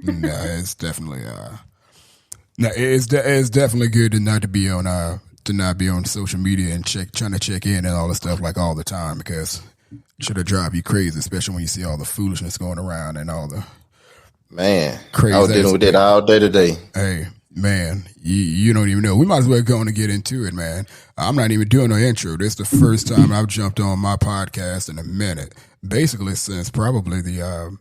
No, it's definitely no, it's definitely good to not be on social media and trying to check in and all the stuff like all the time, because it should have drive you crazy, especially when you see all the foolishness going around and all the Man, crazy. I was dealing with that all day today. Hey, man, you don't even know. We might as well go on and get into it, man. I'm not even doing no intro. This is the first time I've jumped on my podcast in a minute, basically since probably the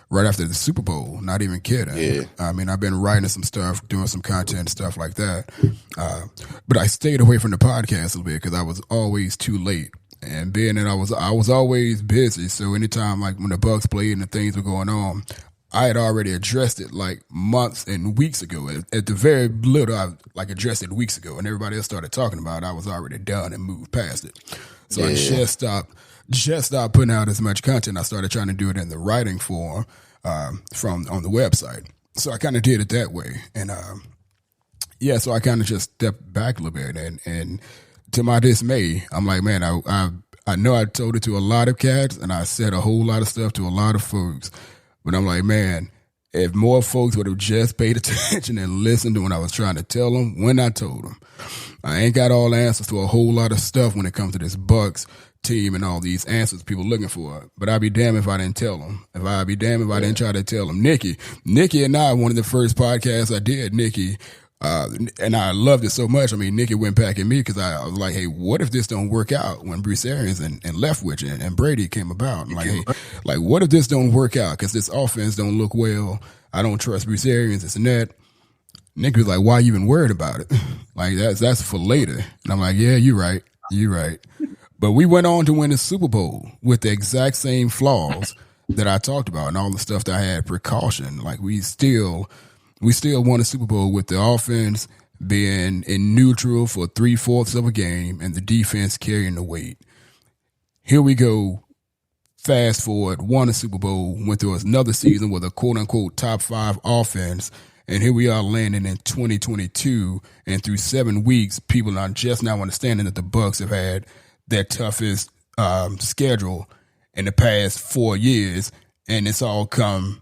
right after the Super Bowl. Not even kidding. Yeah. I mean, I've been writing some stuff, doing some content and stuff like that. But I stayed away from the podcast a little bit because I was always too late. And being that I was always busy, so anytime like when the Bucs played and the things were going on, I had already addressed it like months and weeks ago. At the very little, I like addressed it weeks ago, and everybody else started talking about it. I was already done and moved past it. So I just stopped putting out as much content. I started trying to do it in the writing form from on the website. So I kind of did it that way, and so I kind of just stepped back a little bit, and to my dismay, I'm like, man, I know I told it to a lot of cats, and I said a whole lot of stuff to a lot of folks. But I'm like, man, if more folks would have just paid attention and listened to when I was trying to tell them, when I told them, I ain't got all the answers to a whole lot of stuff when it comes to this Bucs team and all these answers people looking for. But I'd be damned if I didn't tell them. I'd be damned if I didn't try to tell them. Nikki and I, one of the first podcasts I did, Nikki, and I loved it so much. I mean, Nikki went back at me because I was like, hey, what if this don't work out when Bruce Arians and Leftwich and Brady came about? I'm like, hey, like, what if this don't work out? Because this offense don't look well. I don't trust Bruce Arians, this and that. Nikki was like, why are you even worried about it? Like, that's for later. And I'm like, yeah, you're right. But we went on to win the Super Bowl with the exact same flaws that I talked about and all the stuff that I had precaution. Like, we still won a Super Bowl with the offense being in neutral for 3/4 of a game and the defense carrying the weight. Here we go. Fast forward, won a Super Bowl, went through another season with a quote-unquote top 5 offense, and here we are landing in 2022, and through 7 weeks, people are just now understanding that the Bucs have had their toughest schedule in the past 4 years, and it's all come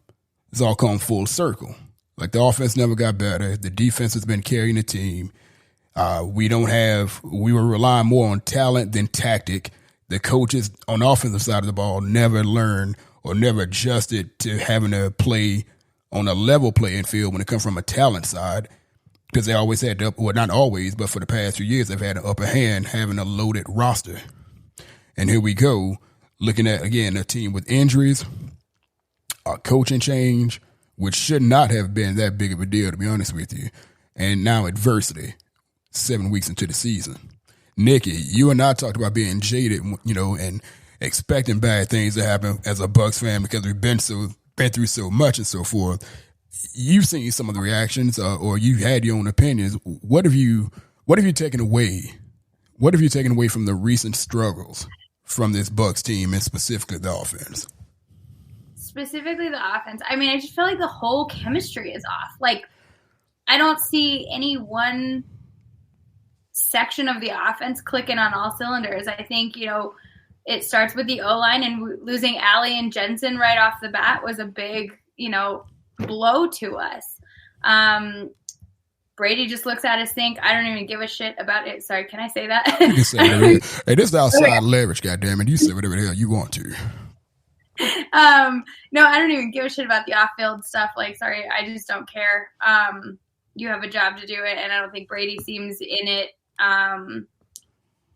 full circle. Like, the offense never got better. The defense has been carrying the team. We were relying more on talent than tactic. The coaches on the offensive side of the ball never learned or never adjusted to having to play on a level playing field when it comes from a talent side, because they always had not always, but for the past few years, they've had an upper hand having a loaded roster. And here we go, looking at, again, a team with injuries, a coaching change, which should not have been that big of a deal, to be honest with you. And now adversity, 7 weeks into the season. Nikki, you and I talked about being jaded, and expecting bad things to happen as a Bucs fan because we've been through so much and so forth. You've seen some of the reactions, or you had your own opinions. What have you taken away? What have you taken away from the recent struggles from this Bucs team, and specifically the offense? Specifically the offense. I mean, I just feel like the whole chemistry is off. Like, I don't see any one section of the offense clicking on all cylinders. I think, it starts with the O-line, and losing Allie and Jensen right off the bat was a big, blow to us. Brady just looks at us, think, I don't even give a shit about it. Sorry, can I say that? You can say whatever. Hey, this is outside leverage, goddammit. You say whatever the hell you want to. No, I don't even give a shit about the off-field stuff. Like, sorry, I just don't care. You have a job to do it, and I don't think Brady seems in it.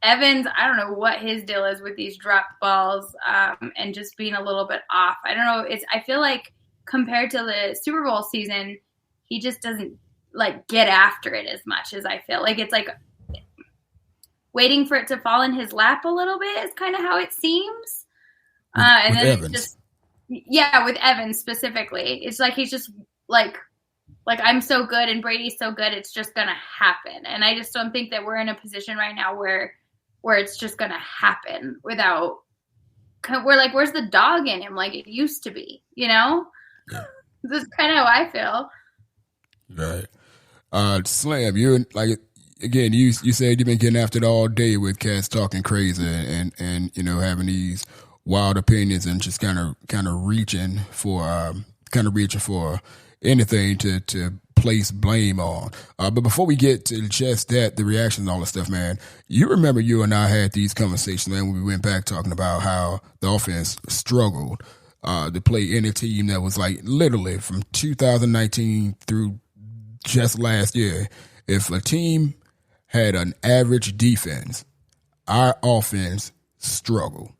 Evans, I don't know what his deal is with these dropped balls, and just being a little bit off. I don't know. I feel like compared to the Super Bowl season, he just doesn't get after it as much as I feel. Like, it's like waiting for it to fall in his lap a little bit is kind of how it seems. And then Evans. It's just, with Evans specifically, it's like he's just like I'm so good and Brady's so good, it's just gonna happen. And I just don't think that we're in a position right now where it's just gonna happen without. We're like, where's the dog in him? Like it used to be, Yeah. This is kind of how I feel. Right. Slam, you're like, again, you said you've been getting after it all day with cats talking crazy and having these wild opinions and just kind of reaching for anything to place blame on. But before we get to just that, the reaction and all that stuff, man, you remember you and I had these conversations, man, when we went back talking about how the offense struggled to play any team that was like literally from 2019 through just last year. If a team had an average defense, our offense struggled.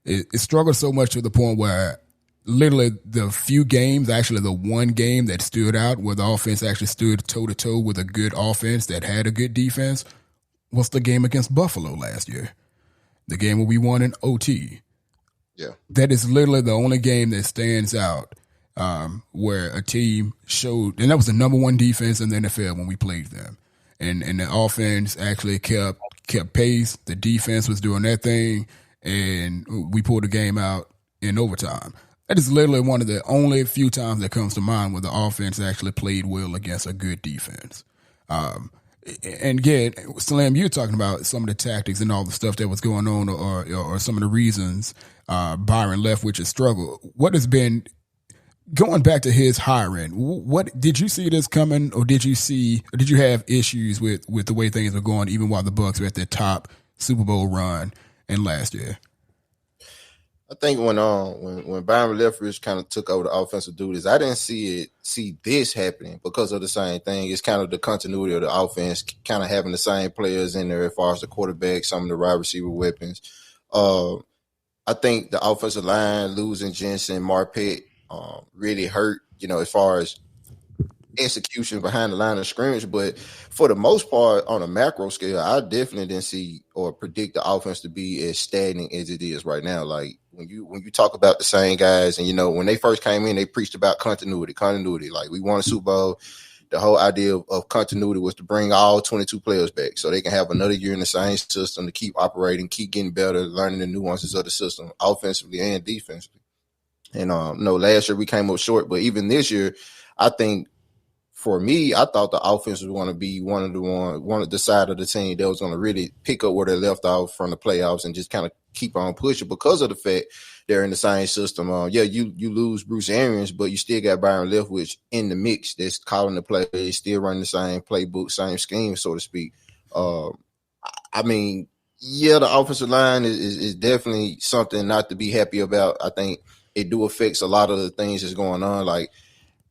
It struggled so much to the point where literally the few games, actually the one game that stood out where the offense actually stood toe-to-toe with a good offense that had a good defense was the game against Buffalo last year. The game where we won in OT. Yeah. That is literally the only game that stands out where a team showed, and that was the number one defense in the NFL when we played them. And the offense actually kept pace. The defense was doing their thing, and we pulled the game out in overtime. That is literally one of the only few times that comes to mind where the offense actually played well against a good defense. And again, Slam, you're talking about some of the tactics and all the stuff that was going on, or some of the reasons Byron left, which is struggle. What has been going back to his hiring? What did you see this coming, or did you have issues with the way things were going, even while the Bucs were at their top Super Bowl run in last year? I think when Byron Leftwich kind of took over the offensive duties, I didn't see this happening because of the same thing. It's kind of the continuity of the offense, kind of having the same players in there as far as the quarterback, some of the wide receiver weapons. I think the offensive line losing Jensen, Marpet really hurt, as far as execution behind the line of scrimmage. But for the most part, on a macro scale, I definitely didn't see or predict the offense to be as stagnant as it is right now. Like when you talk about the same guys, and when they first came in, they preached about continuity. Like we won a Super Bowl. The whole idea of continuity was to bring all 22 players back so they can have another year in the same system to keep operating, keep getting better, learning the nuances of the system, offensively and defensively. And last year we came up short, but even this year, I think for me, I thought the offense was going to be one of the side of the team that was going to really pick up where they left off from the playoffs and just kind of keep on pushing because of the fact they're in the same system. You lose Bruce Arians, but you still got Byron Leftwich in the mix that's calling the plays, still running the same playbook, same scheme, so to speak. The offensive line is definitely something not to be happy about. I think it do affects a lot of the things that's going on, like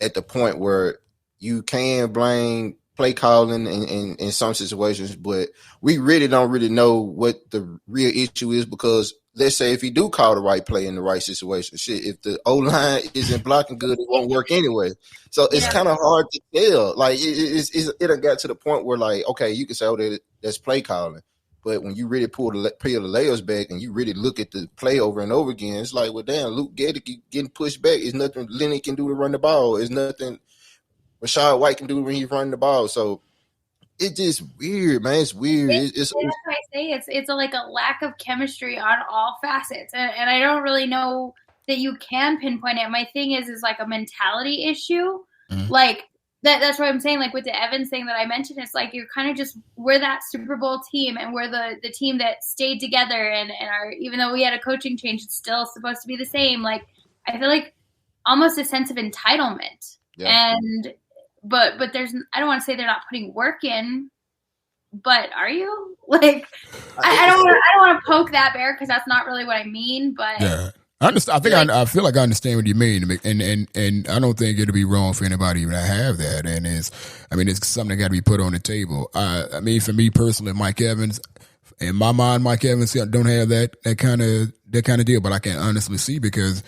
at the point where you can blame play calling in some situations, but we really don't really know what the real issue is because let's say if you do call the right play in the right situation, if the O-line isn't blocking good, it won't work anyway. So it's kind of hard to tell. Like it got to the point where like, okay, you can say, that's play calling. But when you really peel the layers back and you really look at the play over and over again, it's like, well, damn, Luke Getty getting pushed back. There's nothing Lenny can do to run the ball. There's nothing Rashad White can do when he's running the ball. So it's just weird, man. It's weird. That's why I say it's like a lack of chemistry on all facets. And I don't really know that you can pinpoint it. My thing is like a mentality issue. Mm-hmm. Like that's what I'm saying. Like with the Evans thing that I mentioned, it's like you're kind of just, we're that Super Bowl team and we're the team that stayed together and are, even though we had a coaching change, it's still supposed to be the same. Like I feel like almost a sense of entitlement. Yeah. But there's, I don't want to say they're not putting work in, but are you? Like, I don't want to poke that bear because that's not really what I mean. But yeah, I understand. I feel like I understand what you mean, and I don't think it'd be wrong for anybody even to have that. And it's something that got to be put on the table. For me personally, Mike Evans, in my mind, Mike Evans don't have that kind of deal. But I can honestly see because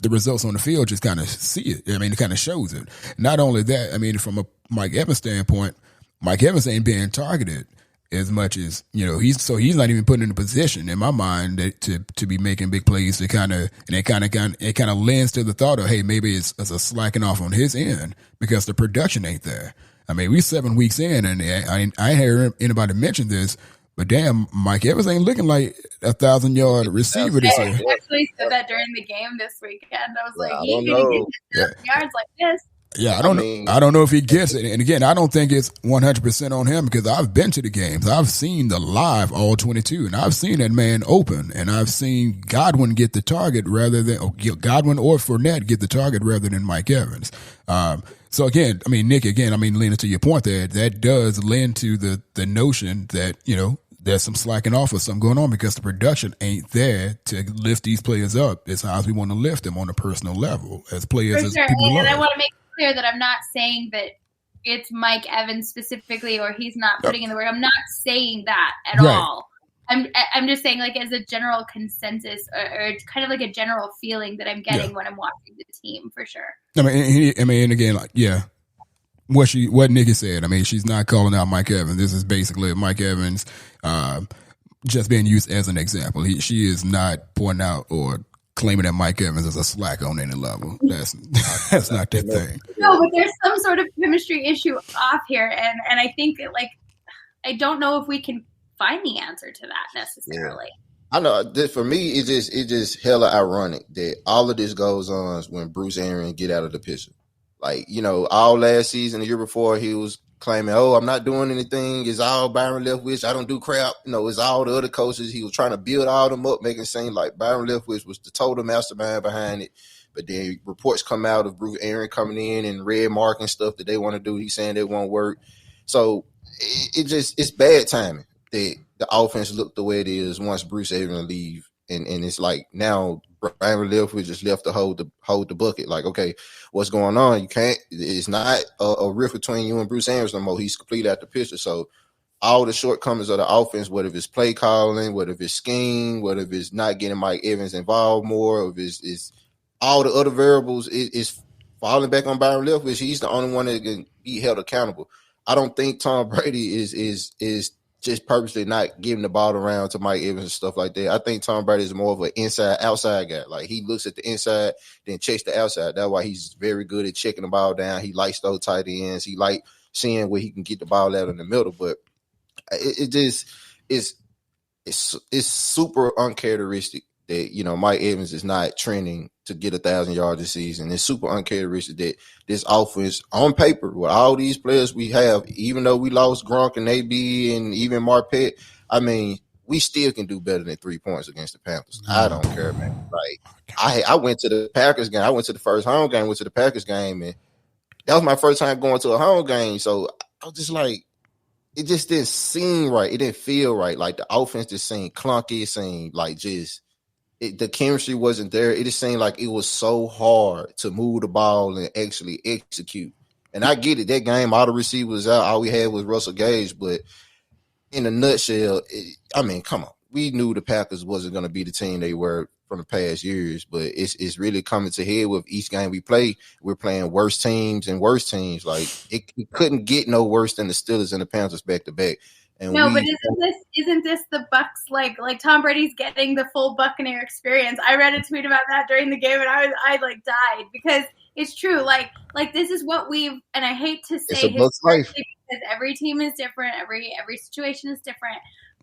the results on the field just kind of see it. It kind of shows it. Not only that, from a Mike Evans standpoint, Mike Evans ain't being targeted as much as, he's not even put in a position in my mind that to be making big plays it kind of lends to the thought of, hey, maybe it's a slacking off on his end because the production ain't there. We 7 weeks in and I ain't heard anybody mention this, but damn, Mike Evans ain't looking like 1,000-yard receiver this year. I actually said that during the game this weekend. I was like, he didn't get yards like this. Yeah, I don't know if he gets it. And again, I don't think it's 100% on him because I've been to the games. I've seen the live all 22, and I've seen that man open, and I've seen Godwin get the target rather than Godwin or Fournette get the target rather than Mike Evans. So again, I mean, Nick, leaning to your point there, that does lend to the notion that, there's some slacking off or something going on because the production ain't there to lift these players up as high as we want to lift them on a personal level as players. For sure. And I want to make it clear that I'm not saying that it's Mike Evans specifically or he's not putting in the work. I'm not saying that at all. I'm just saying, like, as a general consensus or kind of like a general feeling that I'm getting when I'm watching the team, for sure. And again, like, what Nikki said. I mean, she's not calling out Mike Evans. This is basically Mike Evans just being used as an example. She is not pointing out or claiming that Mike Evans is a slacker on any level. That's not that thing. No, but there's some sort of chemistry issue off here, and I think I don't know if we can find the answer to that necessarily. I know for me, it's just hella ironic that all of this goes on when Bruce Arians get out of the picture. Like, all last season, the year before, he was claiming, I'm not doing anything. It's all Byron Leftwich. I don't do crap. It's all the other coaches. He was trying to build all them up, making it seem like Byron Leftwich was the total mastermind behind it. But then reports come out of Bruce Arians coming in and red marking stuff that they want to do. He's saying it won't work. So it's bad timing that the offense looked the way it is once Bruce Arians leave. And it's like now Byron Leftwich just left to hold the bucket. Like, okay, what's going on? It's not a rift between you and Bruce Arians no more. He's completely out the picture. So all the shortcomings of the offense, whether it's play calling, whether it's scheme, whether it's not getting Mike Evans involved more, or if it's all the other variables, is falling back on Byron Leftwich. He's the only one that can be held accountable. I don't think Tom Brady is just purposely not giving the ball around to Mike Evans and stuff like that. I think Tom Brady is more of an inside-outside guy. Like, he looks at the inside, then checks the outside. That's why he's very good at checking the ball down. He likes those tight ends. He likes seeing where he can get the ball out in the middle. But it's super uncharacteristic that, Mike Evans is not trending to get 1,000 yards this season. It's super uncharacteristic that this offense, on paper, with all these players we have, even though we lost Gronk and AB and even Marpet, I mean, we still can do better than 3 points against the Panthers. I don't care, man. Like, I went to the Packers game. I went to the first home game, went to the Packers game, and that was my first time going to a home game. So I was just like, it just didn't seem right. It didn't feel right. Like, the offense just seemed clunky. It seemed like the chemistry wasn't there. It just seemed like it was so hard to move the ball and actually execute. And I get it. That game, all the receivers out. All we had was Russell Gage. But in a nutshell, come on. We knew the Packers wasn't going to be the team they were from the past years. But it's really coming to head with each game we play. We're playing worse teams and worse teams. Like, it couldn't get no worse than the Steelers and the Panthers back to back. But isn't this the Bucs, like Tom Brady's getting the full Buccaneer experience? I read a tweet about that during the game, and I died because it's true. Like this is what we've, and I hate to say historically because every team is different, every situation is different,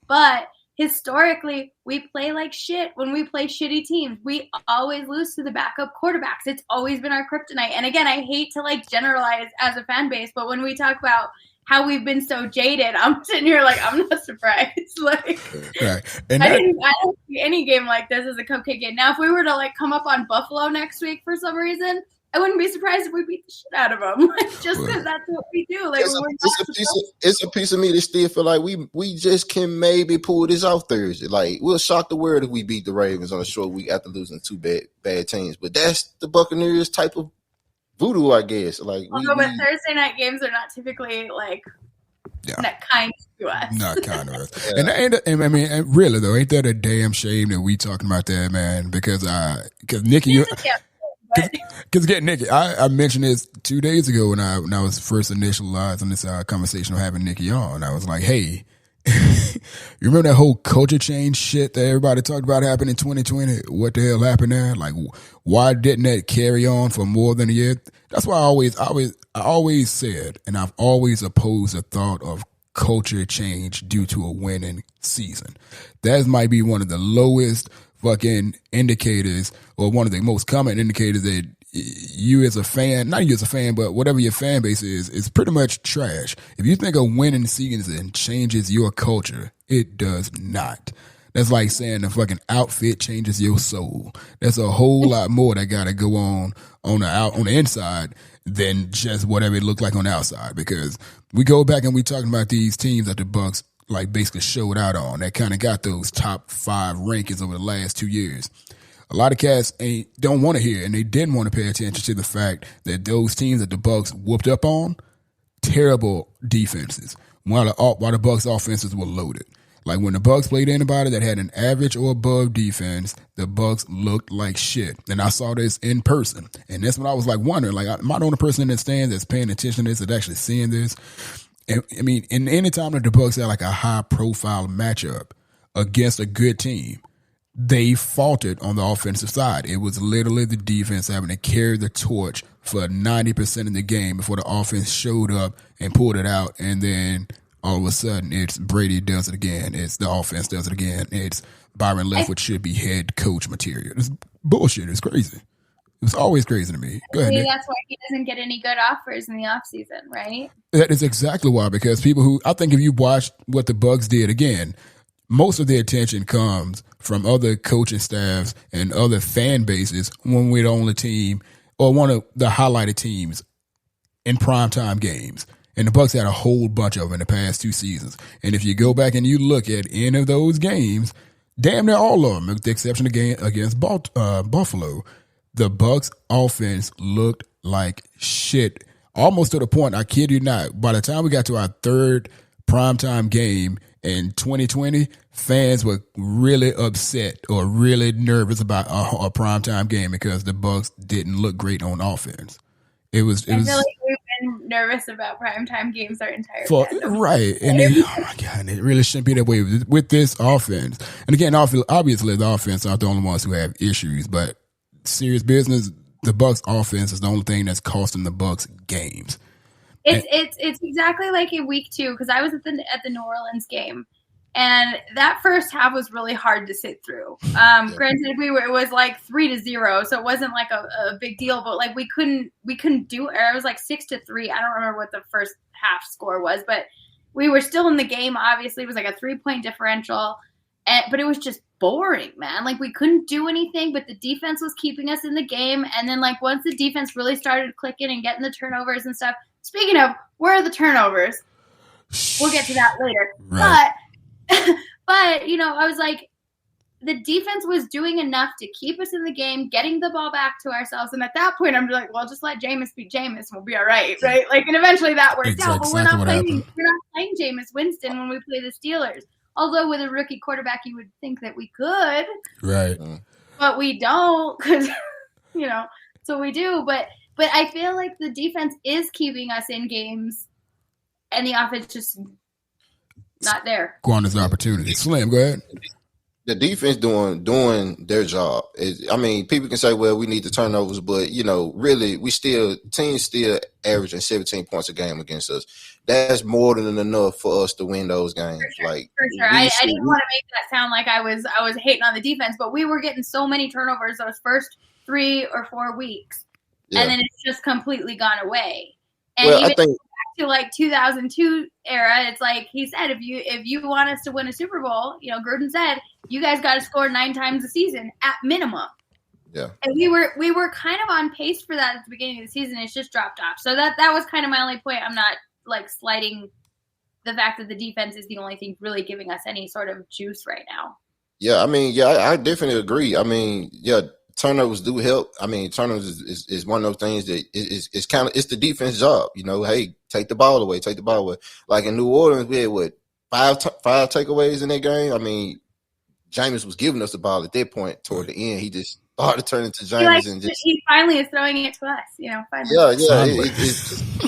but historically we play like shit when we play shitty teams. We always lose to the backup quarterbacks. It's always been our kryptonite. And again, I hate to generalize as a fan base, but when we talk about how we've been so jaded, I'm sitting here like, I'm not surprised. Right. And I don't see any game like this as a cupcake game. Now, if we were to come up on Buffalo next week for some reason, I wouldn't be surprised if we beat the shit out of them. Just because that's what we do. It's a piece of me that still feel like we just can maybe pull this off Thursday. Like, we'll shock the world if we beat the Ravens on a short week after losing two bad teams. But that's the Buccaneers type of voodoo, I guess. But Thursday night games are not typically not kind to us. Not kind of us. Yeah. And really though, ain't that a damn shame that we talking about that, man? Because Nikki, Nikki, I mentioned this 2 days ago when I was first initialized on this conversation of having Nikki on. I was like, hey. You remember that whole culture change shit that everybody talked about happened in 2020? What the hell happened there? Like, why didn't that carry on for more than a year? That's why I always said, and I've always opposed the thought of culture change due to a winning season. That might be one of the lowest fucking indicators, or one of the most common indicators that you as a fan, not you as a fan, but whatever your fan base is pretty much trash. If you think a winning season changes your culture, it does not. That's like saying the fucking outfit changes your soul. There's a whole lot more that got to go on the inside than just whatever it looked like on the outside. Because we go back and we talking about these teams that the Bucs like basically showed out on that kind of got those top 5 rankings over the last 2 years. A lot of cats don't want to hear, and they didn't want to pay attention to the fact that those teams that the Bucs whooped up on, terrible defenses, while the Bucs offenses were loaded. Like when the Bucs played anybody that had an average or above defense, the Bucs looked like shit. And I saw this in person. And that's when I was like wondering, like, am I the only person in the stands that's paying attention to this, that's actually seeing this? And, I mean, and any time that the Bucs had like a high profile matchup against a good team, they faltered on the offensive side. It was literally the defense having to carry the torch for 90% of the game before the offense showed up and pulled it out. And then all of a sudden, it's Brady does it again. It's the offense does it again. It's Byron Leftwich should be head coach material. It's bullshit. It's crazy. It was always crazy to me. Go ahead, Nick. That's why he doesn't get any good offers in the offseason, right? That is exactly why, because people who, I think if you watched what the Bucs did again, most of the attention comes from other coaching staffs and other fan bases when we're the only team or one of the highlighted teams in primetime games. And the Bucs had a whole bunch of them in the past 2 seasons. And if you go back and you look at any of those games, damn near all of them, with the exception of the game against Buffalo, the Bucs offense looked like shit. Almost to the point, I kid you not, by the time we got to our 3rd primetime game in 2020, fans were really upset or really nervous about a primetime game because the Bucs didn't look great on offense. I feel like we've been nervous about primetime games our entire time. Right. And oh my God, it really shouldn't be that way with this offense. And again, obviously the offense aren't the only ones who have issues, but serious business, the Bucs offense is the only thing that's costing the Bucs games. It's exactly like in week 2, because I was at the New Orleans game, and that first half was really hard to sit through. Granted, it was like 3-0, so it wasn't like a big deal, but like we couldn't do it. It was like 6-3. I don't remember what the first half score was, but we were still in the game. Obviously, it was like a 3-point differential, but it was just boring, man. Like we couldn't do anything, but the defense was keeping us in the game. And then like once the defense really started clicking and getting the turnovers and stuff. Speaking of, where are the turnovers? We'll get to that later. Right. But, you know, I was like, the defense was doing enough to keep us in the game, getting the ball back to ourselves. And at that point, I'm like, well, just let Jameis be Jameis and we'll be all right, right? Like, and eventually that worked out. But we're not playing Jameis Winston when we play the Steelers. Although with a rookie quarterback, you would think that we could. Right. But we don't because, you know, so we do. But I feel like the defense is keeping us in games and the offense just not there. Go on this opportunity. Slim, go ahead. The defense doing their job. I mean, people can say, well, we need the turnovers, but, you know, really, teams still averaging 17 points a game against us. That's more than enough for us to win those games. For sure. Like, for sure. I didn't want to make that sound like I was hating on the defense, but we were getting so many turnovers those first 3 or 4 weeks, and then it's just completely gone away. And well, even back to like 2002 era, it's like he said, if you want us to win a Super Bowl, you know, Gruden said, you guys got to score 9 times a season at minimum. Yeah. And we were kind of on pace for that at the beginning of the season. It's just dropped off. So that was kind of my only point. I'm not like slighting the fact that the defense is the only thing really giving us any sort of juice right now. Yeah, I mean, I definitely agree. I mean, turnovers do help. I mean, turnovers is one of those things that it's kind of, it's the defense job. You know, hey, take the ball away. Like in New Orleans, we had five takeaways in that game. I mean, Jameis was giving us the ball at that point. Toward the end, he just started turning to Jameis he finally is throwing it to us. You know, finally. Yeah.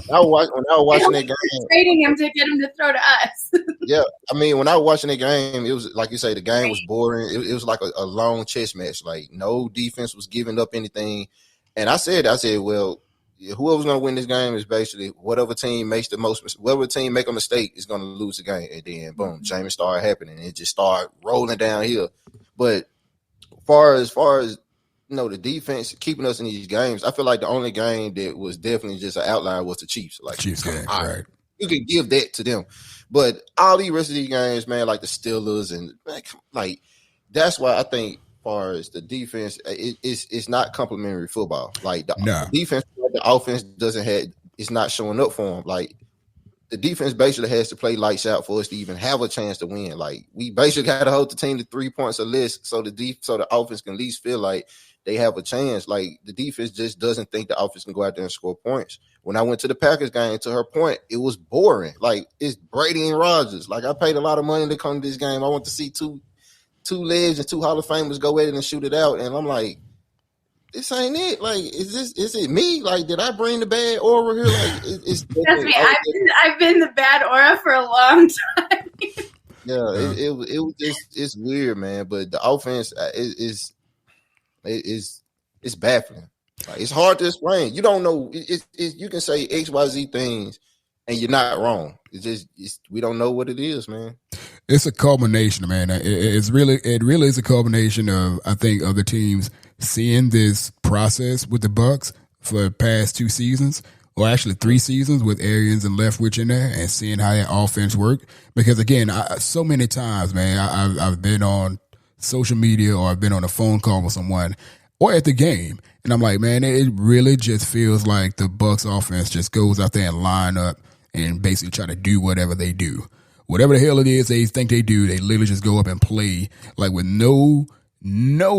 When I was watching that game, trading him to get him to throw to us. Yeah, I mean, when I was watching that game, it was like you say, the game was boring. It was like a long chess match. Like no defense was giving up anything. And I said, well, whoever's going to win this game is basically whatever team make a mistake is going to lose the game. And then boom, Jameis started happening. It just started rolling downhill. But far as the defense keeping us in these games. I feel like the only game that was definitely just an outlier was the Chiefs. Like Chiefs game, right? You can give that to them, but all the rest of these games, man, like the Steelers and like that's why I think, as far as the defense, it's not complimentary football. Like the defense, the offense doesn't have. It's not showing up for them. Like the defense basically has to play lights out for us to even have a chance to win. Like we basically got to hold the team to 3 points or less, so the offense can at least feel like they have a chance. Like the defense just doesn't think the offense can go out there and score points. When I went to the Packers game, to her point, it was boring. Like it's Brady and Rodgers. Like I paid a lot of money to come to this game. I want to see two legs and two Hall of Famers go at it and shoot it out. And I'm like, this ain't it. Like, is it me? Like, did I bring the bad aura here? Like, it's trust me, I've been the bad aura for a long time. Yeah, it was just, it's weird, man. But the offense is baffling. Like, it's hard to explain. You don't know. You can say XYZ things, and you're not wrong. We don't know what it is, man. It's a culmination, man. It really is a culmination of, I think, other teams seeing this process with the Bucs for the past 2 seasons, or actually 3 seasons, with Arians and Leftwich in there, and seeing how that offense worked. Because again, so many times, man, I've been on social media or I've been on a phone call with someone or at the game, and I'm like, man, it really just feels like the Bucs offense just goes out there and line up and basically try to do whatever they do. Whatever the hell it is they think they do, they literally just go up and play like with no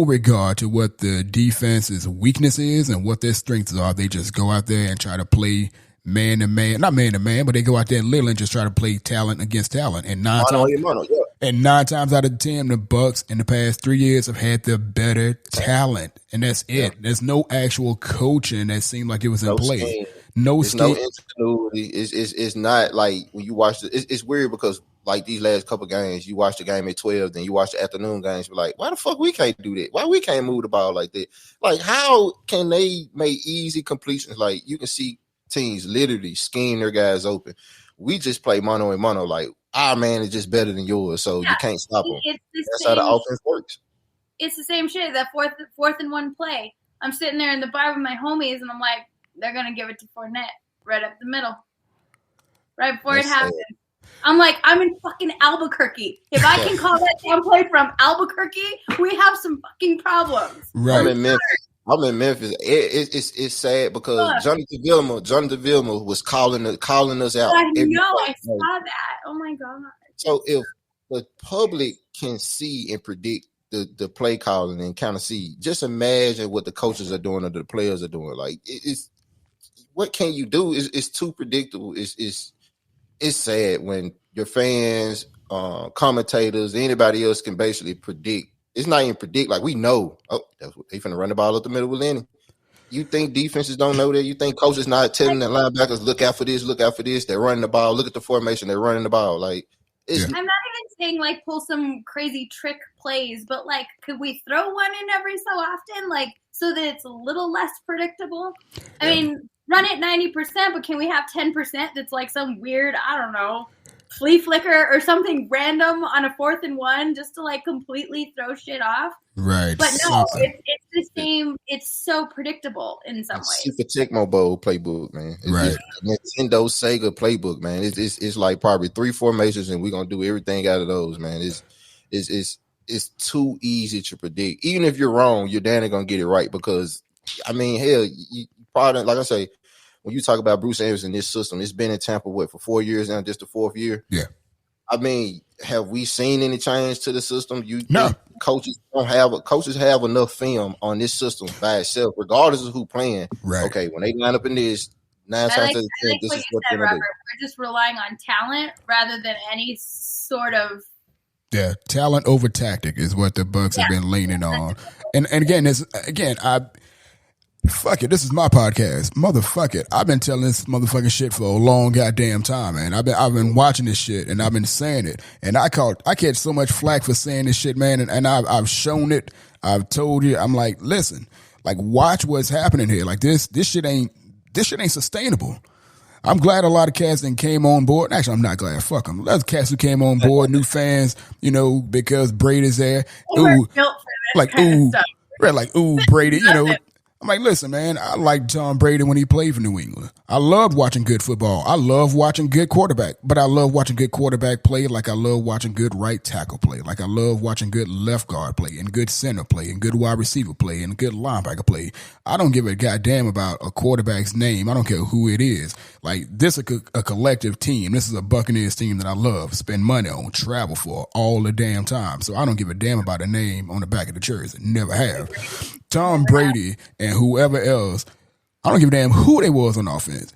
regard to what the defense's weakness is and what their strengths are. They just go out there and try to play man to man, not man to man, but they go out there and literally just try to play talent against talent. And 9 times out of 10, the Bucs in the past 3 years have had the better talent, and that's it. Yeah. There's no actual coaching that seemed like it was in play. Scheme. No ingenuity. It's not like when you watch it's weird because like these last couple games, you watch the game at 12, then you watch the afternoon games. You're like, why the fuck we can't do that? Why we can't move the ball like that? Like, how can they make easy completions? Like, you can see teams literally scheme their guys open. We just play mano and mano. Like, our man is just better than yours, so you can't stop them. That's how the offense works. It's the same shit. That fourth and one play. I'm sitting there in the bar with my homies, and I'm like, they're gonna give it to Fournette right up the middle, right before it happens. I'm like, I'm in fucking Albuquerque. If I can call that damn play from Albuquerque, we have some fucking problems. Right. I'm in Memphis. It's sad because Jonathan Vilma was calling us out. I know. I saw that. Oh my god. So if the public can see and predict the play calling and kind of see, just imagine what the coaches are doing or the players are doing. Like, it's what can you do? It's too predictable. It's sad when your fans, commentators, anybody else can basically predict. It's not even predict. Like, we know, they finna run the ball up the middle with Lenny. You think defenses don't know that? You think coaches not telling their linebackers, look out for this, look out for this. They're running the ball. Look at the formation. They're running the ball. Like, I'm not even saying like pull some crazy trick plays, but like, could we throw one in every so often, like, so that it's a little less predictable? I mean, run it 90%, but can we have 10% that's like some weird, I don't know, flea flicker or something random on a 4th and 1 just to like completely throw shit off? Right. But no, it's the same. It's so predictable in some ways. Super Tecmo Bowl playbook, man. It's Nintendo Sega playbook, man. It's like probably 3 formations, and we're gonna do everything out of those, man. It's too easy to predict. Even if you're wrong, you're damn gonna get it right because, I mean, hell, you probably, like I say, when you talk about Bruce Arians in this system, it's been in Tampa for 4 years now, just the 4th year. Yeah. I mean, have we seen any change to the system? No. Coaches have enough film on this system by itself, regardless of who playing. Right. Okay, when they line up in this, 9 times out of 10, this is what they're doing. We're just relying on talent rather than any sort of. Yeah, talent over tactic is what the Bucs have been leaning on. And fuck it, this is my podcast. Motherfuck it. I've been telling this motherfucking shit for a long goddamn time, man. I've been watching this shit and I've been saying it. And I catch so much flack for saying this shit, man, and I've shown it. I've told you. I'm like, listen, like, watch what's happening here. Like, this shit ain't sustainable. I'm glad a lot of cats that came on board. Actually, I'm not glad. Fuck them. There's cats who came on board, new fans, because Brady's there. We're built for this kind of stuff. Right, like, ooh, Brady, I'm like, listen, man, I liked Tom Brady when he played for New England. I loved watching good football. I love watching good quarterback, but I love watching good quarterback play like I love watching good right tackle play, like I love watching good left guard play and good center play and good wide receiver play and good linebacker play. I don't give a goddamn about a quarterback's name. I don't care who it is. Like, this is a collective team. This is a Buccaneers team that I love, spend money on, travel for all the damn time. So I don't give a damn about a name on the back of the jersey. Never have. Tom Brady and whoever else, I don't give a damn who they was on offense.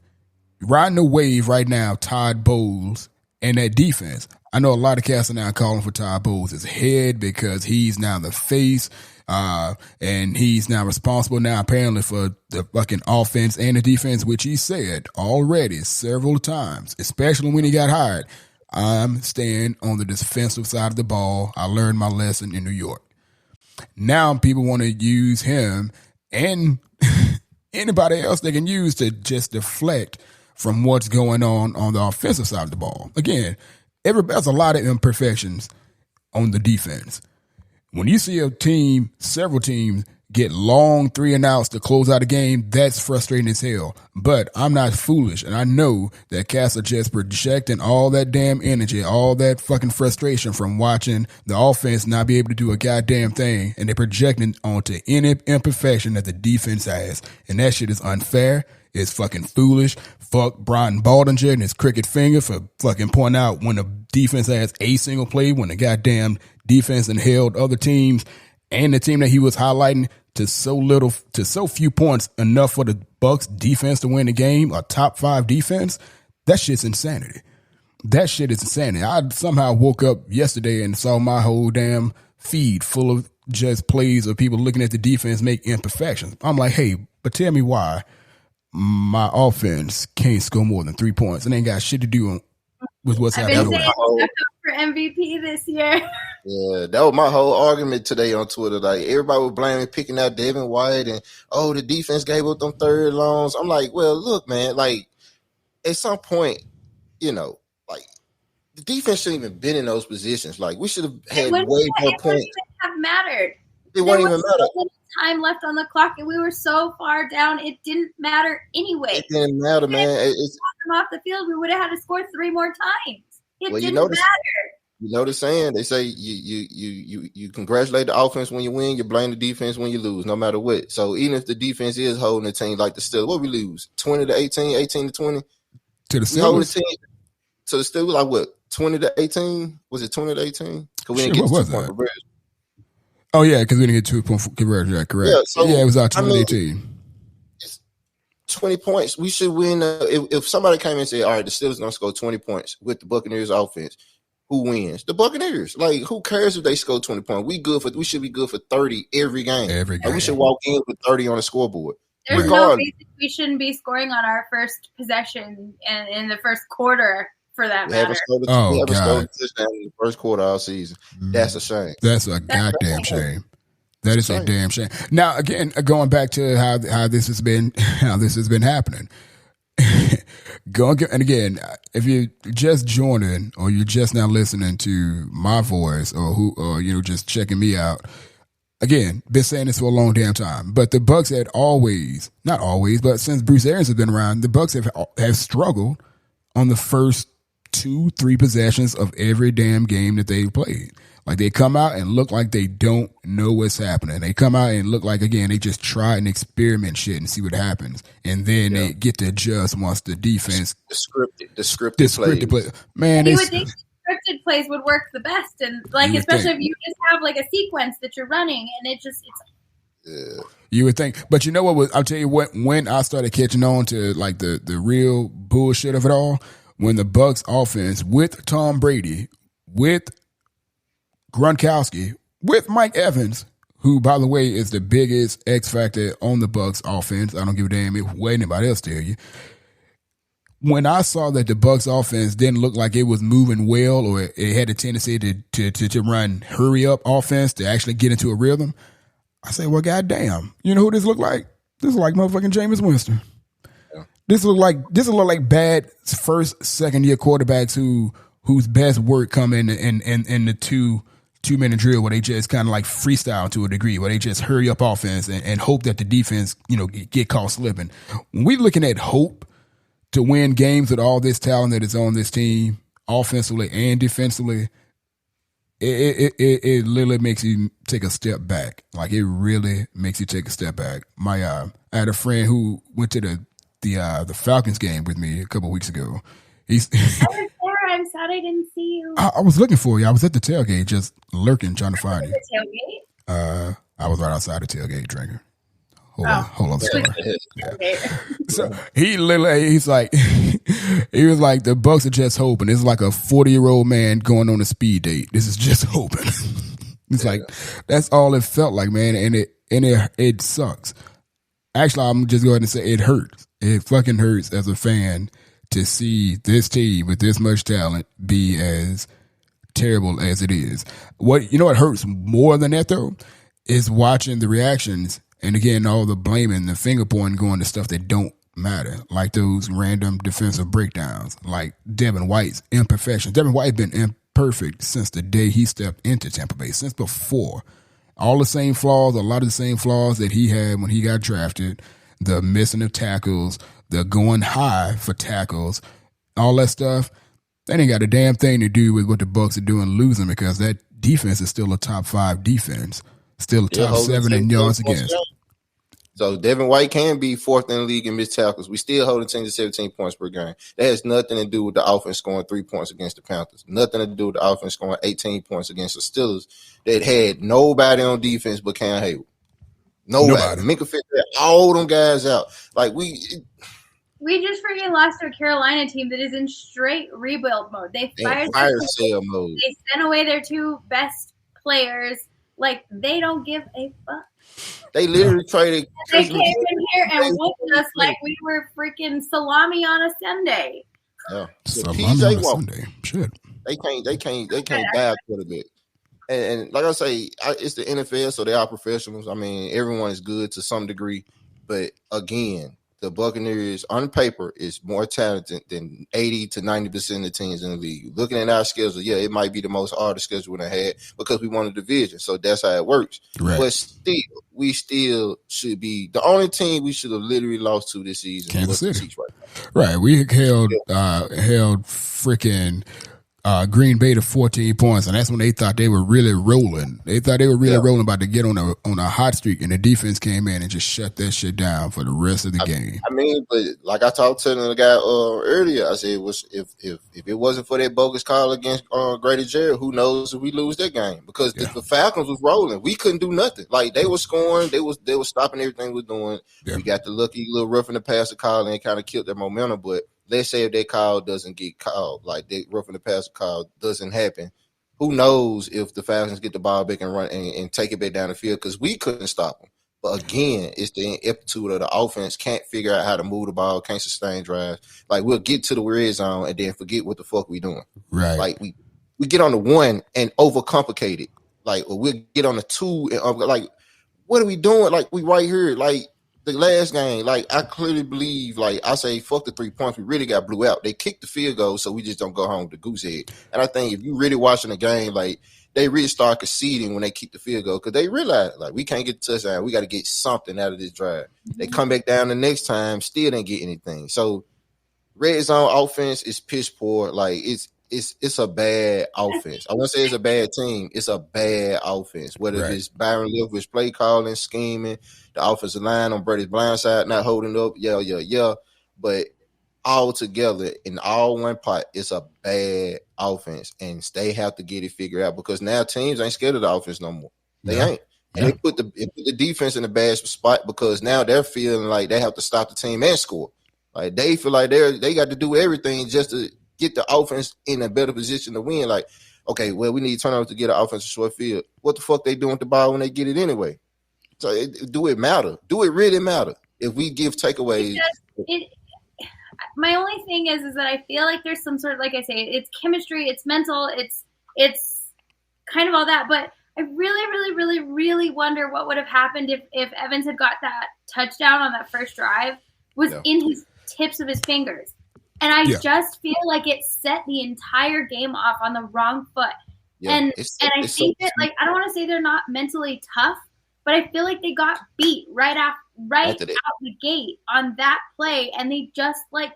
Riding the wave right now, Todd Bowles and that defense. I know a lot of cats are now calling for Todd Bowles' head because he's now the face, and he's now responsible now apparently for the fucking offense and the defense, which he said already several times, especially when he got hired. I'm staying on the defensive side of the ball. I learned my lesson in New York. Now people want to use him and anybody else they can use to just deflect from what's going on the offensive side of the ball. Again, there's a lot of imperfections on the defense. When you see several teams get long 3-and-outs to close out a game, that's frustrating as hell. But I'm not foolish, and I know that cats are just projecting all that damn energy, all that fucking frustration from watching the offense not be able to do a goddamn thing, and they're projecting onto any imperfection that the defense has. And that shit is unfair. It's fucking foolish. Fuck Brian Baldinger and his cricket finger for fucking pointing out when the defense has a single play, when the goddamn defense and held other teams and the team that he was highlighting to so few points, enough for the Bucs defense to win the game, a top 5 defense. That shit's insanity. That shit is insanity. I somehow woke up yesterday and saw my whole damn feed full of just plays of people looking at the defense make imperfections. I'm like, hey, but tell me why my offense can't score more than 3 points. It ain't got shit to do with what's happening. I've been saying for MVP this year. Yeah, that was my whole argument today on Twitter. Like, everybody was blaming, picking out Devin White and, the defense gave up them third longs. I'm like, well, look, man, like, at some point, like, the defense shouldn't even been in those positions. Like, we should have had way more points. It wouldn't even have mattered. It wouldn't even matter. Time left on the clock, and we were so far down, it didn't matter anyway. It didn't matter, man. It's off the field, we would have had to score 3 more times. It didn't matter. You know the saying? They say you congratulate the offense when you win, you blame the defense when you lose, no matter what. So even if the defense is holding the team like the Steelers, what we lose? 20-18, 18-20? To the Steelers? So the Steelers, like what? 20-18? Was it 20-18? Because we didn't get 2-point conversion. Oh, yeah, because we didn't get 2-point conversion. Yeah, correct. Yeah, it was out 2018. 20 points. We should win. If somebody came and said, all right, the Steelers going to score 20 points with the Buccaneers offense, who wins? The Buccaneers. Like, who cares if they score 20 points? We should be good for 30 every game. Like, we should walk in with 30 on the scoreboard. There's no reason we shouldn't be scoring on our first possession and in the first quarter, for that matter. We haven't scored a touchdown in the first quarter all season. That's a shame. That's a goddamn shame. That is a damn shame. Now, again, going back to how this has been happening. And again, if you're just joining or you're just now listening to my voice or just checking me out, again, been saying this for a long damn time. But the Bucs had not always, but since Bruce Arians has been around, the Bucs have struggled on the first 2-3 possessions of every damn game that they've played. Like, they come out and look like they don't know what's happening. They come out and look like, again, they just try and experiment shit and see what happens. And then they get to adjust once the defense. The scripted play. Man, you would think scripted plays would work the best. And, like, especially if you just have, like, a sequence that you're running and it's. Yeah. You would think. But you know what? I'll tell you what, when I started catching on to, like, the real bullshit of it all, when the Bucs offense with Tom Brady, with Gronkowski, with Mike Evans, who, by the way, is the biggest X factor on the Bucs offense. I don't give a damn what anybody else tell you. When I saw that the Bucs offense didn't look like it was moving well, or it had a tendency to run hurry up offense to actually get into a rhythm, I say, well, goddamn, you know who this look like? This look like motherfucking Jameis Winston. Yeah. This look like bad first, second year quarterbacks whose best work come in the 2-minute drill where they just kind of like freestyle to a degree, where they just hurry up offense and hope that the defense, get caught slipping. When we're looking at hope to win games with all this talent that is on this team, offensively and defensively, it literally makes you take a step back. Like, it really makes you take a step back. I had a friend who went to the Falcons game with me a couple of weeks ago. I was there. I'm sad I didn't see you. I was looking for you. I was at the tailgate, just lurking, trying to find you. The tailgate? I was right outside the tailgate drinking. Hold on, story. Yeah. Okay. So he was like, the Bucs are just hoping. It's like a 40-year-old man going on a speed date. This is just hoping. It's like, that's all it felt like, man, and it sucks. Actually, I'm just going to say it hurts. It fucking hurts as a fan to see this team with this much talent be as terrible as it is. What hurts more than that, though, is watching the reactions, and again, all the blaming, the finger pointing going to stuff that don't matter, like those random defensive breakdowns, like Devin White's imperfections. Devin White's been imperfect since the day he stepped into Tampa Bay, since before. All the same flaws, a lot of the same flaws that he had when he got drafted, the missing of tackles, the going high for tackles, all that stuff, that ain't got a damn thing to do with what the Bucs are doing losing, because that defense is still a top 5 defense, still a top 7 in yards against. So Devin White can be 4th in the league in missed tackles. We still hold the team to 17 points per game. That has nothing to do with the offense scoring 3 points against the Panthers. Nothing to do with the offense scoring 18 points against the Steelers that had nobody on defense but Cam Hayward. Nobody. Minka fit all them guys out. Like, we just freaking lost to a Carolina team that is in straight rebuild mode. They fired fire sale mode. They sent away their 2 best players. Like, they don't give a fuck. They literally traded. They came in here and whooped us like we were freaking salami on a Sunday. Yeah, salami on a Sunday. Shit. They can't buy a quarterback. And like I say, it's the NFL, so they are professionals. I mean, everyone is good to some degree, but again, the Buccaneers on paper is more talented than 80 to 90% of the teams in the league. Looking at our schedule, it might be the most hardest schedule we had because we won a division, so that's how it works. Right. But still, we still should be the only team we should have literally lost to this season. Kansas City. Right. We held freaking Green Bay to 14 points, and that's when they thought they were really rolling. They thought they were really rolling, about to get on a hot streak, and the defense came in and just shut that shit down for the rest of the game. I mean, but like I talked to the guy earlier, I said, if it wasn't for that bogus call against Grady Jarrett, who knows if we lose that game? Because the Falcons was rolling, we couldn't do nothing. Like, they were scoring, they were stopping everything we were doing. Yeah. We got the lucky little roughing the passer call, and it kind of killed their momentum, but. Let's say if that call doesn't get called, like that roughing the passer call doesn't happen, who knows if the Falcons get the ball back and run and take it back down the field, because we couldn't stop them. But again, it's the ineptitude of the offense. Can't figure out how to move the ball, can't sustain drives. Like, we'll get to the red zone and then forget what the fuck we doing. Right. Like, we get on the 1 and overcomplicate it. Like, or we'll get on the 2 and like, what are we doing? Like, we right here. Like, the last game, like, I clearly believe, like, I say, fuck the 3 points. We really got blew out. They kicked the field goal, so we just don't go home with the goose egg. And I think if you really watching the game, like, they really start conceding when they kick the field goal, because they realize, like, we can't get the touchdown. We got to get something out of this drive. They come back down the next time, still didn't get anything. So, red zone offense is piss poor. Like, it's a bad offense. I won't say it's a bad team. It's a bad offense. Whether it's Byron Leftwich play calling, scheming, the offensive line on Brady's blind side not holding up, yeah. But all together in all one pot, it's a bad offense, and they have to get it figured out, because now teams ain't scared of the offense no more. They ain't. And they put the defense in a bad spot, because now they're feeling like they have to stop the team and score. Like, they feel like they got to do everything just to get the offense in a better position to win. Like, okay, well, we need turnovers to get an offensive short field. What the fuck they doing with the ball when they get it anyway? So do it matter? Do it really matter if we give takeaways? My only thing is that I feel like there's some sort of, like I say, it's chemistry, it's mental, it's kind of all that. But I really, really, really, really wonder what would have happened if Evans had got that touchdown on that first drive was in his tips of his fingers. And I just feel like it set the entire game off on the wrong foot. Yeah, and it's I so think that, like, I don't want to say they're not mentally tough, but I feel like they got beat right out the gate on that play, and they just like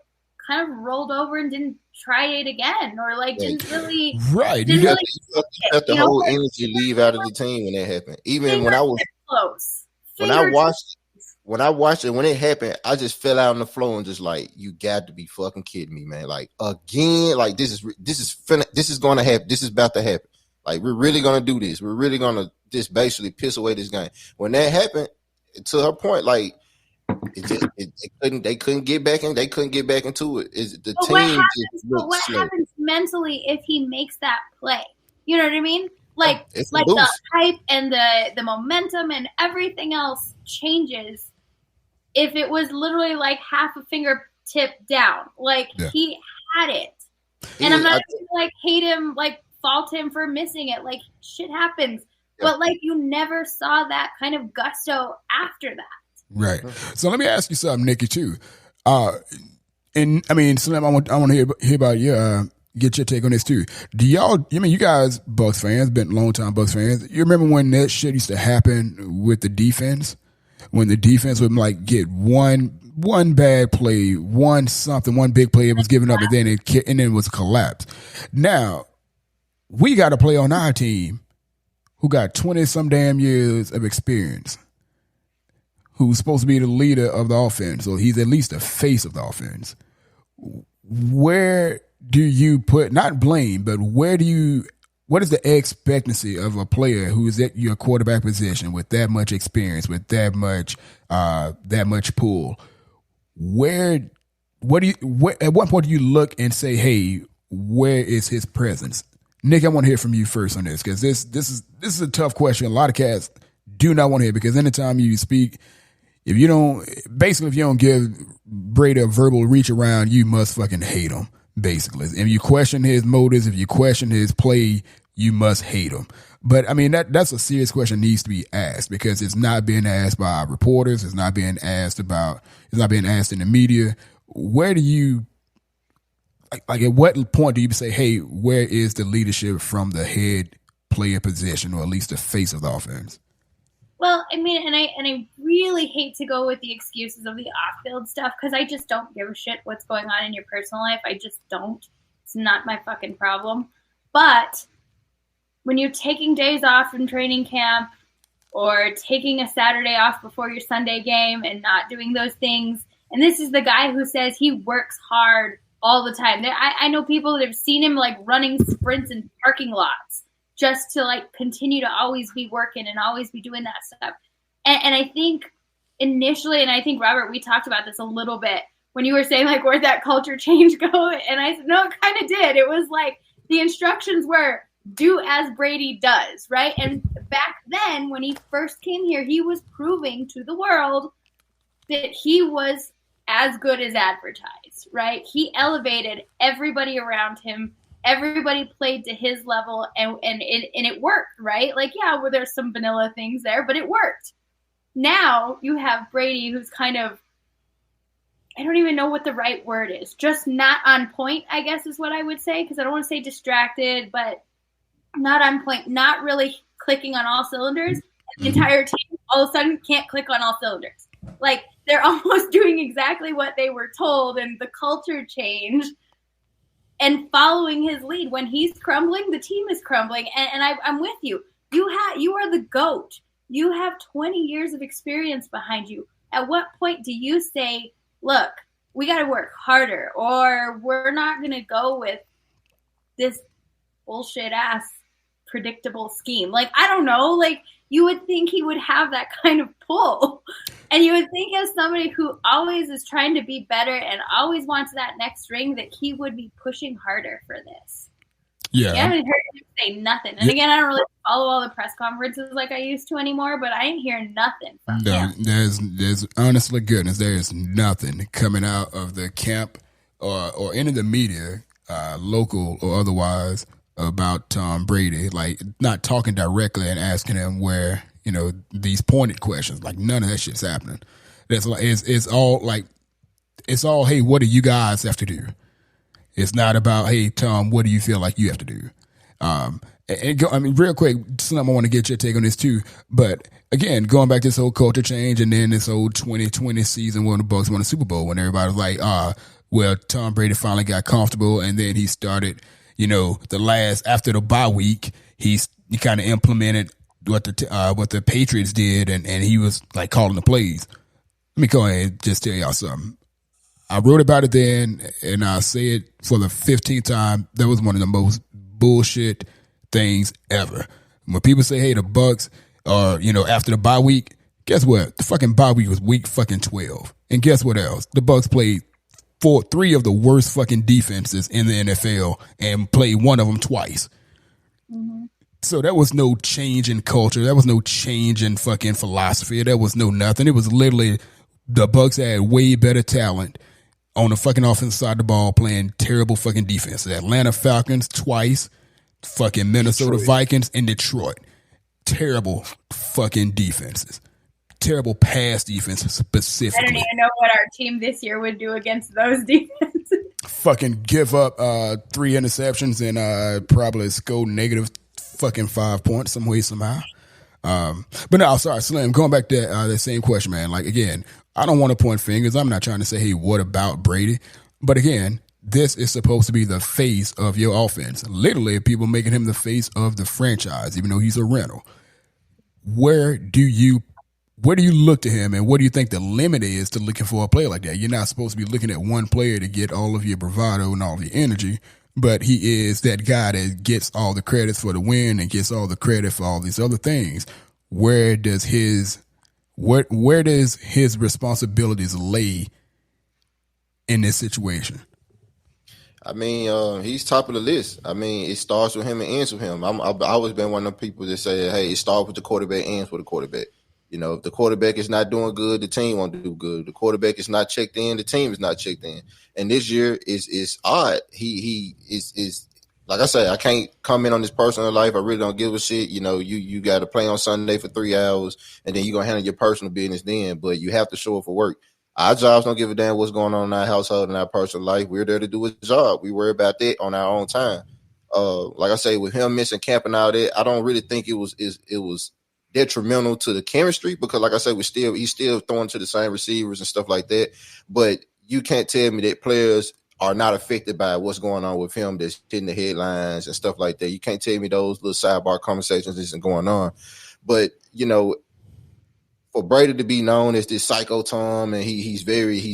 kind of rolled over and didn't try it again, or like didn't really right. You felt the whole energy leave out of the team when that happened. Even when I was close, when I watched it, when it happened, I just fell out on the floor and just like, you got to be fucking kidding me, man. Like, again, like this is going to happen. This is about to happen. Like, we're really going to do this. We're really going to just basically piss away this game. When that happened, to her point, like, they couldn't get back in. They couldn't get back into it. What happens mentally if he makes that play? You know what I mean? Like the hype and the momentum and everything else changes if it was literally like half a fingertip down. Like he had it, and I'm not gonna like hate him, like fault him for missing it. Like shit happens, but like you never saw that kind of gusto after that. Right. So let me ask you something, Nikki, too. And I mean, Slim, I want to hear about your get your take on this too. Do y'all? I mean, you guys, Bucs fans, been long time Bucs fans. You remember when that shit used to happen with the defense? When the defense would like get one bad play, one big play, it was given up, and then it was a collapse. Now we got a play on our team who got 20-some damn years of experience, who's supposed to be the leader of the offense, so he's at least the face of the offense. Where do you put, not blame, but what is the expectancy of a player who is at your quarterback position with that much experience, with that much pull? At what point do you look and say, hey, where is his presence? Nick, I want to hear from you first on this, because this is a tough question. A lot of cats do not want to hear, because anytime you speak, if you don't give Brady a verbal reach around, you must fucking hate him, basically. If you question his motives, if you question his play, you must hate him. But I mean, that's a serious question that needs to be asked, because it's not being asked by our reporters. It's not being asked in the media. Where do you, like at what point do you say, hey, where is the leadership from the head player position, or at least the face of the offense? Well, I mean, and I really hate to go with the excuses of the off-field stuff, because I just don't give a shit what's going on in your personal life. I just don't. It's not my fucking problem. But when you're taking days off from training camp, or taking a Saturday off before your Sunday game and not doing those things, and this is the guy who says he works hard all the time. I know people that have seen him like running sprints in parking lots just to like continue to always be working and always be doing that stuff. And I think initially, and I think, Robert, we talked about this a little bit when you were saying like, where'd that culture change go? And I said, no, it kind of did. It was like the instructions were do as Brady does, right? And back then when he first came here, he was proving to the world that he was as good as advertised, right? He elevated everybody around him. Everybody played to his level, and it worked, right? Like, yeah, well, there's some vanilla things there, but it worked. Now you have Brady, who's kind of, I don't even know what the right word is, just not on point, I guess is what I would say, because I don't want to say distracted, but not on point, not really clicking on all cylinders. And the entire team all of a sudden can't click on all cylinders. Like, they're almost doing exactly what they were told, and the culture changed. And following his lead, when he's crumbling, the team is crumbling. And I'm with you. You are the GOAT. You have 20 years of experience behind you. At what point do you say, look, we got to work harder, or we're not going to go with this bullshit ass predictable scheme? Like, I don't know. Like, you would think he would have that kind of pull. And you would think, as somebody who always is trying to be better and always wants that next ring, that he would be pushing harder for this. Yeah. I haven't heard him say nothing. And again, I don't really follow all the press conferences like I used to anymore, but I ain't hearing nothing from him. There's honestly goodness, there's nothing coming out of the camp or any of the media, local or otherwise, about Tom Brady, like not talking directly and asking him where, these pointed questions. Like, none of that shit's happening. That's like it's all hey, what do you guys have to do? It's not about, hey, Tom, what do you feel like you have to do? Real quick, Slim, I want to get your take on this too. But again, going back to this whole culture change and then this whole 2020 season when the Bucs won the Super Bowl, when everybody was like, well, Tom Brady finally got comfortable, and then he started, after the bye week, he kind of implemented what the Patriots did, and he was like calling the plays. Let me go ahead and just tell y'all something. I wrote about it then, and I say it for the 15th time. That was one of the most bullshit things ever. When people say, hey, the Bucs are, after the bye week, guess what? The fucking bye week was week fucking 12. And guess what else? The Bucs played three of the worst fucking defenses in the NFL and played one of them twice. Mm-hmm. So that was no change in culture. That was no change in fucking philosophy. That was no nothing. It was literally the Bucs had way better talent on the fucking offensive side of the ball playing terrible fucking defense. The Atlanta Falcons twice, fucking Minnesota Vikings, and Detroit. Terrible fucking defenses. Terrible pass defenses specifically. I don't even know what our team this year would do against those defenses. Fucking give up 3 interceptions and probably score negative fucking 5 points some way, somehow. But no, sorry, Slim, going back to that same question, man. Like, again, I don't want to point fingers. I'm not trying to say, hey, what about Brady? But again, this is supposed to be the face of your offense. Literally, people making him the face of the franchise, even though he's a rental. Where do you look to him, and what do you think the limit is to looking for a player like that? You're not supposed to be looking at one player to get all of your bravado and all of your energy, but he is that guy that gets all the credits for the win and gets all the credit for all these other things. Where does his responsibilities lay in this situation? I mean, he's top of the list. I mean, it starts with him and ends with him. I've always been one of them people that say, hey, it starts with the quarterback, ends with the quarterback. If the quarterback is not doing good, the team won't do good. If the quarterback is not checked in, the team is not checked in. And this year is odd. He is like I say, I can't comment on his personal life. I really don't give a shit. You got to play on Sunday for 3 hours, and then you're going to handle your personal business then. But you have to show up for work. Our jobs don't give a damn what's going on in our household and our personal life. We're there to do a job. We worry about that on our own time. Like I say, with him missing camp and all that, I don't really think it was detrimental to the chemistry because, like I said, he's still throwing to the same receivers and stuff like that. But you can't tell me that players are not affected by what's going on with him that's hitting the headlines and stuff like that. You can't tell me those little sidebar conversations isn't going on. But, for Brady to be known as this psycho Tom and he's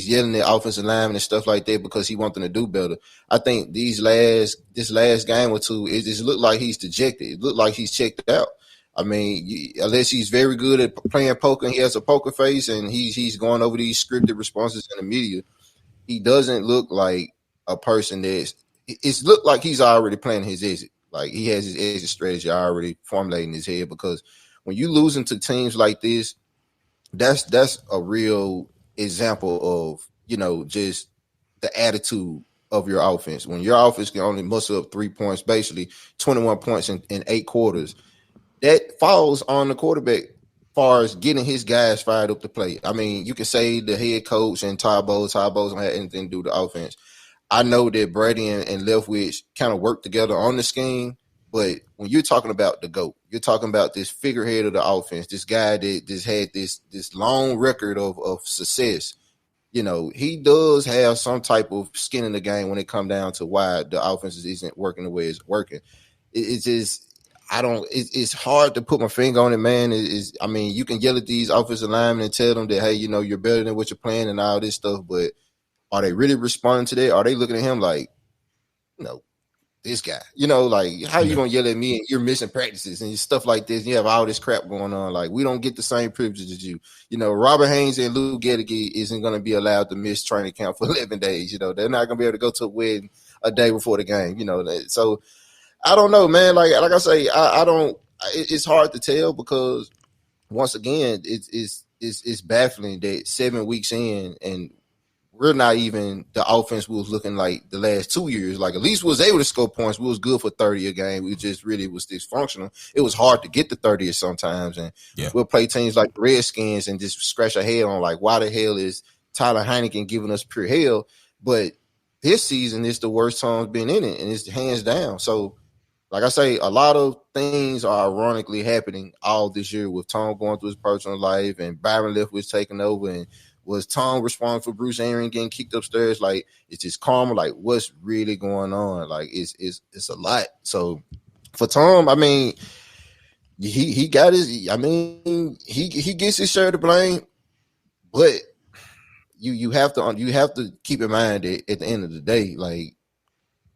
yelling at offensive linemen and stuff like that because he wants them to do better. I think this last game or two, it just looked like he's dejected. It looked like he's checked out. I mean, unless he's very good at playing poker and he has a poker face and he's going over these scripted responses in the media, he doesn't look like a person it's looked like he's already planning his exit. Like he has his exit strategy already formulated in his head because when you losing to teams like this, that's a real example of, just the attitude of your offense. When your offense can only muscle up 3 points, basically 21 points in 8 quarters, that falls on the quarterback as far as getting his guys fired up to play. I mean, you can say the head coach and Todd Bowles don't have anything to do with the offense. I know that Brady and Leftwich kind of work together on the scheme, but when you're talking about the GOAT, you're talking about this figurehead of the offense, this guy that just had this long record of success. He does have some type of skin in the game when it comes down to why the offense isn't working the way it's working. It's just it's hard to put my finger on it, man. I mean, you can yell at these offensive linemen and tell them that, hey, you're better than what you're playing and all this stuff, but are they really responding to that? Are they looking at him like, this guy, like, how you going to yell at me and you're missing practices and stuff like this? You have all this crap going on. Like, we don't get the same privileges as you. Robert Haynes and Lou Gedeke isn't going to be allowed to miss training camp for 11 days. They're not going to be able to go to a wedding a day before the game, So I don't know, man. Like I say, I don't. It's hard to tell because once again, it's baffling that 7 weeks in and we're not even the offense we was looking like the last 2 years. Like at least we was able to score points. We was good for 30 a game. We just really was dysfunctional. It was hard to get to 30 sometimes, and we'll play teams like the Redskins and just scratch our head on like why the hell is Tyler Heineken giving us pure hell? But this season is the worst Tom's been in it, and it's hands down. So like I say, a lot of things are ironically happening all this year with Tom going through his personal life and Byron Leftwich taking over. And was Tom responsible for Bruce Aaron getting kicked upstairs? Like, it's just karma. Like, what's really going on? Like, it's a lot. So for Tom, I mean, he got his. I mean, he gets his share of the blame, but you have to keep in mind that at the end of the day, like,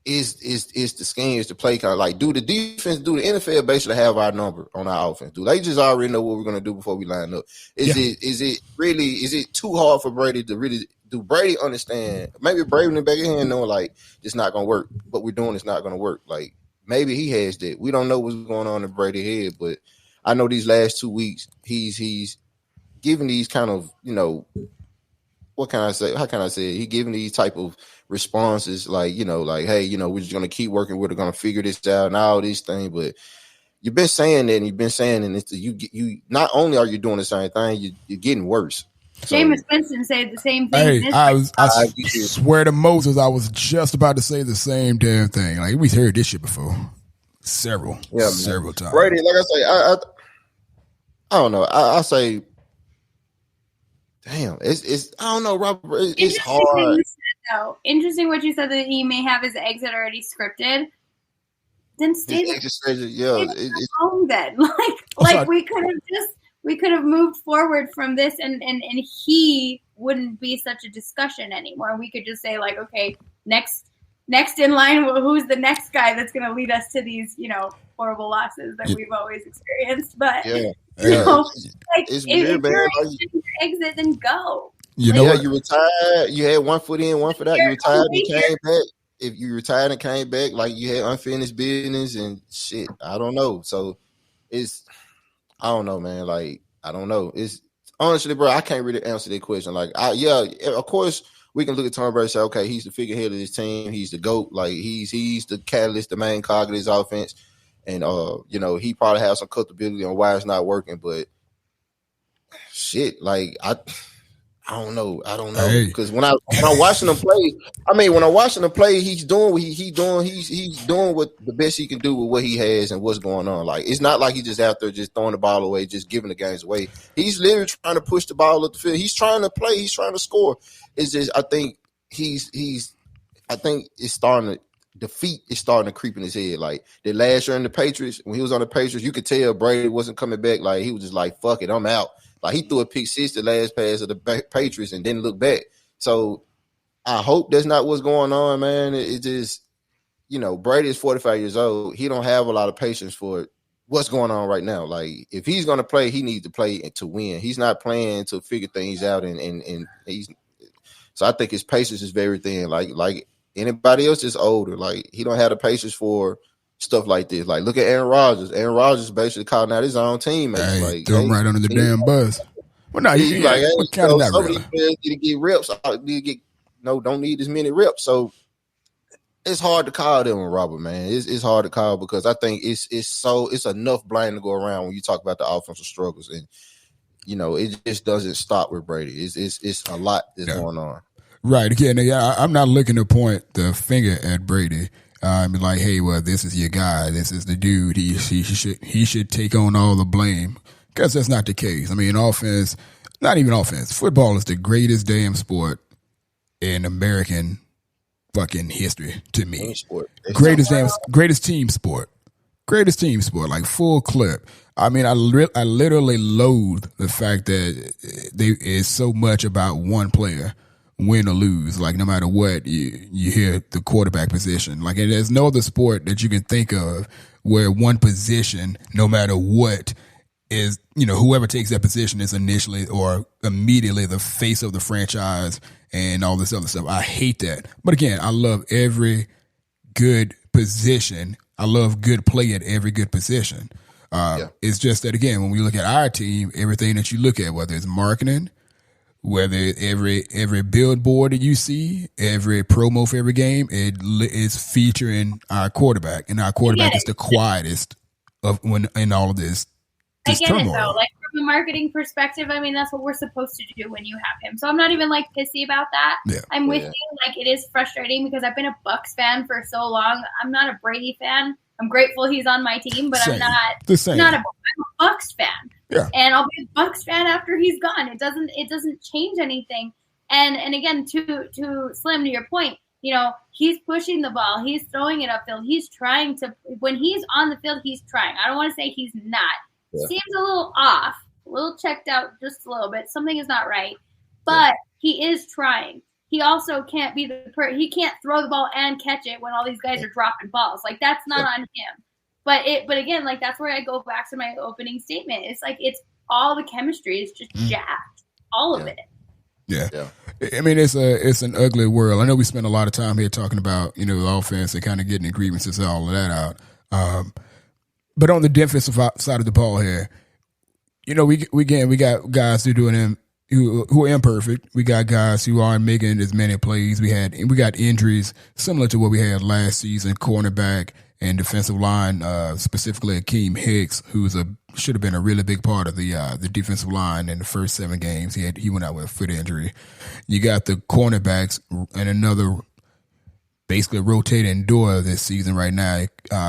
is the scheme, is the play kind of like, do the defense, do the NFL basically have our number on our offense? Do they just already know what we're gonna do before we line up? Is it too hard for Brady to really do? Brady understand? Maybe Brady in the back of his hand knowing like it's not gonna work. What we're doing is not gonna work. Like maybe he has that. We don't know what's going on in Brady's head, but I know these last 2 weeks he's giving these kind of, you know, what can I say? How can I say it? He giving these type of responses like, you know, like, hey, you know, we're just going to keep working. We're going to figure this out and all these things. But you've been saying that, and you've been saying, and it's you not only are you doing the same thing, you're getting worse. Jameis Winston said the same thing. Hey, I swear to Moses, I was just about to say the same damn thing. Like, we heard this shit before. Several times. Brady, like I say, I don't know. I say, damn, it's I don't know, Robert. It's hard. Interesting what you said, that he may have his exit already scripted. Then stay home then. Like we could have moved forward from this, and he wouldn't be such a discussion anymore. We could just say like, okay, next in line, who's the next guy that's going to lead us to these, you know, horrible losses that we've always experienced. But you know, like, if you're exit, then go. You know, you retired. You had one foot in, one foot out. You retired and came back. If you retired and came back, like you had unfinished business and shit. I don't know. So I don't know, man. Like, I don't know. It's honestly, bro, I can't really answer that question. Like, of course, we can look at Tom Brady and say, okay, he's the figurehead of this team. He's the GOAT. Like, he's the catalyst, the main cog of this offense. And, you know, he probably has some comfortability on why it's not working. But, shit, like, I don't know. Because when I'm watching him play, he's doing what he's doing what the best he can do with what he has and what's going on. Like, it's not like he's just out there just throwing the ball away, just giving the games away. He's literally trying to push the ball up the field. He's trying to play. He's trying to score. It's just, I think it's starting to, defeat is starting to creep in his head. Like the last year in the Patriots, when he was on the Patriots, you could tell Brady wasn't coming back. Like he was just like, fuck it, I'm out. Like he threw a pick six the last pass of the Patriots and didn't look back. So I hope that's not what's going on, man. It just, you know, Brady is 45 years old. He don't have a lot of patience for what's going on right now. Like if he's going to play, he needs to play to win. He's not playing to figure things out. And he's, so I think his patience is very thin. Like anybody else is older. Like he don't have the patience for stuff like this. Like look at Aaron Rodgers. Aaron Rodgers basically calling out his own teammates. Hey, like throw him right under the damn bus. Well, no, he's like, hey, some of these players need to get reps. Don't need as many reps. So it's hard to call them, Robert. Man, it's hard to call because I think it's enough blame to go around when you talk about the offensive struggles, and you know it just doesn't stop with Brady. It's a lot that's going on. Right. Again, I'm not looking to point the finger at Brady. I'm like, hey, well, this is your guy. This is the dude. He should take on all the blame. Because that's not the case. I mean, offense, not even offense. Football is the greatest damn sport in American fucking history to me. Greatest team sport. Greatest team sport, like full clip. I mean, I literally loathe the fact that it's so much about one player, win or lose. Like no matter what, you hear the quarterback position. Like there's no other sport that you can think of where one position, no matter what, is, you know, whoever takes that position is initially or immediately the face of the franchise and all this other stuff. I hate that. But again, I love every good position. I love good play at every good position. It's just that, again, when we look at our team, everything that you look at, whether it's marketing, whether every billboard that you see, every promo for every game, it is featuring our quarterback. And our quarterback is the quietest in all of this. I get it though. Like from a marketing perspective, I mean that's what we're supposed to do when you have him. So I'm not even like pissy about that. Yeah. I'm with you. Like it is frustrating because I've been a Bucs fan for so long. I'm not a Brady fan. I'm grateful he's on my team, but Same. I'm not I'm a Bucs fan. Yeah. And I'll be a Bucs fan after he's gone. It doesn't change anything. And again, to Slim, to your point, he's pushing the ball, he's throwing it upfield, he's trying to. When he's on the field, he's trying. I don't want to say he's not. Yeah. Seems a little off, a little checked out, just a little bit. Something is not right, but he is trying. He also can't be he can't throw the ball and catch it when all these guys are dropping balls. Like, that's not on him. But again, like, that's where I go back to my opening statement. It's like, it's all the chemistry is just jacked, all of it. Yeah. I mean, it's an ugly world. I know we spent a lot of time here talking about, the offense and kind of getting the grievances and all of that out. But on the defensive side of the ball here, we got guys who are doing them who are imperfect. We got guys who aren't making as many plays. We got injuries similar to what we had last season, cornerback and defensive line, specifically Rakim Hicks, who should have been a really big part of the defensive line in the first 7 games. He went out with a foot injury. You got the cornerbacks and another basically rotating door this season right now.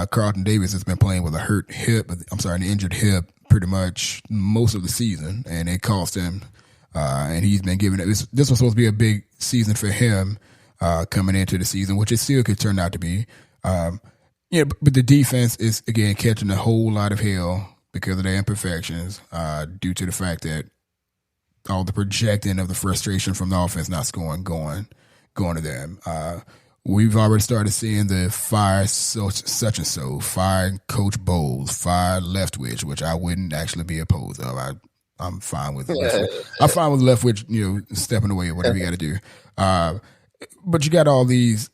Carlton Davis has been playing with an injured hip pretty much most of the season, and it cost him. And he's been giving it. This was supposed to be a big season for him coming into the season, which it still could turn out to be. But the defense is, again, catching a whole lot of hell because of their imperfections, due to the fact that all the projecting of the frustration from the offense not scoring going to them. We've already started seeing the fire such and so, fire Coach Bowles, fire Leftwich, which I wouldn't actually be opposed of. I'm fine with Leftwich. I'm fine with Leftwich, stepping away or whatever you got to do. But you got all these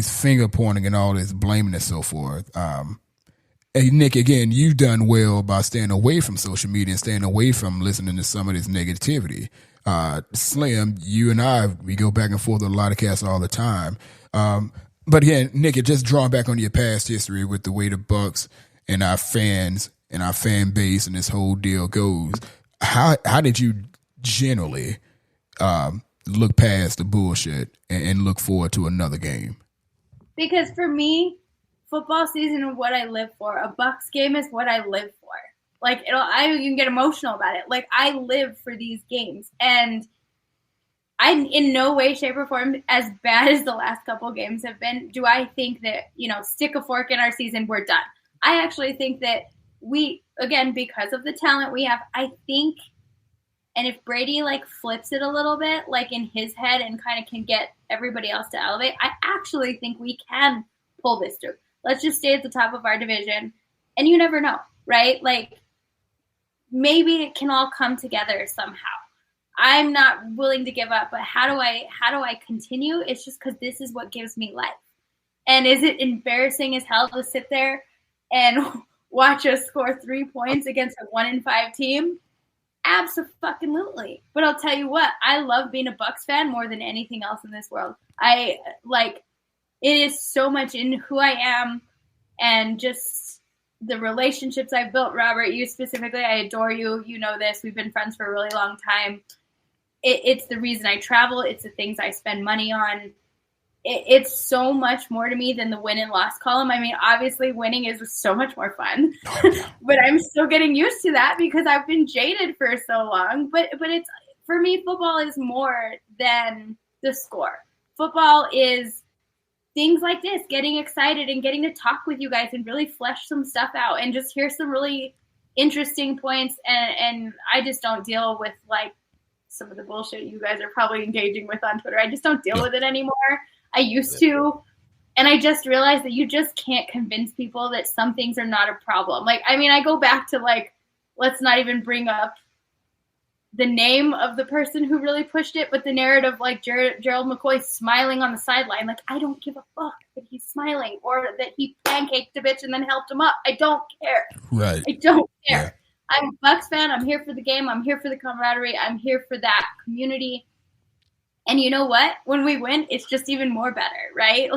finger pointing and all this blaming and so forth. Hey, Nick, again, you've done well by staying away from social media and staying away from listening to some of this negativity. Slim, you and I, we go back and forth on a lot of casts all the time. But again, Nick, just drawing back on your past history with the way the Bucs and our fans and our fan base and this whole deal goes, how did you generally look past the bullshit and look forward to another game? Because for me, football season is what I live for. A Bucs game is what I live for. Like, I can get emotional about it. Like, I live for these games. And I'm in no way, shape, or form, as bad as the last couple of games have been, do I think that, stick a fork in our season, we're done. I actually think that we, again, because of the talent we have, I think, and if Brady, flips it a little bit, in his head and kind of can get everybody else to elevate, I actually think we can pull this through. Let's just stay at the top of our division. And you never know, right? Maybe it can all come together somehow. I'm not willing to give up, but how do I continue? It's just because this is what gives me life. And is it embarrassing as hell to sit there and watch us score 3 points against a 1-5 team? Absolutely. But I'll tell you what, I love being a Bucs fan more than anything else in this world. It is so much in who I am and just the relationships I've built. Robert, you specifically, I adore you. You know this. We've been friends for a really long time. It's the reason I travel. It's the things I spend money on. It's so much more to me than the win and loss column. I mean, obviously winning is so much more fun, but I'm still getting used to that because I've been jaded for so long. But it's, for me, football is more than the score. Football is things like this, getting excited and getting to talk with you guys and really flesh some stuff out and just hear some really interesting points. And I just don't deal with some of the bullshit you guys are probably engaging with on Twitter. I just don't deal with it anymore. I used to, and I just realized that you just can't convince people that some things are not a problem. I go back to let's not even bring up the name of the person who really pushed it, but the narrative, Gerald McCoy smiling on the sideline. I don't give a fuck that he's smiling or that he pancaked a bitch and then helped him up. I don't care. Right. I don't care. Yeah. I'm a Bucs fan. I'm here for the game. I'm here for the camaraderie. I'm here for that community. And you know what? When we win, it's just even more better, right?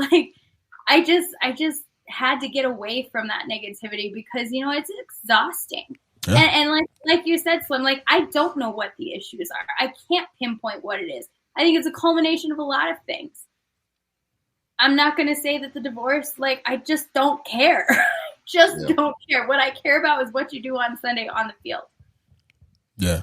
I just had to get away from that negativity because, it's exhausting. Yeah. And like you said, Slim, I don't know what the issues are. I can't pinpoint what it is. I think it's a culmination of a lot of things. I'm not going to say that the divorce, I just don't care. just don't care. What I care about is what you do on Sunday on the field. Yeah.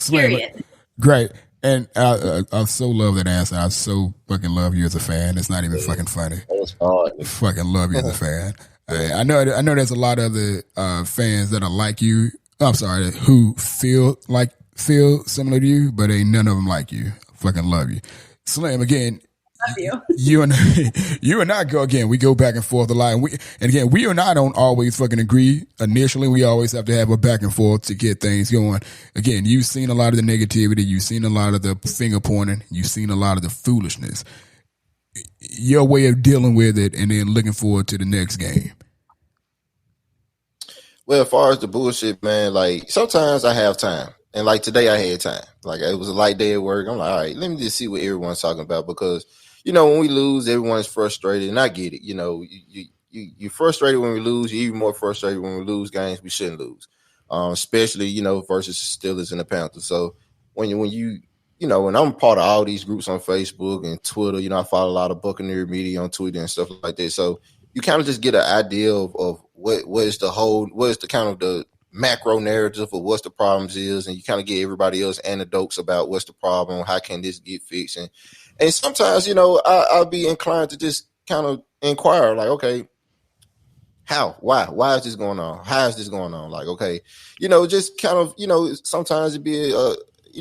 Period. Great. And I so love that answer. I so fucking love you as a fan. It's not even fucking funny. That's hard. Fucking love you as a fan. I know there's a lot of other fans that are like you. I'm sorry, who feel similar to you, but ain't none of them like you. Fucking love you. Slim, again, love you. you and I go again. We go back and forth a lot, and we and I don't always fucking agree initially. We always have to have a back and forth to get things going. Again, you've seen a lot of the negativity, you've seen a lot of the finger pointing, you've seen a lot of the foolishness. Your way of dealing with it, and then looking forward to the next game. Well, as far as the bullshit, man, like sometimes I have time. And like today I had time. Like it was a light day at work. I'm like, all right, let me just see what everyone's talking about because, when we lose, everyone's frustrated. And I get it. You're frustrated when we lose. You're even more frustrated when we lose games we shouldn't lose. Especially, versus the Steelers and the Panthers. So when and I'm part of all these groups on Facebook and Twitter, I follow a lot of Buccaneer media on Twitter and stuff like that. So you kind of just get an idea of what is the kind of the macro narrative of what the problems is, and you kind of get everybody else anecdotes about what's the problem, how can this get fixed, and sometimes I'll be inclined to just kind of inquire like, okay, how, why is this going on, how is this going on, like, okay, just kind of sometimes it'd be a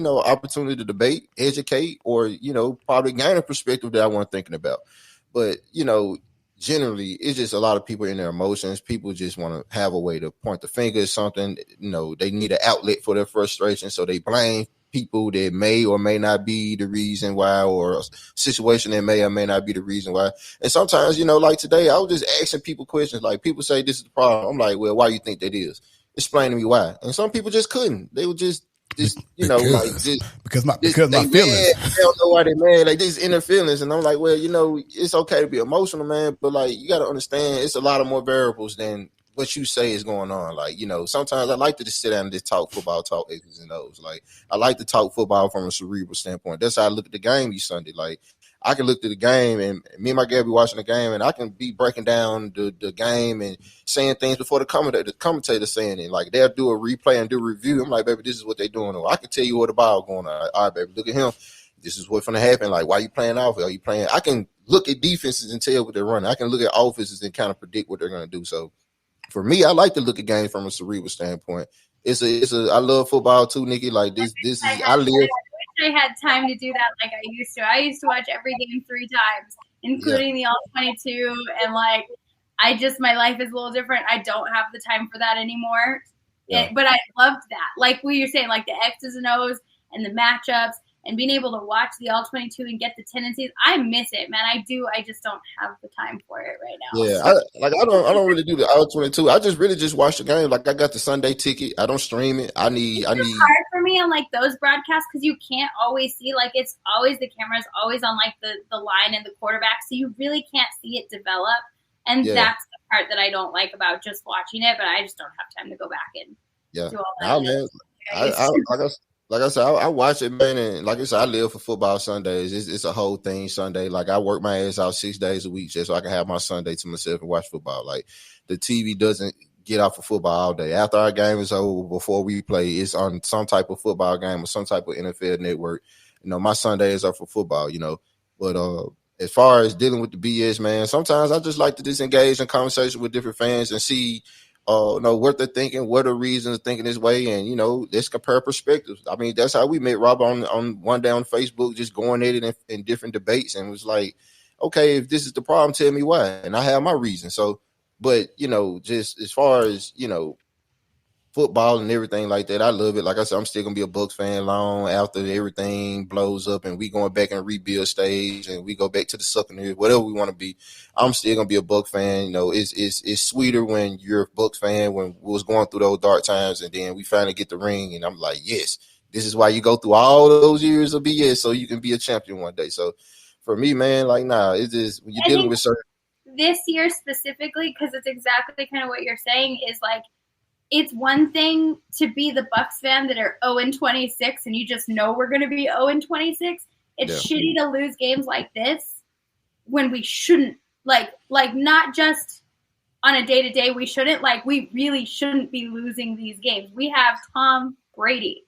opportunity to debate, educate, or probably gain a perspective that I wasn't thinking about, but generally, it's just a lot of people in their emotions. People just want to have a way to point the finger at something. They need an outlet for their frustration, so they blame people that may or may not be the reason why, or a situation that may or may not be the reason why. And sometimes, like today, I was just asking people questions. Like people say this is the problem. I'm like, well, why do you think that is? Explain to me why. And some people just couldn't. They were just because my feelings. Mad. They don't know why they're mad. Like these inner feelings, and I'm like, well, it's okay to be emotional, man, but like you got to understand, it's a lot of more variables than what you say is going on. Like sometimes I like to just sit down and just talk football, talk X's and O's. Like I like to talk football from a cerebral standpoint. That's how I look at the game each Sunday. Like I can look at the game, and me and my girl be watching the game, and I can be breaking down the game and saying things before the commentator saying it. Like they'll do a replay and do a review. I'm like, baby, this is what they're doing. Or I can tell you what the ball going on. All right, baby, look at him. This is what's going to happen. Like, why are you playing off? Are you playing? I can look at defenses and tell what they're running. I can look at offenses and kind of predict what they're going to do. So for me, I like to look at games from a cerebral standpoint. I love football too, Nikki. Like this is I live. I had time to do that like I used to. I used to watch every game 3 times, including the All-22, and like my life is a little different. I don't have the time for that anymore. But I loved that. Like what you're saying, like the X's and O's and the matchups and being able to watch the All-22 and get the tendencies. I miss it, man. I do. I just don't have the time for it right now. Yeah, I don't really do the All-22. I just really just watch the game. Like I got the Sunday ticket. I don't stream it. I need hard for me on like those broadcasts because you can't always see, like it's always the camera's always on like the line and the quarterback, so you really can't see it develop. And that's the part that I don't like about just watching it, but I just don't have time to go back and do all that. Man, like I said, I watch it, man, and like I said, I live for football Sundays. It's a whole thing Sunday. Like I work my ass out 6 days a week just so I can have my Sunday to myself and watch football. Like the TV doesn't get off of football all day. After our game is over, before we play, it's on some type of football game or some type of NFL network. My Sundays are for football, But as far as dealing with the BS, man, sometimes I just like to just engage in conversation with different fans and see what they're thinking, what are reasons thinking this way, and let's compare perspectives. I mean, that's how we met Rob on one day on Facebook, just going at it in different debates, and was like, okay, if this is the problem, tell me why, and I have my reason. So, but just as far as football and everything like that, I love it. Like I said, I'm still gonna be a Bucs fan long after everything blows up and we going back and rebuild stage and we go back to the Buccaneers, whatever we want to be. I'm still gonna be a Bucs fan. It's sweeter when you're a Bucs fan when we was going through those dark times and then we finally get the ring and I'm like, yes, this is why you go through all those years of BS so you can be a champion one day. So for me, man, like it's just when you're dealing with certain. This year specifically, because it's exactly kind of what you're saying, is like. It's one thing to be the Bucs fan that are 0-26 and you just know we're going to be 0-26. It's shitty to lose games like this when we shouldn't. Like not just on a day-to-day, we really shouldn't be losing these games. We have Tom Brady.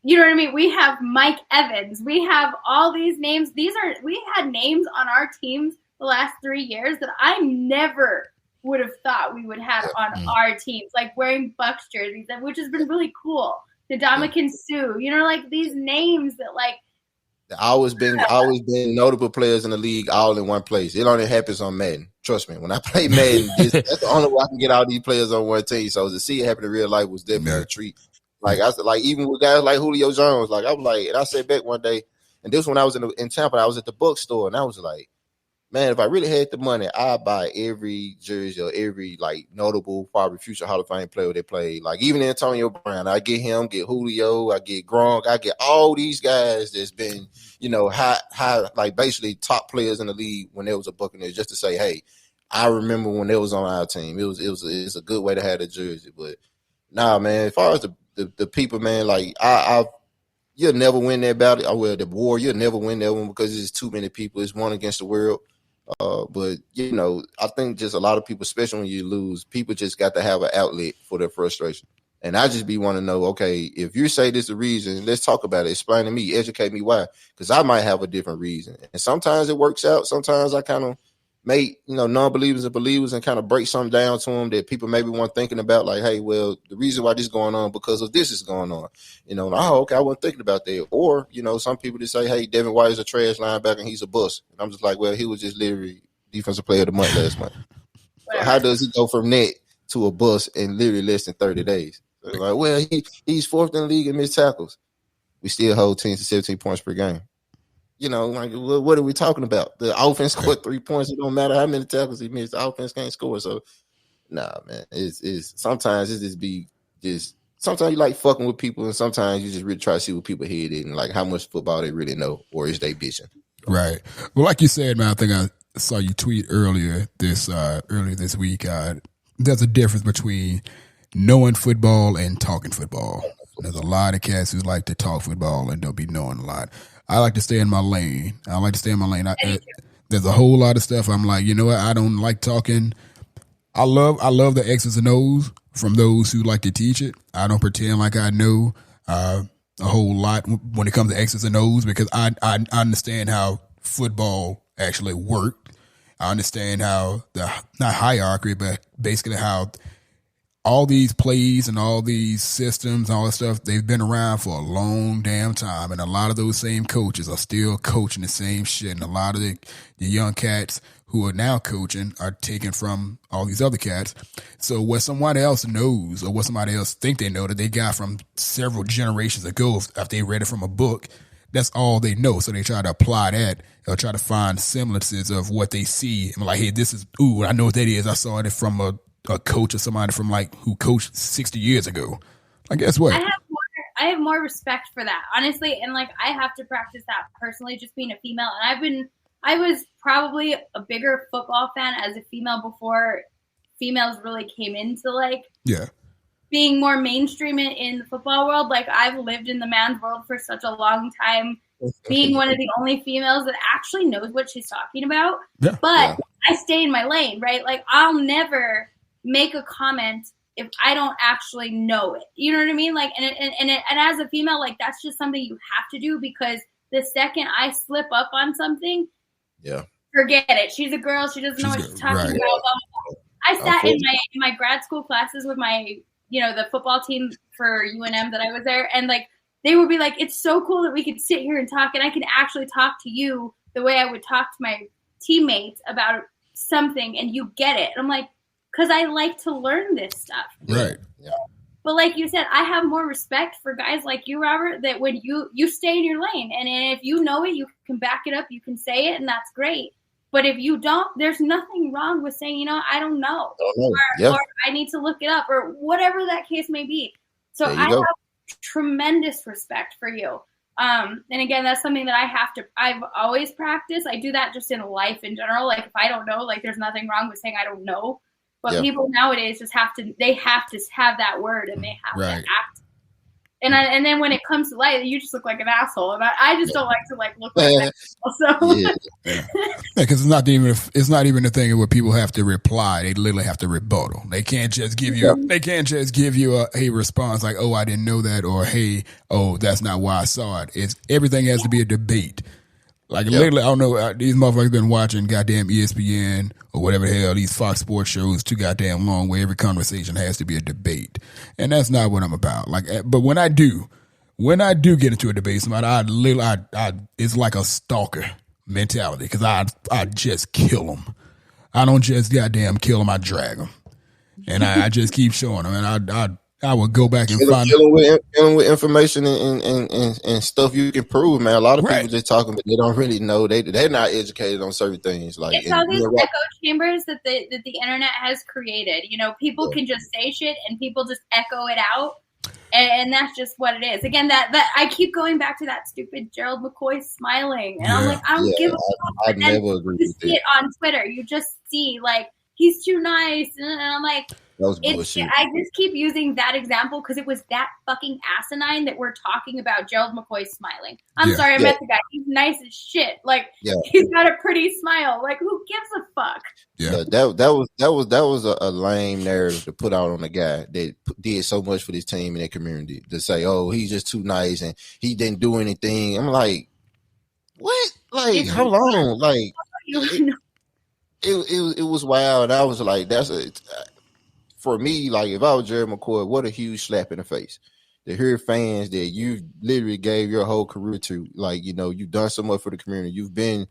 You know what I mean? We have Mike Evans. We have all these names. We had names on our teams the last 3 years that I never would have thought we would have on our teams, like wearing Bucs jerseys, which has been really cool. The Ndamukong Suh, these names that always been notable players in the league all in one place. It only happens on Madden. Trust me, when I play Madden, that's the only way I can get all these players on one team. So to see it happen in real life was definitely a treat. Even with guys like Julio Jones, I was like, and I said back one day, and this when I was in Tampa, I was at the bookstore, and I was like, man, if I really had the money, I'd buy every jersey or every notable, probably future Hall of Fame player they played. Even Antonio Brown, I get him, get Julio, I get Gronk, I get all these guys that's been, high, basically top players in the league when there was a Buccaneers, just to say, hey, I remember when they was on our team. It's a good way to have the jersey. But nah, man, as far as the people, man, you'll never win that battle. Well, the war, you'll never win that one because there's too many people. It's one against the world. But I think just a lot of people, especially when you lose, people just got to have an outlet for their frustration. And I just want to know, okay, if you say this is a reason, let's talk about it. Explain to me, educate me why, because I might have a different reason. And sometimes it works out. Sometimes I kind of make non-believers and believers and kind of break something down to them that people maybe weren't thinking about, hey, well, the reason why this is going on because of this is going on, okay, I wasn't thinking about that. Or some people just say, hey, Devin White is a trash linebacker and he's a bust, and I'm just like, well, he was just literally defensive player of the month last month. So how does he go from that to a bust in literally less than 30 days? So well, he's fourth in the league in missed tackles. We still hold teams to 17 points per game. What are we talking about? The offense scored 3 points. It don't matter how many tackles he missed. The offense can't score. So, nah, man. It's sometimes it just sometimes you like fucking with people, and sometimes you just really try to see what people head in, how much football they really know, or is they bitching? Right. Well, like you said, man, I think I saw you tweet earlier this week. There's a difference between knowing football and talking football. There's a lot of cats who like to talk football and don't be knowing a lot. I like to stay in my lane. There's a whole lot of stuff. I'm like, you know what? I don't like talking. I love the X's and O's from those who like to teach it. I don't pretend like I know a whole lot when it comes to X's and O's because I understand how football actually worked. I understand how not hierarchy, but basically how all these plays and all these systems and all that stuff, they've been around for a long damn time. And a lot of those same coaches are still coaching the same shit. And a lot of the young cats who are now coaching are taken from all these other cats. So what somebody else knows or what somebody else think they know that they got from several generations ago, if they read it from a book, that's all they know. So they try to apply that or try to find semblances of what they see. I'm like, hey, I know what that is. I saw it from a coach or somebody from who coached 60 years ago. Guess what? I have more respect for that, honestly. And I have to practice that personally, just being a female. And I was probably a bigger football fan as a female before females really came into being more mainstream in the football world. I've lived in the man's world for such a long time, being one of the only females that actually knows what she's talking about. Yeah. But I stay in my lane, right? I'll never make a comment if I don't actually know it. You know what I mean? And as a female, that's just something you have to do because the second I slip up on something, forget it. She's a girl. She doesn't know what she's talking about. Blah, blah, blah. I sat in my grad school classes with my, the football team for UNM that I was there. And they would be like, it's so cool that we could sit here and talk. And I can actually talk to you the way I would talk to my teammates about something and you get it. And I'm like, because I like to learn this stuff. Right. Yeah. But like you said, I have more respect for guys like you, Robert, that when you stay in your lane. And if you know it, you can back it up, you can say it, and that's great. But if you don't, there's nothing wrong with saying, I don't know. Or I need to look it up, or whatever that case may be. So I have tremendous respect for you. And again, that's something that I've always practiced. I do that just in life in general. If I don't know, there's nothing wrong with saying I don't know. But people nowadays just have to have that word and they have to act And then when it comes to light, you just look like an asshole, and I just don't like to like look like that. So because it's not even a thing where people have to reply; they literally have to rebuttal. They can't just give you a response like, "Oh, I didn't know that," or "Hey, oh, that's not why I saw it." It's everything has to be a debate. Like literally, I don't know. These motherfuckers been watching goddamn ESPN or whatever the hell, these Fox Sports shows too goddamn long, where every conversation has to be a debate, and that's not what I'm about. Like, but when I do get into a debate, somebody, it's like a stalker mentality because I just kill them. I don't just goddamn kill them. I drag them, and I just keep showing them, and I would go back and find killing with information and stuff you can prove, man. A lot of people just talking, but they don't really know. They're not educated on certain things. Like it's all these echo chambers that the internet has created. You know, people can just say shit and people just echo it out, and that's just what it is. Again, that I keep going back to that stupid Gerald McCoy smiling, and I'm like, I don't give a fuck. I never agree with see it on Twitter. You just see like he's too nice, and I'm like. That was bullshit. I just keep using that example because it was that fucking asinine that we're talking about Gerald McCoy smiling. I'm sorry, I met the guy. He's nice as shit. Like he's got a pretty smile. Like who gives a fuck? Yeah, that was a lame narrative to put out on a guy that did so much for this team and their community. To say, oh, he's just too nice and he didn't do anything. I'm like, what? Like how long? Like it was wild. I was like, for me, like if I was Jerry McCoy, what a huge slap in the face to hear fans that you literally gave your whole career to. Like, you know, you've done so much for the community. You've been,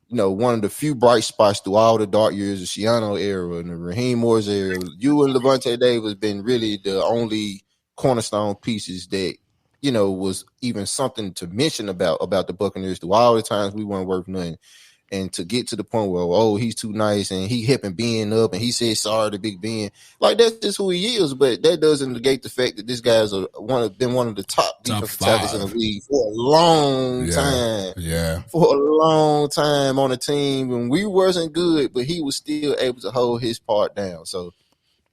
you know, one of the few bright spots through all the dark years of Shiano era and the Raheem Moore's era. You and Levante Davis been really the only cornerstone pieces that, you know, was even something to mention about the Buccaneers through all the times we weren't worth nothing. And to get to the point where, oh, he's too nice and he hipping Ben up and he said sorry to Big Ben. Like, that's just who he is. But that doesn't negate the fact that this guy's been one of the top defensive tackles in the league for a long time. Yeah. For a long time on a team when we wasn't good, but he was still able to hold his part down. So,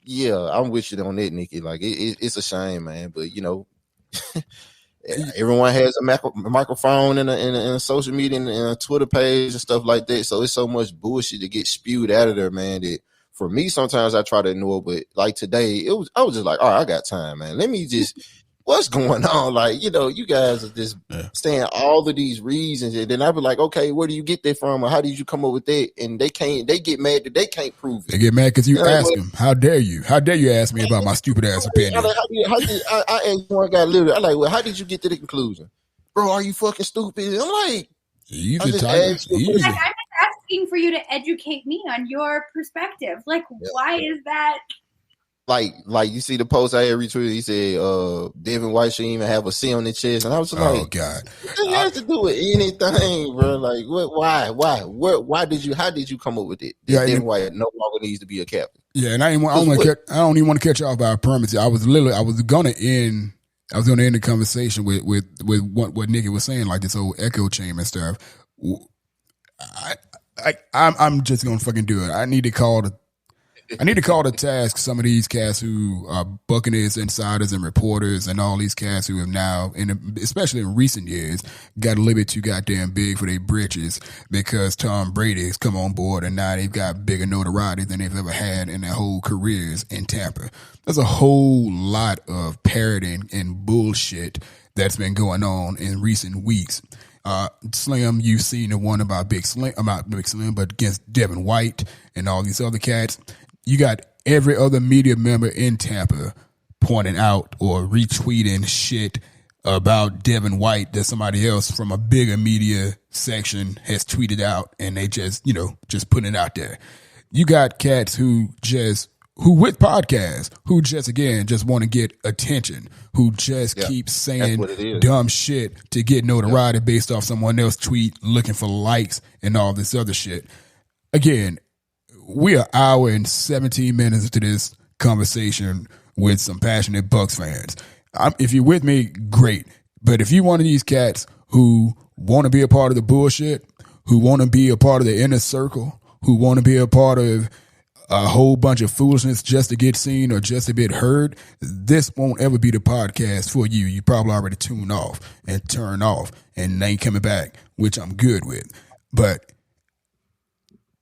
yeah, I'm with you on that, Nikki. Like, it's a shame, man. But, you know, everyone has a microphone and a social media and a Twitter page and stuff like that. So it's so much bullshit to get spewed out of there, man. That for me, sometimes I try to ignore, but like today, I was just like, all right, I got time, man. Let me just, what's going on? Like, you know, you guys are just saying all of these reasons, and then I'd be like, okay, where do you get that from, or how did you come up with that? And they get mad that they can't prove it. They get mad because you ask them, how dare you ask me about my stupid ass opinion? I asked one guy literally, I'm like, well, how did you get to the conclusion? Bro, are you fucking stupid? I'm like, easy. I'm just asking for you to educate me on your perspective. Like, why is that? Like you see the post I had retweeted. He said, Devin White shouldn't even have a C on the chest, and I was like, "Oh God, it has to do with anything, bro. Like, what? Why did you? How did you come up with it? Devin White no longer needs to be a captain." Yeah, and I don't even want to catch you off by a permit. I was gonna end the conversation with what Nikki was saying, like this whole echo chamber and stuff. I'm just gonna fucking do it. I need to call to task some of these cats who are Buccaneers insiders and reporters and all these cats who have now, especially in recent years, got a little bit too goddamn big for their britches because Tom Brady has come on board and now they've got bigger notoriety than they've ever had in their whole careers in Tampa. There's a whole lot of parroting and bullshit that's been going on in recent weeks. Slim, you've seen the one about Big Slim, but against Devin White and all these other cats. You got every other media member in Tampa pointing out or retweeting shit about Devin White that somebody else from a bigger media section has tweeted out, and they just putting it out there. You got cats who with podcasts, who just want to get attention, who just keep saying dumb shit to get notoriety based off someone else's tweet, looking for likes and all this other shit. Again, we are an hour and 17 minutes into this conversation with some passionate Bucs fans. If you're with me, great. But if you're one of these cats who want to be a part of the bullshit, who want to be a part of the inner circle, who want to be a part of a whole bunch of foolishness just to get seen or just to get heard, this won't ever be the podcast for you. You probably already tuned off and turned off and ain't coming back, which I'm good with. But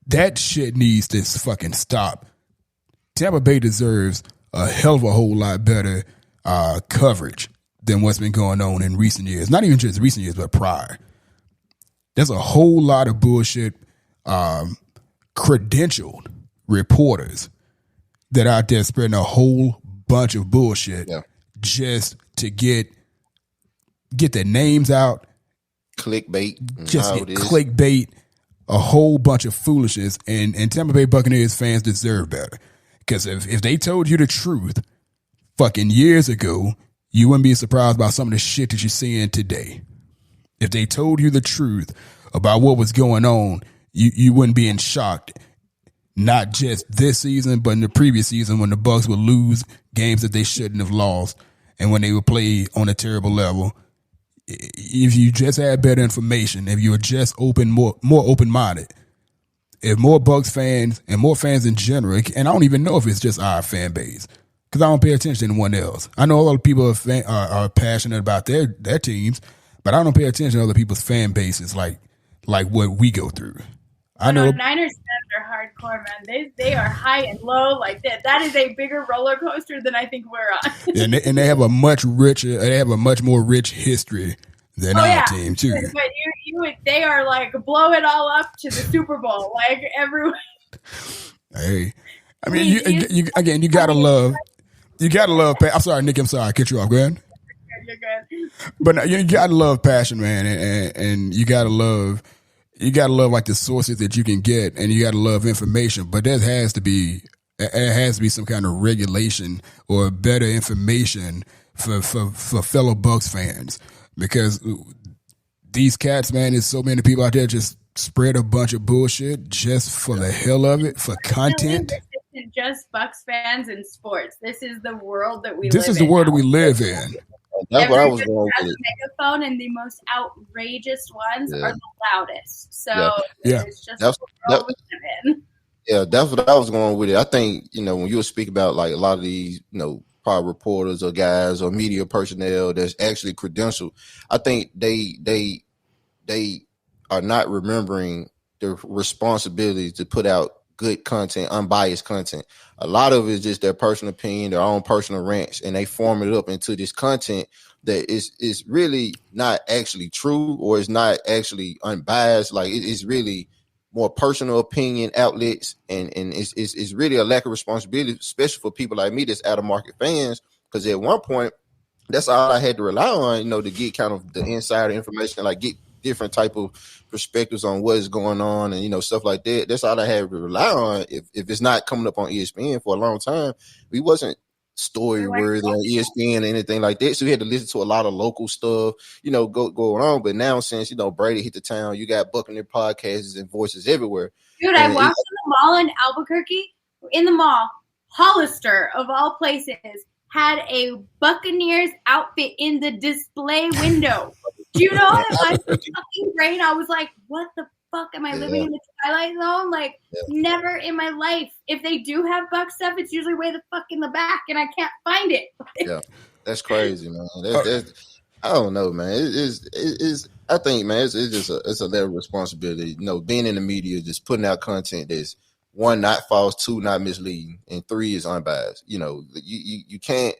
that shit needs to fucking stop. Tampa Bay deserves a hell of a whole lot better coverage than what's been going on in recent years. Not even just recent years, but prior. There's a whole lot of bullshit credentialed reporters that are out there spreading a whole bunch of bullshit just to get their names out. Clickbait. Just get clickbait, a whole bunch of foolishness. And Tampa Bay Buccaneers fans deserve better. Because if they told you the truth fucking years ago, you wouldn't be surprised by some of the shit that you're seeing today. If they told you the truth about what was going on, you wouldn't be in shock. Not just this season, but in the previous season when the Bucs would lose games that they shouldn't have lost and when they would play on a terrible level. If you just had better information, if you were just more open-minded, if more Bucs fans and more fans in general, and I don't even know if it's just our fan base, because I don't pay attention to anyone else. I know a lot of people are passionate about their teams, but I don't pay attention to other people's fan bases like what we go through. I know Niners fans are hardcore, man. They are high and low like that. That is a bigger roller coaster than I think we're on. and they have a much more rich history than our team too. But they are like blow it all up to the Super Bowl, like everyone. Hey, I mean, you gotta love. I'm sorry, Nikki. I'm sorry, I cut you off. Go ahead. You're good. But you gotta love passion, man, and you gotta love like the sources that you can get, and you gotta love information. But there has to be some kind of regulation or better information for fellow Bucs fans, because these cats, man, there's so many people out there just spread a bunch of bullshit just for the hell of it, for content. This isn't just Bucs fans and sports. This is the world that we live in. This is the world that we live in. That's what I was going with. Megaphone, and the most outrageous ones are the loudest. So it's just the world we live in. Yeah, that's what I was going with it. I think, when you speak about like a lot of these, probably reporters or guys or media personnel that's actually credentialed, I think they are not remembering their responsibility to put out good content, unbiased content. A lot of it is just their personal opinion, their own personal rants, and they form it up into this content that is really not actually true, or is not actually unbiased. Like it's really more personal opinion outlets, and it's really a lack of responsibility, especially for people like me that's out of market fans. Because at one point, that's all I had to rely on, to get kind of the insider information, like get different type of perspectives on what is going on, and stuff like that. That's all I had to rely on. If it's not coming up on ESPN for a long time, we wasn't story worthy on ESPN or anything like that. So we had to listen to a lot of local stuff, going on. But now since Brady hit the town, you got Buccaneer podcasts and voices everywhere. Dude, I walked in the mall in Albuquerque. In the mall, Hollister of all places had a Buccaneers outfit in the display window. Do you know, in my fucking brain, I was like, what the fuck? Am I living in the Twilight Zone? Like, never in my life. If they do have Bucs stuff, it's usually way the fuck in the back, and I can't find it. Yeah, that's crazy, man. That's I don't know, man. I think, man, it's just a level of responsibility. Being in the media, just putting out content that's, 1, not false, 2, not misleading, and 3 is unbiased. You can't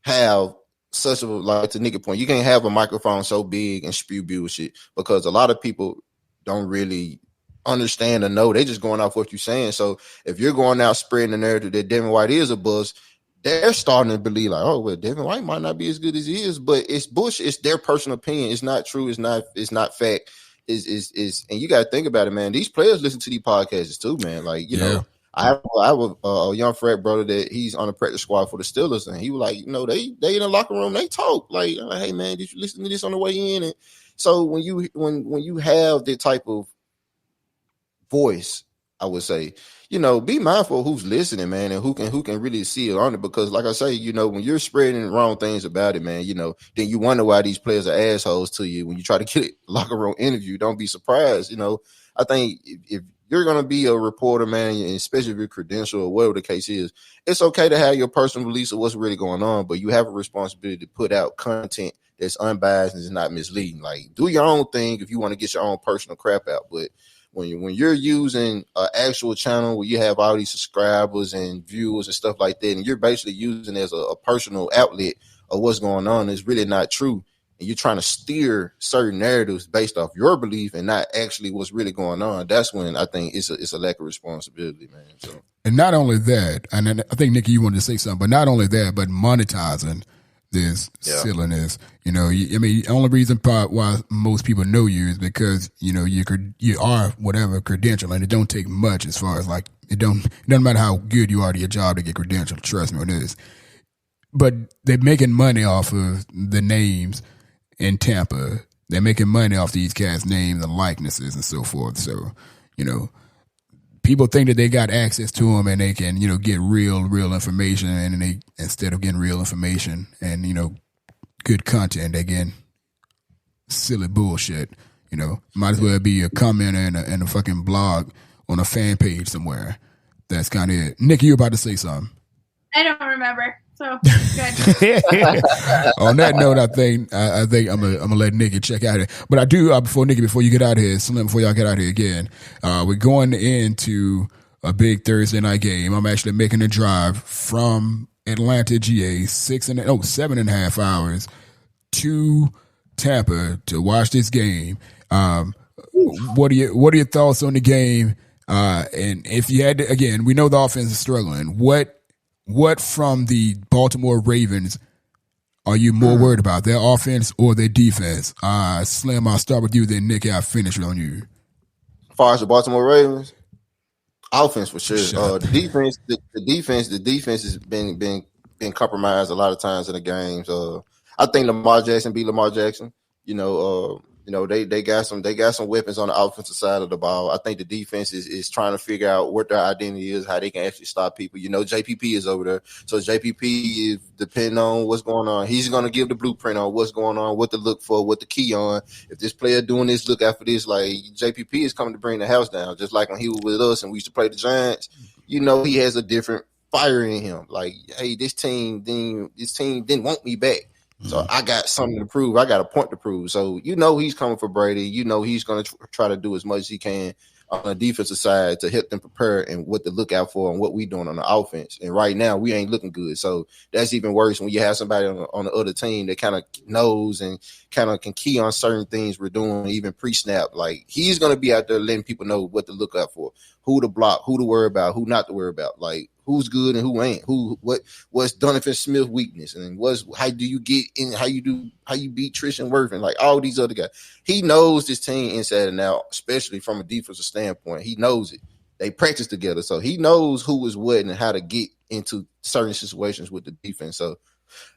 have such a, like to Nikki point, you can't have a microphone so big and spew bullshit, because a lot of people don't really understand or know. They just going off what you're saying. So if you're going out spreading the narrative that Devin White is a buzz, they're starting to believe like, oh, well, Devin White might not be as good as he is, but it's bullshit. It's their personal opinion. It's not true. It's not fact. Is and you got to think about it, man. These players listen to these podcasts too, man. Like, I have a young frat brother that he's on the practice squad for the Steelers, and he was like, they in the locker room, they talk like, hey man, did you listen to this on the way in? And so when you have that type of voice, I would say, be mindful of who's listening, man, and who can really see it on it. Because like I say, when you're spreading the wrong things about it, man, then you wonder why these players are assholes to you when you try to get a locker room interview. Don't be surprised. I think you're going to be a reporter, man, and especially if you're credential or whatever the case is, it's okay to have your personal beliefs of what's really going on, but you have a responsibility to put out content that's unbiased and is not misleading. Like, do your own thing if you want to get your own personal crap out. But when you're using an actual channel where you have all these subscribers and viewers and stuff like that, and you're basically using it as a personal outlet of what's going on, it's really not true. And you're trying to steer certain narratives based off your belief and not actually what's really going on. That's when I think it's a lack of responsibility, man. So. And not only that, and then I think, Nikki, you wanted to say something, but not only that, but monetizing this silliness. You know, I mean, the only reason why most people know you is because, you know, you are whatever credential, and it don't take much as far as like, it doesn't matter how good you are at your job to get credentialed. Trust me on this. But they're making money off of the names in Tampa. They're making money off these cats' names and likenesses and so forth. So, you know, people think that they got access to them and they can, you know, get real information, and they, instead of getting real information and, you know, good content, they get silly bullshit. You know, might as well be a commenter in a fucking blog on a fan page somewhere. That's kind of it. Nikki, you about to say something? I don't remember. So good. On that note, I think I'm gonna let Nikki check out here. But I do before you get out of here, Slim, before y'all get out of here again, we're going into a big Thursday night game. I'm actually making a drive from Atlanta, GA, 7.5 hours to Tampa to watch this game. What are your thoughts on the game? And if you had to, again, we know the offense is struggling. What from the Baltimore Ravens are you more worried about, their offense or their defense? Slim, I'll start with you, then Nick, I'll finish on you. As far as the Baltimore Ravens, offense for sure. The defense has been compromised a lot of times in the games. I think Lamar Jackson beat Lamar Jackson. They got some weapons on the offensive side of the ball. I think the defense is trying to figure out what their identity is, how they can actually stop people. You know, JPP is over there. So JPP is, depending on what's going on, he's going to give the blueprint on what's going on, what to look for, what to key on. If this player doing this, look out for this. Like, JPP is coming to bring the house down. Just like when he was with us and we used to play the Giants, you know, he has a different fire in him. Like, hey, this team didn't want me back. So I got something to prove. I got a point to prove. So, you know, he's coming for Brady. You know, he's going to try to do as much as he can on the defensive side to help them prepare and what to look out for and what we doing on the offense. And right now we ain't looking good. So that's even worse when you have somebody on the other team that kind of knows and kind of can key on certain things we're doing, even pre-snap. Like, he's going to be out there letting people know what to look out for, who to block, who to worry about, who not to worry about. Like, who's good and who ain't, what's Donovan Smith's weakness, and how do you get in, how you beat Tristan Wirfs and like all these other guys. He knows this team inside and out, especially from a defensive standpoint. He knows it. They practice together, so he knows who is what and how to get into certain situations with the defense. So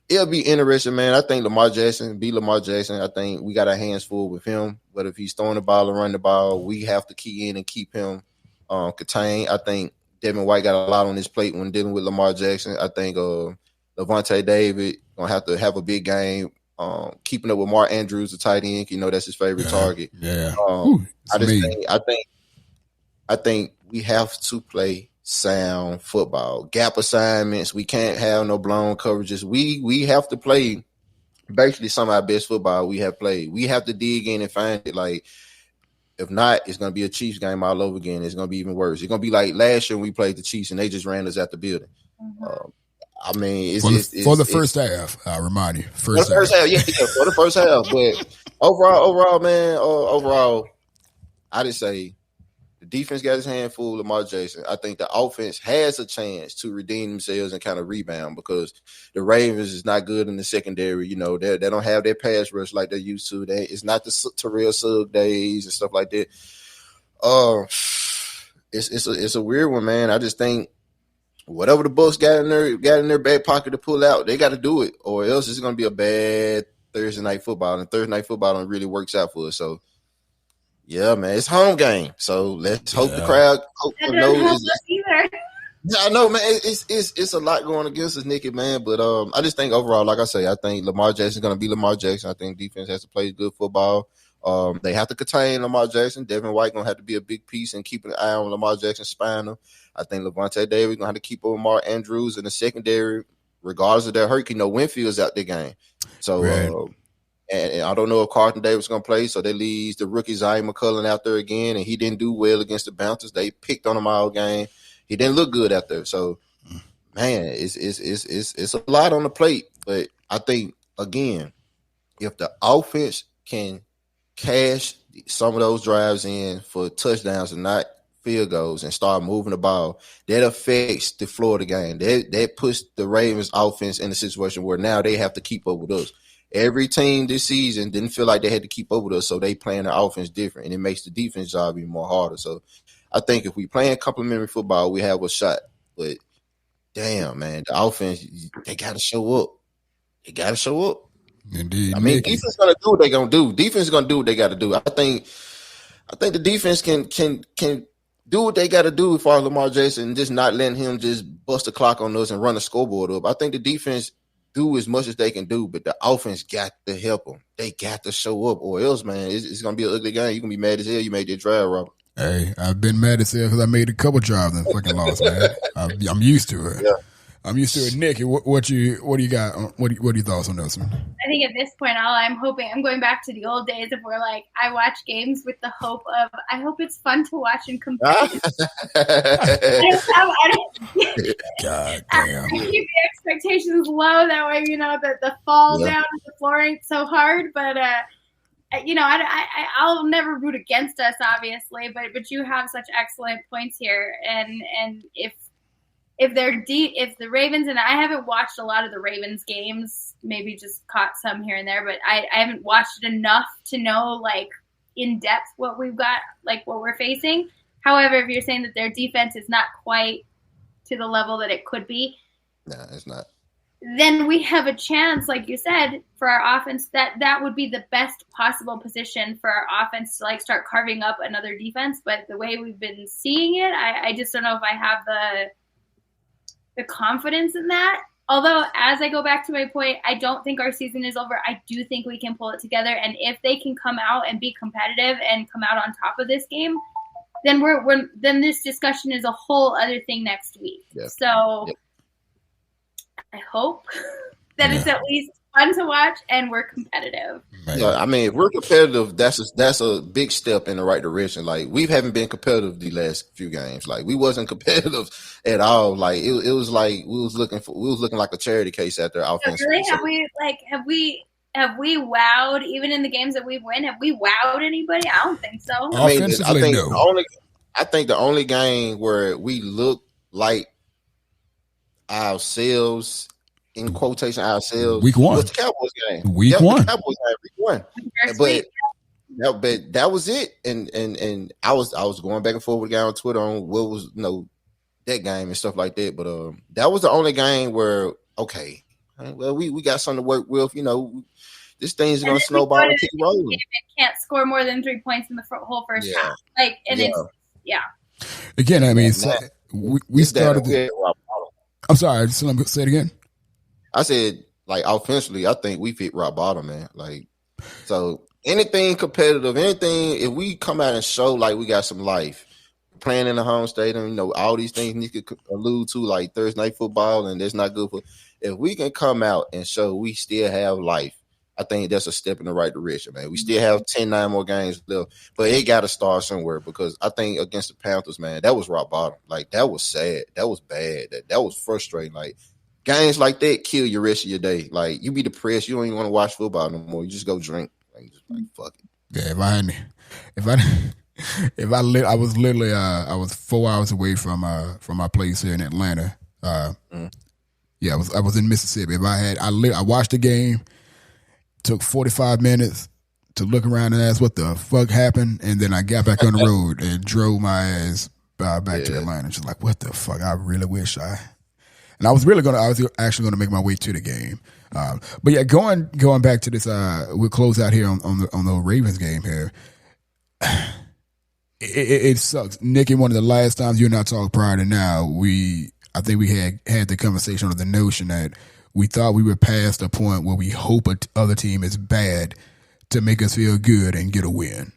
it'll be interesting, man. I think Lamar Jackson be Lamar Jackson. I think we got our hands full with him, but if he's throwing the ball and running the ball, we have to key in and keep him contained. I think Devin White got a lot on his plate when dealing with Lamar Jackson. I think Levante David gonna have to have a big game. Keeping up with Mark Andrews, the tight end, you know that's his favorite target. Yeah. I think we have to play sound football. Gap assignments. We can't have no blown coverages. We have to play basically some of our best football we have played. We have to dig in and find it. Like, if not, it's going to be a Chiefs game all over again. It's going to be even worse. It's going to be like last year when we played the Chiefs and they just ran us out the building. I mean, for the first half, I'll remind you. For the first half. But overall, man, I just say the defense got his hand full of Lamar Jackson. I think the offense has a chance to redeem themselves and kind of rebound because the Ravens is not good in the secondary. You know, they don't have their pass rush like they used to. It's not the Terrell Suggs days and stuff like that. It's a weird one, man. I just think whatever the Bucs got in their back pocket to pull out, they got to do it, or else it's going to be a bad Thursday night football. And Thursday night football don't really works out for us. So. Yeah, man, it's home game, so let's hope the crowd. I know, man. It's a lot going against us, Nikki, man. But I just think overall, like I say, I think Lamar Jackson's going to be Lamar Jackson. I think defense has to play good football. They have to contain Lamar Jackson. Devin White gonna have to be a big piece and keeping an eye on Lamar Jackson spinal. I think Levante Davis gonna have to keep over Mark Andrews in the secondary, regardless of their hurt. Winfield's out the game, so right. And I don't know if Carlton Davis is gonna play. So they leave the rookie Zion McCullum out there again, and he didn't do well against the Bouncers. They picked on him all game. He didn't look good out there. So man, it's a lot on the plate. But I think again, if the offense can cash some of those drives in for touchdowns and not field goals and start moving the ball, that affects the flow of the game. That puts the Ravens offense in a situation where now they have to keep up with us. Every team this season didn't feel like they had to keep up with us, so they playing their offense different, and it makes the defense job even more harder. So I think if we playing complementary football, we have a shot. But damn, man, the offense, they got to show up. They got to show up. Indeed. I mean, defense is gonna do what they gonna do. Defense is gonna do what they got to do. I think the defense can do what they got to do for Lamar Jackson and just not letting him just bust the clock on us and run the scoreboard up. I think the defense do as much as they can do, but the offense got to help them. They got to show up, or else, man, it's gonna be an ugly game. You're gonna be mad as hell you made that drive, Robert. Hey, I've been mad as hell because I made a couple drives and fucking lost, man. I'm used to it. Yeah. I'm used to it. Nikki, what do you got? What are your thoughts on this one? I think at this point, I'm going back to the old days of where like I watch games with the hope of I hope it's fun to watch and compete. God damn. I keep the expectations low. That way, the fall down to the floor ain't so hard. But I'll never root against us, obviously. But you have such excellent points here, and if the Ravens, and I haven't watched a lot of the Ravens games, maybe just caught some here and there, but I haven't watched it enough to know like in depth what we've got, like what we're facing. However, if you're saying that their defense is not quite to the level that it could be, no, it's not. Then we have a chance, like you said, for our offense. That would be the best possible position for our offense to like start carving up another defense. But the way we've been seeing it, I just don't know if I have the confidence in that. Although, as I go back to my point, I don't think our season is over. I do think we can pull it together. And if they can come out and be competitive and come out on top of this game, then then this discussion is a whole other thing next week. Yeah. So I hope that it's at least fun to watch and we're competitive. Yeah, I mean, if we're competitive, that's a big step in the right direction. Like we haven't been competitive the last few games. Like we wasn't competitive at all. Like it was like we was looking like a charity case out there offensively. So really, have we wowed even in the games that we've won? Have we wowed anybody? I don't think so. I think the only game where we look like ourselves, in quotation, ourselves, week one was the Cowboys game. Week one. But that was it. And I was going back and forth with a guy on Twitter on what was that game and stuff like that. But that was the only game where we got something to work with. This thing's gonna snowball and keep rolling. It can't score more than 3 points in the whole first half. Again, I mean, we started. I'm sorry. Say it again. I said, like, offensively, I think we've hit rock bottom, man. Like, so anything competitive, if we come out and show like we got some life, playing in the home stadium, all these things Nikki could allude to, like Thursday night football, and that's not good for. If we can come out and show we still have life, I think that's a step in the right direction, man. We still have 9 more games left, but it got to start somewhere because I think against the Panthers, man, that was rock bottom. Like, that was sad. That was bad. That was frustrating. Like, games like that kill your rest of your day. Like, you be depressed. You don't even want to watch football no more. You just go drink. Like, fuck it. Yeah, I was 4 hours away from my place here in Atlanta. Yeah, I was in Mississippi. I watched the game. Took 45 minutes to look around and ask what the fuck happened, and then I got back on the road and drove my ass back to Atlanta. Just like, what the fuck? I really wish I was actually gonna make my way to the game. But yeah, going back to this, we'll close out here on the Ravens game here. It sucks, Nikki. One of the last times you and I talked prior to now, I think we had the conversation on the notion that we thought we were past the point where we hope a other team is bad to make us feel good and get a win.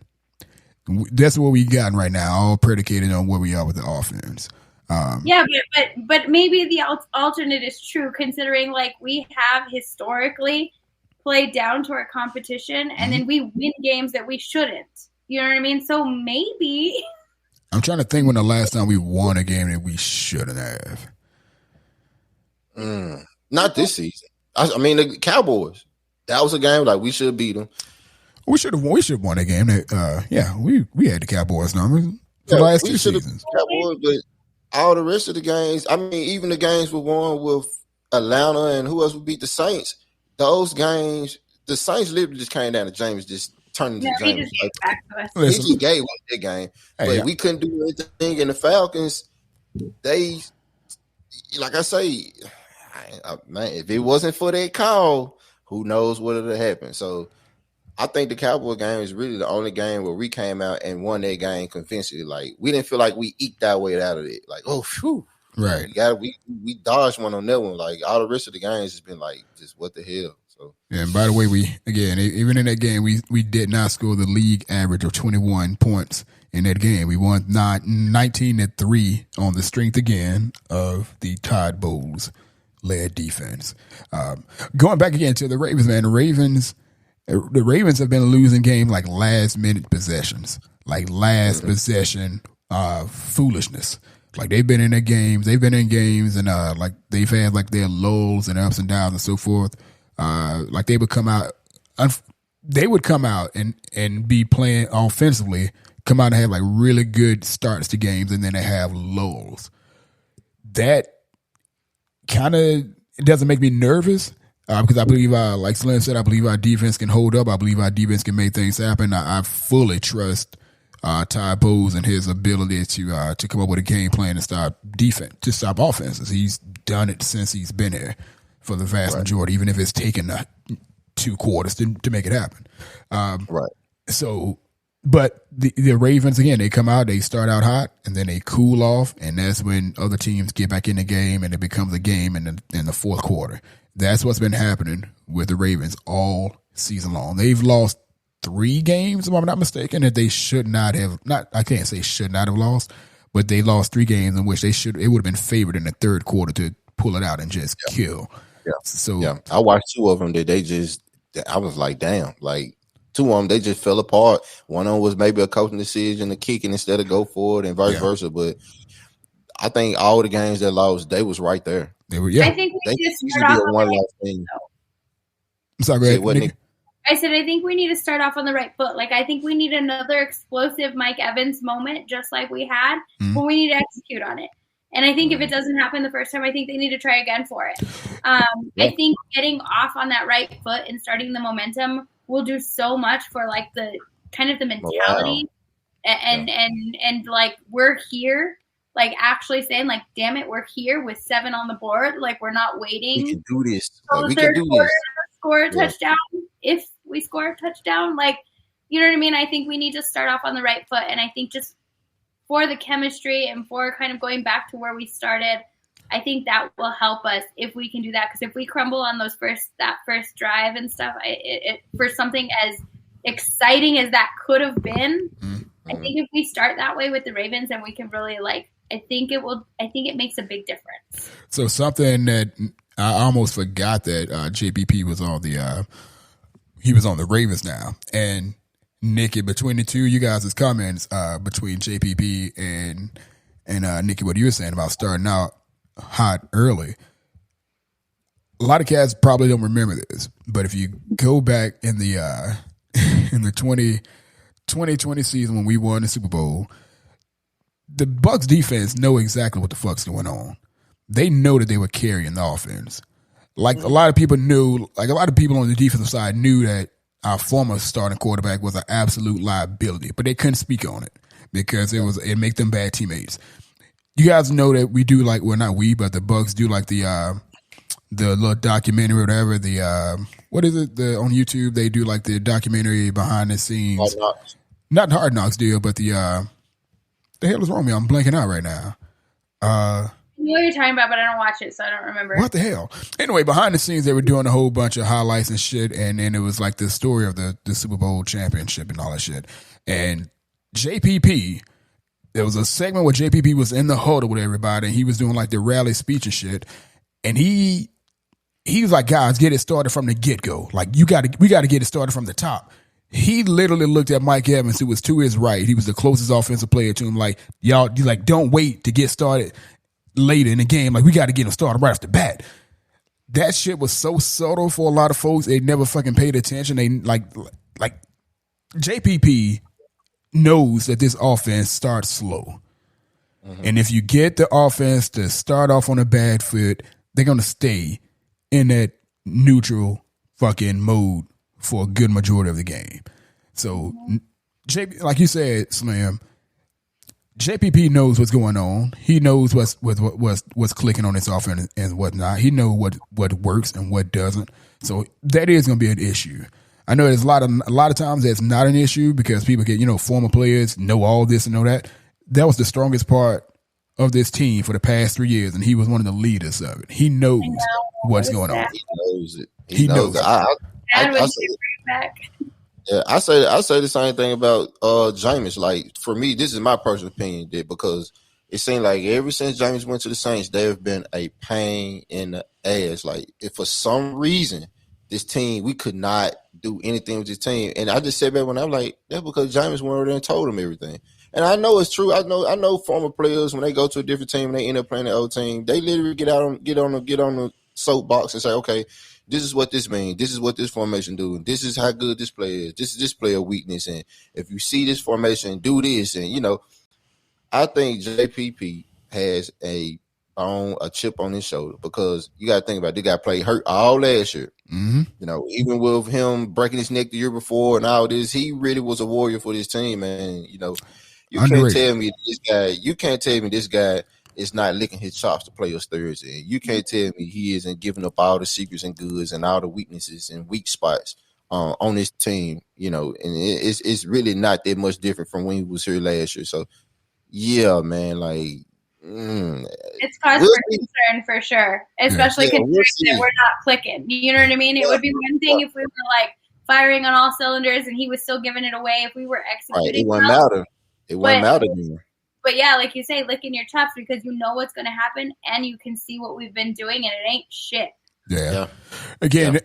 That's what we got right now, all predicated on where we are with the offense. But maybe the alternate is true, considering like we have historically played down to our competition, and then we win games that we shouldn't. You know what I mean? So maybe. I'm trying to think when the last time we won a game that we shouldn't have. Not this season. I mean, the Cowboys. That was a game like we should beat them. We should have won a game. That, we had the Cowboys numbers for the last 2 seasons. Cowboys, but all the rest of the games, I mean, even the games we won with Atlanta and who else would beat the Saints, those games, the Saints literally just came down to James just turning to James. He just gave us that game. But we couldn't do anything. And the Falcons, they, like I say, man, if it wasn't for that call, who knows what would have happened. So I think the Cowboy game is really the only game where we came out and won that game convincingly. Like, we didn't feel like we eked our way out of it. Like, oh, phew. Right. We dodged one on that one. Like, all the rest of the games has been like, just what the hell. So yeah, and by the way, even in that game, we did not score the league average of 21 points in that game. We won 19-3 on the strength again of the Todd Bowles led defense. Going back again to the Ravens, man, the Ravens have been losing games like last minute possessions, like last possession foolishness. Like they've been in games, and like they've had like their lulls and ups and downs and so forth. Like they would come out and be playing offensively, come out and have like really good starts to games, and then they have lulls. That kind of doesn't make me nervous because I believe, like Slim said, I believe our defense can hold up. I believe our defense can make things happen. I fully trust Ty Bowles and his ability to come up with a game plan to stop offenses. He's done it since he's been here for the vast majority, even if it's taken 2 quarters to make it happen. Right. So, but the Ravens, again, they come out, they start out hot, and then they cool off, and that's when other teams get back in the game, and it becomes a game in the fourth quarter. That's what's been happening with the Ravens all season long. They've lost 3 games, if I'm not mistaken, that they should not have. I can't say should not have lost, but they lost 3 games in which it would have been favored in the third quarter to pull it out and just kill. Yeah. So I watched 2 of them that I was like, damn, like 2 of them, they just fell apart. One of them was maybe a coaching decision, a kicking instead of go for it, and vice versa. But I think all the games that lost, they was right there. They were, yeah. I think we need to start off on the right foot. I'm sorry, go ahead, Nikki. I said I think we need to start off on the right foot. Like I think we need another explosive Mike Evans moment, just like we had, but we need to execute on it. And I think if it doesn't happen the first time, I think they need to try again for it. I think getting off on that right foot and starting the momentum will do so much for like the kind of the mentality and like we're here, like actually saying like, damn it, we're here with 7 on the board. Like we're not waiting. We can do this. We can do this. Score a touchdown if we score a touchdown. Like, you know what I mean? I think we need to start off on the right foot. And I think just for the chemistry and for kind of going back to where we started, I think that will help us if we can do that. Because if we crumble on that first drive and stuff, for something as exciting as that could have been, I think if we start that way with the Ravens, and we can really like, I think it makes a big difference. So something that I almost forgot that JPP was on he was on the Ravens now, and Nikki, between the two, you guys' comments between JPP and Nikki, what you were saying about starting out hot early. A lot of cats probably don't remember this, but if you go back in the in the 2020 season when we won the Super Bowl, the Bucs defense know exactly what the fuck's going on. They know that they were carrying the offense. Like a lot of people knew, like a lot of people on the defensive side knew that our former starting quarterback was an absolute liability, but they couldn't speak on it because it made them bad teammates. You guys know that we do like, well, not we, but the Bucs do like the little documentary or whatever. What is it? On YouTube they do like the documentary behind the scenes. Hard Knocks. Not the Hard Knocks deal, but the hell is wrong with me? I'm blanking out right now. Can know what you're talking about, but I don't watch it, so I don't remember. What the hell? Anyway, behind the scenes, they were doing a whole bunch of highlights and shit, and then it was like the story of the Super Bowl championship and all that shit. And JPP, there was a segment where JPP was in the huddle with everybody, and he was doing like the rally speech and shit. And he was like, guys, get it started from the get-go. Like, we got to get it started from the top. He literally looked at Mike Evans, who was to his right. He was the closest offensive player to him. Like, y'all, like, don't wait to get started later in the game. Like, we got to get him started right off the bat. That shit was so subtle for a lot of folks. They never fucking paid attention. They like JPP knows that this offense starts slow. Mm-hmm. And if you get the offense to start off on a bad foot, they're going to stay in that neutral fucking mode for a good majority of the game. So, like you said, Slim, JPP knows what's going on. He knows what's clicking on his offense and whatnot. He knows what works and what doesn't. So that is going to be an issue. I know there's a lot of times that's not an issue because people get, former players know all this and know that. That was the strongest part of this team for the past 3 years, and he was one of the leaders of it. He knows what's going on. He knows it. He knows it. I say the same thing about Jameis. Like, for me, this is my personal opinion, because it seemed like ever since Jameis went to the Saints, they have been a pain in the ass. Like, if for some reason this team, we could not do anything with this team, and I just said that when I'm like, that's because Jameis went over there and told him everything. And I know it's true. I know former players, when they go to a different team and they end up playing the old team, they literally get on the soapbox and say, okay, this is what this means. This is what this formation do. This is how good this player is. This is this player weakness. And if you see this formation, do this. And, I think JPP has a chip on his shoulder, because you got to think about it. This guy played hurt all last year. Mm-hmm. Even with him breaking his neck the year before and all this, he really was a warrior for this team. And, you can't tell me this guy is not licking his chops to play us Thursday. You can't tell me he isn't giving up all the secrets and goods and all the weaknesses and weak spots on this team. And it's really not that much different from when he was here last year. So, yeah, man, like. It's cause for concern for sure, especially considering that we're not clicking. You know what I mean? It would be one thing if we were like firing on all cylinders and he was still giving it away. If we were executing, it wouldn't matter. It wouldn't matter anymore. But yeah, like you say, licking your chops, because you know what's going to happen and you can see what we've been doing, and it ain't shit. Yeah. Again,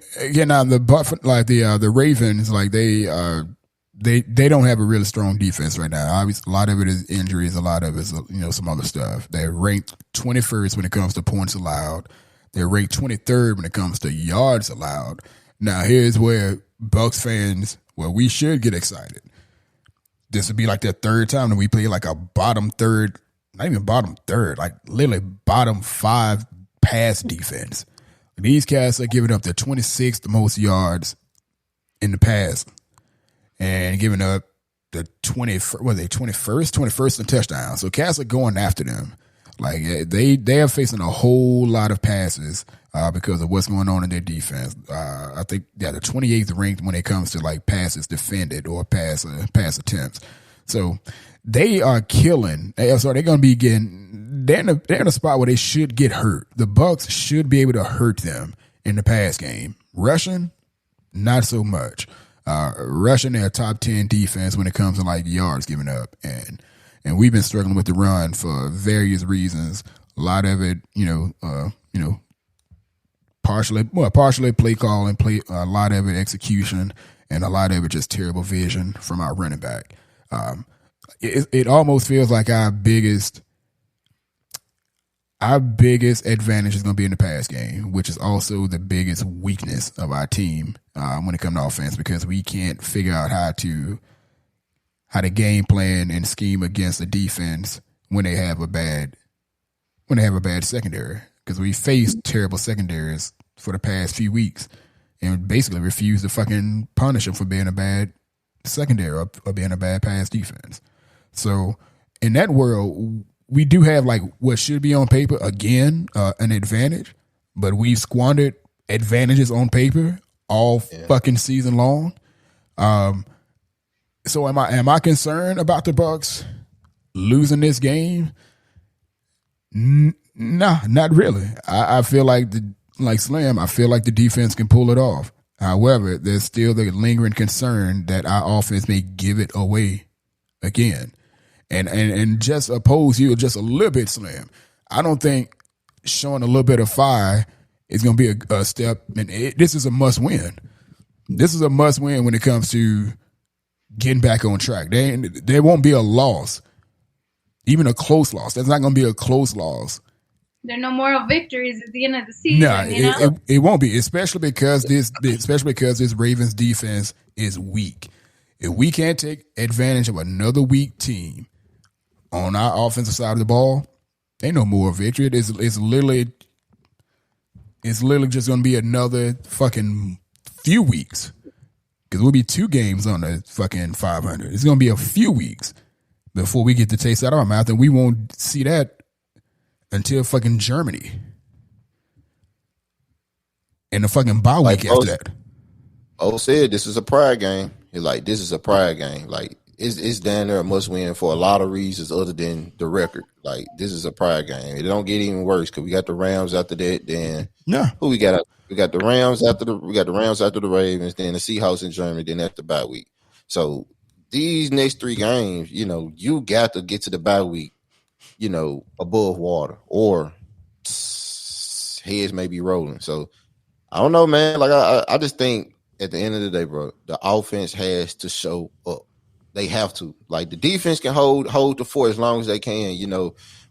on the Ravens, like they don't have a really strong defense right now. Obviously, a lot of it is injuries. A lot of it is some other stuff. They're ranked 21st when it comes to points allowed. They're ranked 23rd when it comes to yards allowed. Now, here's where Bucs fans, we should get excited. This would be like the third time that we play like a bottom third, not even bottom third, like literally bottom 5 pass defense. These cats are giving up the 26th most yards in the pass and giving up the 21st in touchdowns. So cats are going after them. Like they are facing a whole lot of passes because of what's going on in their defense. I think the 28th ranked when it comes to like passes defended or pass attempts. So they are killing. So they're going to be getting. They're in a spot where they should get hurt. The Bucs should be able to hurt them in the pass game. Rushing, not so much. Rushing, their top 10 defense when it comes to like yards given up, and we've been struggling with the run for various reasons. A lot of it, partially play call and a lot of it execution, and a lot of it just terrible vision from our running back. It almost feels like our biggest advantage is going to be in the pass game, which is also the biggest weakness of our team when it comes to offense, because we can't figure out how to game plan and scheme against the defense when they have a bad secondary, because we faced terrible secondaries for the past few weeks and basically refused to fucking punish them for being a bad secondary or being a bad pass defense. So in that world, we do have like what should be on paper again an advantage, but we've squandered advantages on paper all fucking season long. So am I concerned about the Bucs losing this game? Nah, not really. I feel like like Slam, I feel like the defense can pull it off. However, there's still the lingering concern that our offense may give it away again. And just oppose you just a little bit, Slam. I don't think showing a little bit of fire is going to be a step. And this is a must win. This is a must win when it comes to getting back on track. There won't be a loss, even a close loss. There's not going to be a close loss. There are no moral victories at the end of the season. No, it won't be, especially because this Ravens defense is weak. If we can't take advantage of another weak team on our offensive side of the ball, ain't no more victory. It's literally just going to be another fucking few weeks, because we'll be 2 games on the fucking 500. It's going to be a few weeks before we get the taste out of our mouth, and we won't see that until fucking Germany and the fucking bye week after that. Said this is a pride game. He's like, this is a pride game. Like, it's down there a must win for a lot of reasons other than the record. Like, this is a pride game. It don't get even worse because we got the Rams after that. Then who we got? We got the Rams after the Ravens. Then the Seahawks in Germany. Then after the bye week. So these next 3 games, you got to get to the bye week, above water, or heads may be rolling. So I don't know, man. Like I just think at the end of the day, bro, the offense has to show up. They have to. Like, the defense can hold the fort as long as they can,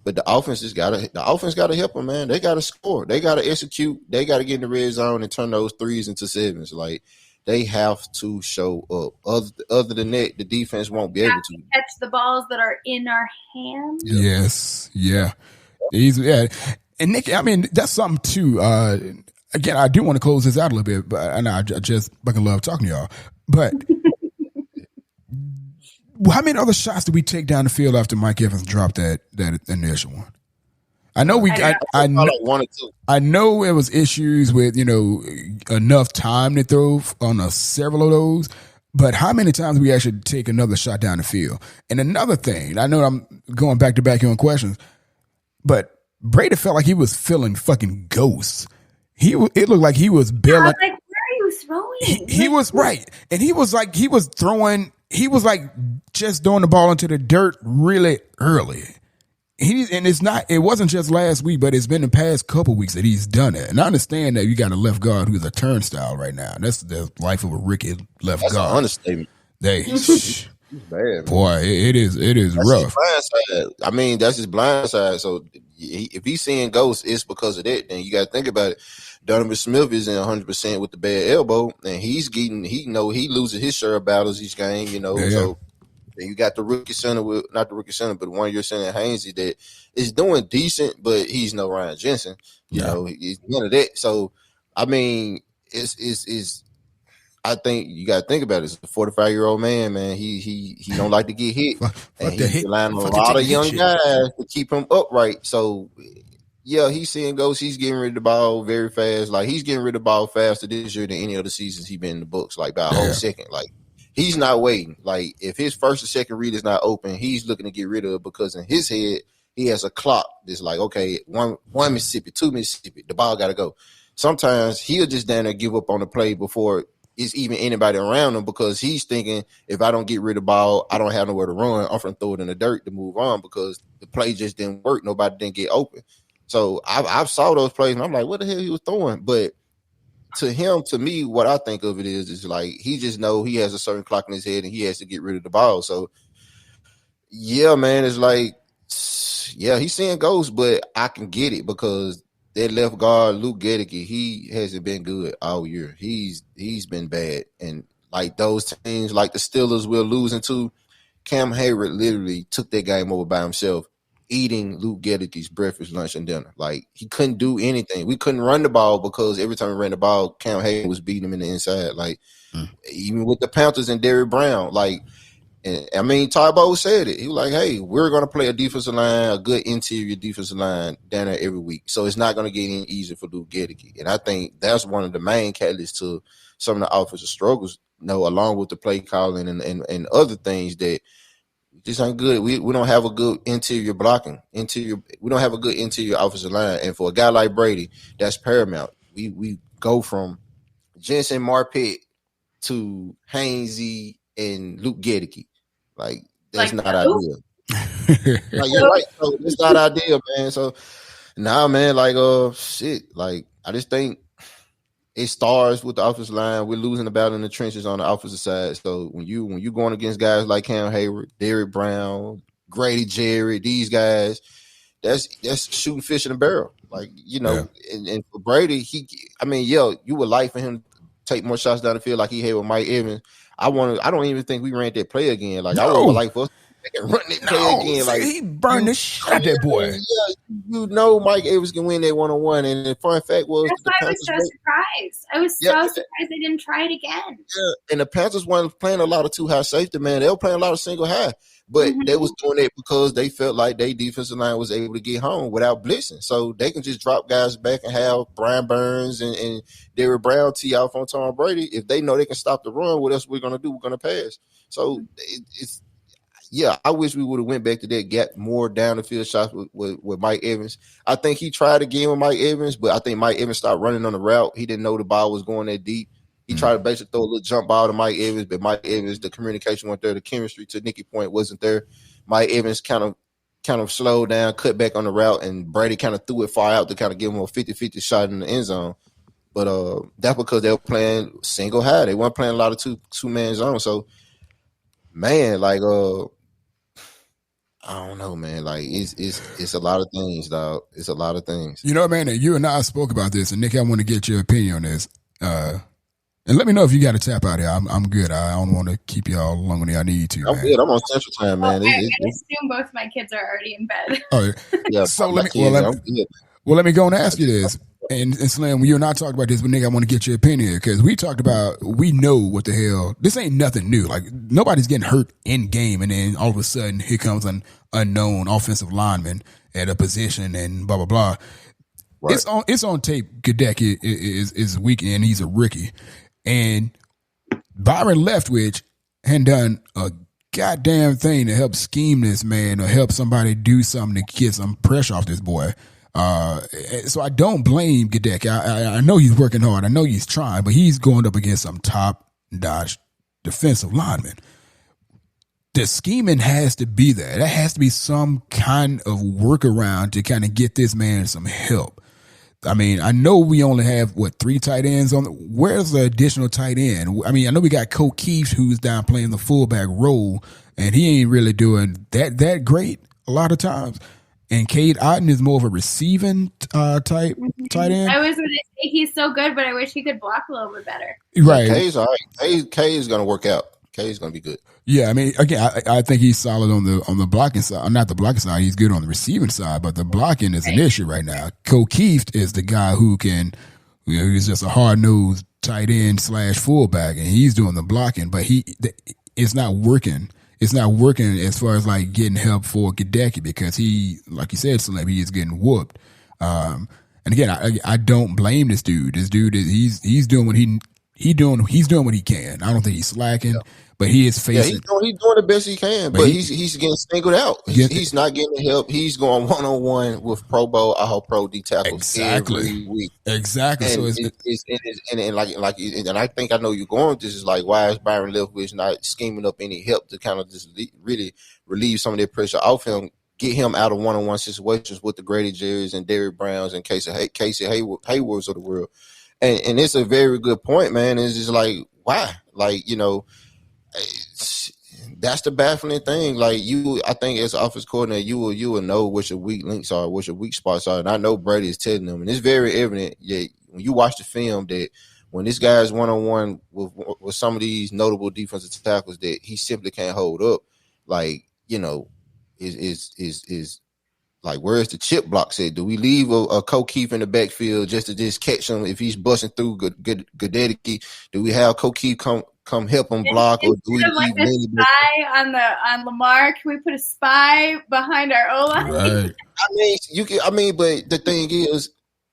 but the offense gotta help them, man. They gotta score. They gotta execute. They gotta get in the red zone and turn those 3s into 7s. Like, they have to show up. Other than that, the defense won't be able to catch the balls that are in our hands. Yes, yeah, yeah. And Nikki, I mean, that's something too. Again, I do want to close this out a little bit, but and I just fucking love talking to y'all. But how many other shots did we take down the field after Mike Evans dropped that initial one? I know I know it was issues with enough time to throw on several of those, but how many times we actually take another shot down the field? And another thing, I know I'm going back to back here on questions, but Brady felt like he was feeling fucking ghosts. It looked like he was bailing. I was like, where are you throwing? He was right, and he was like just throwing the ball into the dirt really early. It wasn't just last week, but it's been the past couple weeks that he's done it. And I understand that you got a left guard who's a turnstile right now. That's the life of a rookie left guard. That's an understatement. He's bad, boy. It is that's rough. I mean, that's his blind side. So if he's seeing ghosts, it's because of that. Then you got to think about it. Donovan Smith isn't 100% with the bad elbow, and he loses his share of battles each game. So. And you got the rookie center not the rookie center, but one of your center, Hainsey, that is doing decent, but he's no Ryan Jensen. He's none of that. So, I mean, it's I think you got to think about it. It's a 45-year-old man. He don't like to get hit, and he's relying on a lot of young guys to keep him upright. So, yeah, he's seeing ghosts. He's getting rid of the ball very fast. Like, he's getting rid of the ball faster this year than any other seasons he's been in the books. Like, by a whole second. Like, he's not waiting. Like, if his first or second read is not open, he's looking to get rid of it, because in his head, he has a clock that's like, okay, one Mississippi, 2 Mississippi, the ball got to go. Sometimes he'll just down there give up on the play before it's even anybody around him, because he's thinking, if I don't get rid of the ball, I don't have nowhere to run. I'm going to throw it in the dirt to move on, because the play just didn't work. Nobody didn't get open. So I've saw those plays, and I'm like, what the hell he was throwing? But to me, what I think of it is like, he just know he has a certain clock in his head and he has to get rid of the ball. So, yeah, man, it's like, yeah, he's seeing ghosts, but I can get it, because that left guard, Luke Gedeke, he hasn't been good all year. He's been bad. And like those teams, like the Steelers we're losing to, Cam Hayward literally took that game over by himself, eating Luke Gedeke's breakfast, lunch, and dinner. Like, he couldn't do anything. We couldn't run the ball, because every time we ran the ball, Cam Hayward was beating him in the inside. Like, even with the Panthers and Derrick Brown, like, and I mean, Tybo said it. He was like, hey, we're going to play a defensive line, a good interior defensive line down there every week. So it's not going to get any easier for Luke Gedeke. And I think that's one of the main catalysts to some of the offensive struggles, along with the play calling and other things, that we This ain't good. We don't have a good interior blocking. We don't have a good interior offensive line. And for a guy like Brady, that's paramount. We go from Jensen Marpet to Hainsey and Luke Gedeke. Like, that's not ideal. Like, you're right. So it's not ideal, man. So man, like shit. Like, I just think it starts with the offensive line. We're losing the battle in the trenches on the offensive side. So when you going against guys like Cam Hayward, Derrick Brown, Grady Jarrett, these guys, that's shooting fish in a barrel. Like, and for Brady, you would like for him to take more shots down the field like he had with Mike Evans. I don't even think we ran that play again. Like, I would like for us to run that play again. Like, he burned the shit out that boy. Yeah, Mike Evans can win that 1-on-1. And the fun fact was, that's why I was so surprised. I was so surprised they didn't try it again. Yeah, and the Panthers weren't playing a lot of too high safety, man. They were playing a lot of single high. But they was doing it because they felt like their defensive line was able to get home without blitzing. So they can just drop guys back and have Brian Burns and Derrick Brown tee off on Tom Brady. If they know they can stop the run, what else we're going to do? We're going to pass. So I wish we would have went back to that, got more down the field shots with Mike Evans. I think he tried again with Mike Evans, but I think Mike Evans stopped running on the route. He didn't know the ball was going that deep. He tried to basically throw a little jump ball to Mike Evans, but Mike Evans, the communication wasn't there. The chemistry, to Nikki point, wasn't there. Mike Evans kind of slowed down, cut back on the route, and Brady kind of threw it far out to kind of give him a 50-50 shot in the end zone. But that's because they were playing single high. They weren't playing a lot of two-man zone. So, man, like, I don't know, man. Like, it's a lot of things, dog. It's a lot of things. You know, man, you and I spoke about this, and Nick, I want to get your opinion on this. And let me know if you got to tap out here. I'm good. I don't want to keep y'all longer than I need to. I'm good. I'm on Central Time, man. I assume both my kids are already in bed. Oh, yeah. So let me go and ask you this. And Slim, you and I talked about this, but Nick, I want to get your opinion because we know what the hell. This ain't nothing new. Like, nobody's getting hurt in game, and then all of a sudden here comes an unknown offensive lineman at a position and blah blah blah. Right. It's on tape. Gedeke is weak and he's a rookie. And Byron Leftwich hadn't done a goddamn thing to help scheme this man or help somebody do something to get some pressure off this boy. So I don't blame Gedeke. I know he's working hard. I know he's trying, but he's going up against some top-notch defensive linemen. The scheming has to be there. There has to be some kind of workaround to kind of get this man some help. I mean, I know we only have, 3 tight ends on. Where's the additional tight end? I mean, I know we got Cole Keith who's down playing the fullback role, and he ain't really doing that great a lot of times. And Cade Otton is more of a receiving type tight end. I was going to say he's so good, but I wish he could block a little bit better. Right. Cade's all right. Cade is going to work out. Cade's going to be good. Yeah, I mean, again, I think he's solid on the blocking side. Not the blocking side. He's good on the receiving side, but the blocking is an issue right now. Cole Keith is the guy who can, he's just a hard-nosed tight end / fullback, and he's doing the blocking, but it's not working. It's not working as far as like getting help for Gedeke because he, like you said, Slim, he is getting whooped. And again, I don't blame this dude. This dude he's doing what he's doing what he can. I don't think he's slacking. Yeah. But he is facing. Yeah, he's doing the best he can, but he's getting singled out. He's not getting the help. He's going 1-on-1 with Pro Bowl, Pro D tackles every week. Exactly. And I think I know you're going with this. Is like, why is Byron Leftwich not scheming up any help to kind of just really relieve some of that pressure off him, get him out of 1-on-1 situations with the Grady Jarretts and Derrick Browns and Casey Haywards of the world. And it's a very good point, man. It's just like, why? Like, that's the baffling thing. Like, I think as an offense coordinator, you will know what your weak links are, what your weak spots are. And I know Brady is telling them, and it's very evident that when you watch the film that when this guy's 1-on-1 with some of these notable defensive tackles that he simply can't hold up. Like, is like, where's the chip block at? Do we leave a Cole Keith in the backfield just to just catch him if he's busting through Gedeke? Do we have Cole Keith come help him block, or do we leave a spy on Lamar? Can we put a spy behind our O-line? Right. But the thing is,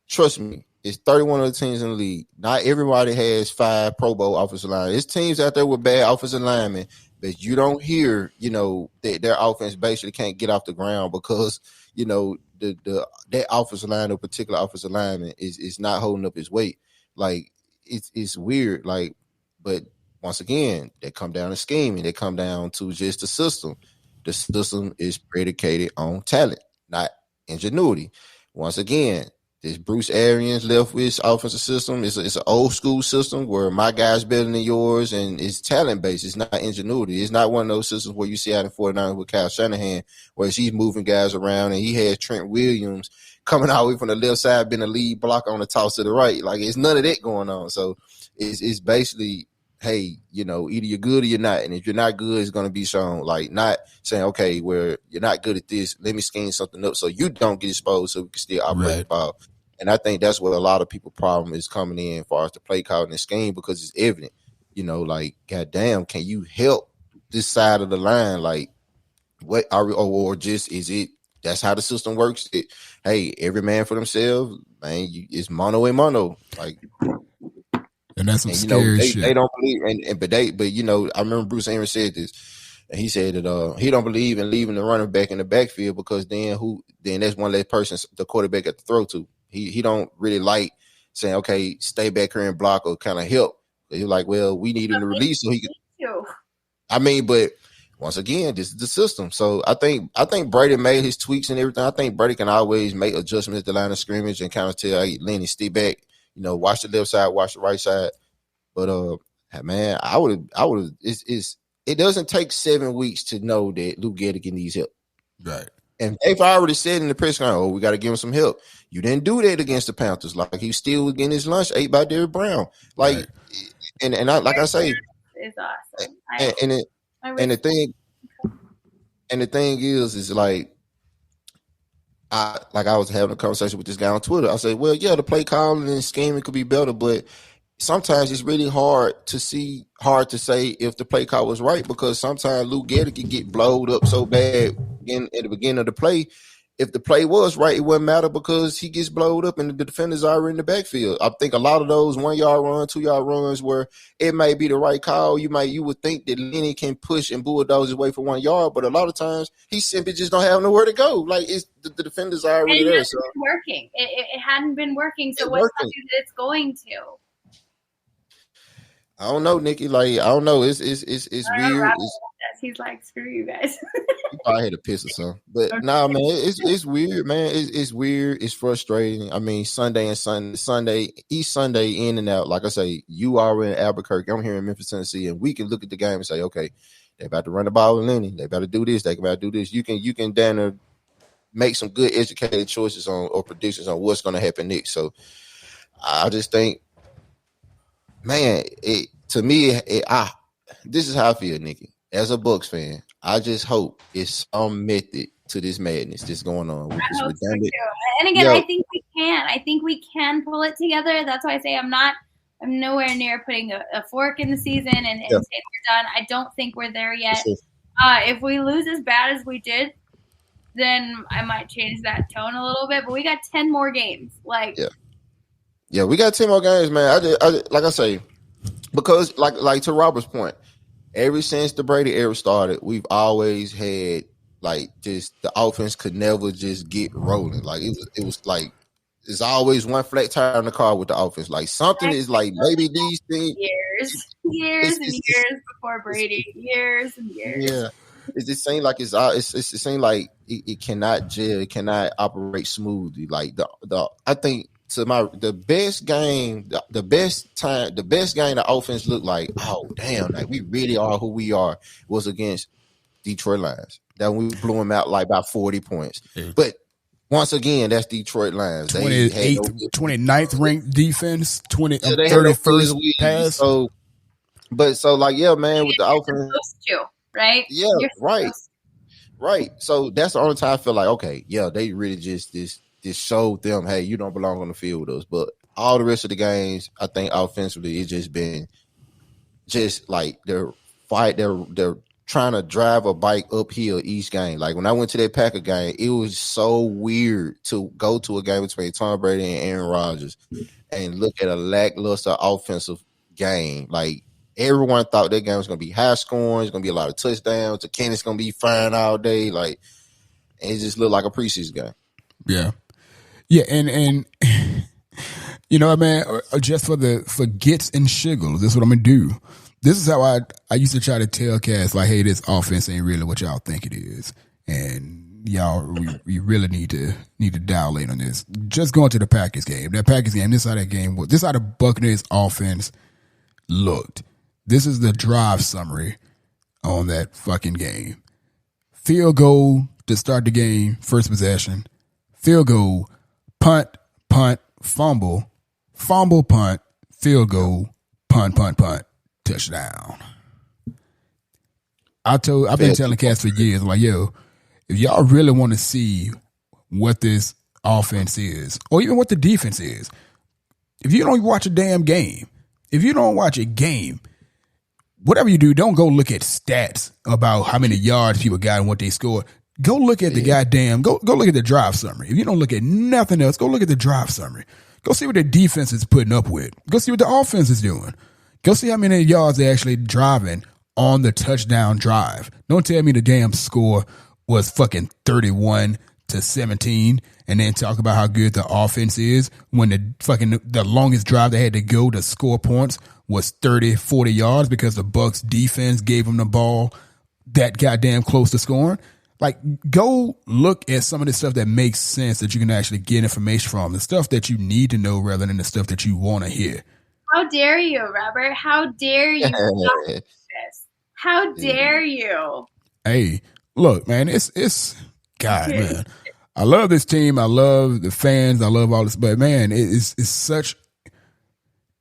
trust me, It's 31 other teams in the league. Not everybody has 5 Pro Bowl offensive linemen. There's teams out there with bad offensive linemen, but you don't hear, that their offense basically can't get off the ground because, that offensive line, or particular offensive lineman is not holding up his weight. Like it's weird. Like, but once again, they come down to scheming. They come down to just the system. The system is predicated on talent, not ingenuity. Once again, this Bruce Arians left with his offensive system. It's an old school system where my guy's better than yours, and it's talent based. It's not ingenuity. It's not one of those systems where you see out in 49 with Kyle Shanahan, where he's moving guys around, and he has Trent Williams coming out from the left side, being a lead blocker on the toss to the right. Like, it's none of that going on. So it's basically, hey, either you're good or you're not. And if you're not good, it's going to be shown. Like, not saying, okay, where you're not good at this, let me scheme something up so you don't get exposed so we can still operate the ball. And I think that's what a lot of people's problem is coming in as far as the play calling and scheme, because it's evident, like, goddamn, can you help this side of the line? Like, what are we, or just, is it, that's how the system works? Hey, every man for themselves, man, it's mono and mono. Like, and that's some scary shit. They don't believe, but I remember Bruce Arians said this, and he said that he don't believe in leaving the running back in the backfield, because then that's one less person the quarterback got to throw to. He don't really like saying, okay, stay back here and block or kind of help. He's like, well, we need him to release so he can. I mean, but once again, this is the system. So I think Brady made his tweaks and everything. I think Brady can always make adjustments at the line of scrimmage and kind of tell, hey, Lenny, stay back. Watch the left side, watch the right side. But man, I would. It doesn't take 7 weeks to know that Luke Gettigan needs help. Right. And they've already said in the press conference, we got to give him some help. You didn't do that against the Panthers. Like, he still was getting his lunch ate by Derrick Brown. Like, right. and I, like I say, it's awesome. The thing is like, I was having a conversation with this guy on Twitter. I said, well, yeah, the play calling and scheming could be better, but sometimes it's really hard to say if the play call was right, because sometimes Luke Getty can get blowed up so bad at the beginning of the play. If the play was right, it wouldn't matter because he gets blowed up and the defenders are in the backfield. I think a lot of those 1 yard run, 2 yard runs where it may be the right call, you would think that Lenny can push and bulldoze his way for 1 yard, but a lot of times he simply just don't have nowhere to go. Like, the defenders are already there. So working. It hadn't been working. So what's telling you that it's going to? I don't know, Nikki. Like, I don't know. It's weird. He's like, screw you guys. He probably had a piss or something. But nah, man, it's weird, man. It's weird. It's frustrating. I mean, Sunday, each Sunday in and out. Like I say, you are in Albuquerque. I'm here in Memphis, Tennessee, and we can look at the game and say, okay, they about to run the ball with Lenny. They about to do this. They about to do this. You can then make some good educated choices or predictions on what's going to happen next. So I just think, man, this is how I feel, Nikki. As a Bucs fan, I just hope it's some method to this madness that's going on. I hope so too. And again, I think we can. I think we can pull it together. That's why I say I'm nowhere near putting a fork in the season and saying we're done. I don't think we're there yet. If we lose as bad as we did, then I might change that tone a little bit. But we got 10 more games. Yeah, we got 10 more games, man. I like I say, because like to Robert's point, ever since the Brady era started, we've always had just the offense could never just get rolling. Like it was like there's always one flat tire in the car with the offense. Like something is like maybe these things years before Brady, years and years. Yeah, it just seems like it seems like it cannot gel, it cannot operate smoothly. Like I think. The best game the offense looked like, oh damn, like we really are who we are, was against Detroit Lions. That we blew them out like by 40 points. Yeah. But once again, that's Detroit Lions. 29th ranked defense, 31st pass. So like, yeah, man, with the offense, right? Yeah, right. So that's the only time I feel like, okay, yeah, they really just showed them, hey, you don't belong on the field with us. But all the rest of the games, I think offensively, it's just been just like they're trying to drive a bike uphill each game. Like when I went to that Packer game, it was so weird to go to a game between Tom Brady and Aaron Rodgers and look at a lackluster offensive game. Like everyone thought that game was going to be high scoring. It's going to be a lot of touchdowns. The Kenneth's going to be firing all day. Like, and it just looked like a preseason game. Yeah. Yeah. And you know what, man, just for gits and shiggles, this is what I'm going to do. This is how I used to try to tell cats, like, hey, this offense ain't really what y'all think it is. And y'all, we really need to dial in on this. Just going to the Packers game. That Packers game, this is how that game was. This is how the Buccaneers offense looked. This is the drive summary on that fucking game. Field goal to start the game, first possession. Field goal, punt, fumble, punt, field goal, punt, touchdown. I've been telling cats for years, like, yo, if y'all really want to see what this offense is, or even what the defense is, if you don't watch a damn game, if you don't watch a game, whatever you do, don't go look at stats about how many yards people got and what they scored. Go look at the goddamn, go look at the drive summary. If you don't look at nothing else, go look at the drive summary. Go see what the defense is putting up with. Go see what the offense is doing. Go see how many yards they're actually driving on the touchdown drive. Don't tell me the damn score was fucking 31-17 and then talk about how good the offense is when the longest drive they had to go to score points was 30, 40 yards because the Bucs defense gave them the ball that goddamn close to scoring. Like, go look at some of the stuff that makes sense that you can actually get information from, the stuff that you need to know rather than the stuff that you want to hear. How dare you, Robert? How dare you talk this? How dare you? Hey, look, man, it's God, man. I love this team. I love the fans. I love all this, but man, it's such.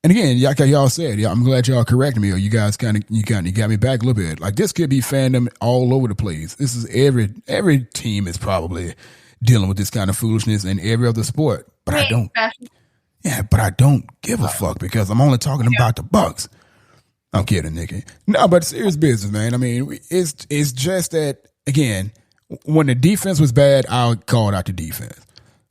And again, like y'all said, I'm glad y'all corrected me, or you guys kind of got me back a little bit. Like, this could be fandom all over the place. This is every team is probably dealing with this kind of foolishness in every other sport. But I don't. Yeah, but I don't give a fuck because I'm only talking about the Bucs. I'm kidding, Nikki. No, but serious business, man. I mean, it's just that, again, when the defense was bad, I'll call out the defense.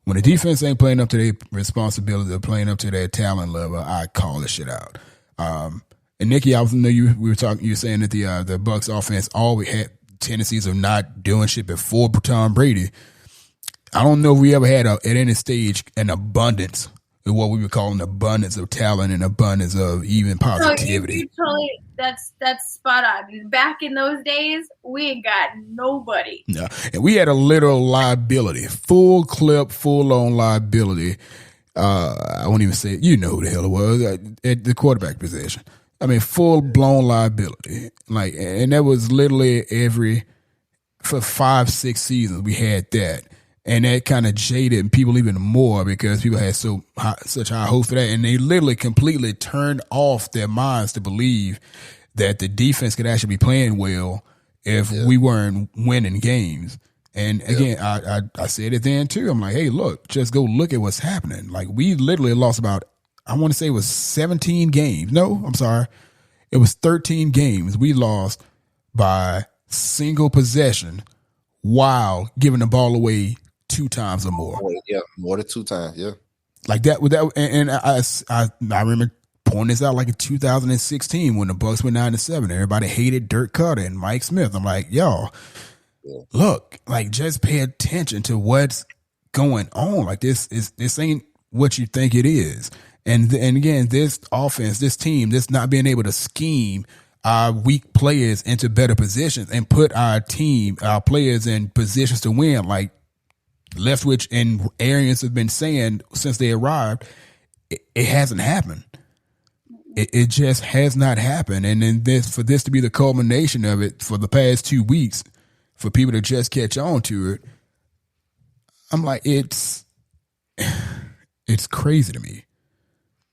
When the defense ain't playing up to their responsibility or playing up to their talent level, I call this shit out. And Nikki, I know you were saying that the Bucs offense always had tendencies of not doing shit before Tom Brady. I don't know if we ever had at any stage an abundance of what we would call an abundance of talent and abundance of even positivity. That's spot on. Back in those days, we ain't got nobody. No, and we had a literal liability, full clip, full on liability. I won't even say it. You know who the hell it was at the quarterback position. I mean, full blown liability. Like, and that was literally for 5-6 seasons we had that. And that kind of jaded people even more because people had such high hopes for that. And they literally completely turned off their minds to believe that the defense could actually be playing well if we weren't winning games. And again, I said it then too. I'm like, hey, look, just go look at what's happening. Like, we literally lost about, I want to say it was 17 games. No, I'm sorry. It was 13 games we lost by single possession while giving the ball away 2 times or more. Yeah, more than 2 times. Yeah, like that. With that, and I remember pointing this out like in 2016 when the Bucs went 9-7. Everybody hated Dirk Cutter and Mike Smith. I'm like, y'all, look, like, just pay attention to what's going on. Like, this ain't what you think it is. And again, this offense, this team, this not being able to scheme our weak players into better positions and put our players in positions to win, like Leftwich and Arians have been saying since they arrived, it hasn't happened. It just has not happened. And then for this to be the culmination of it for the past 2 weeks, for people to just catch on to it, I'm like, it's crazy to me.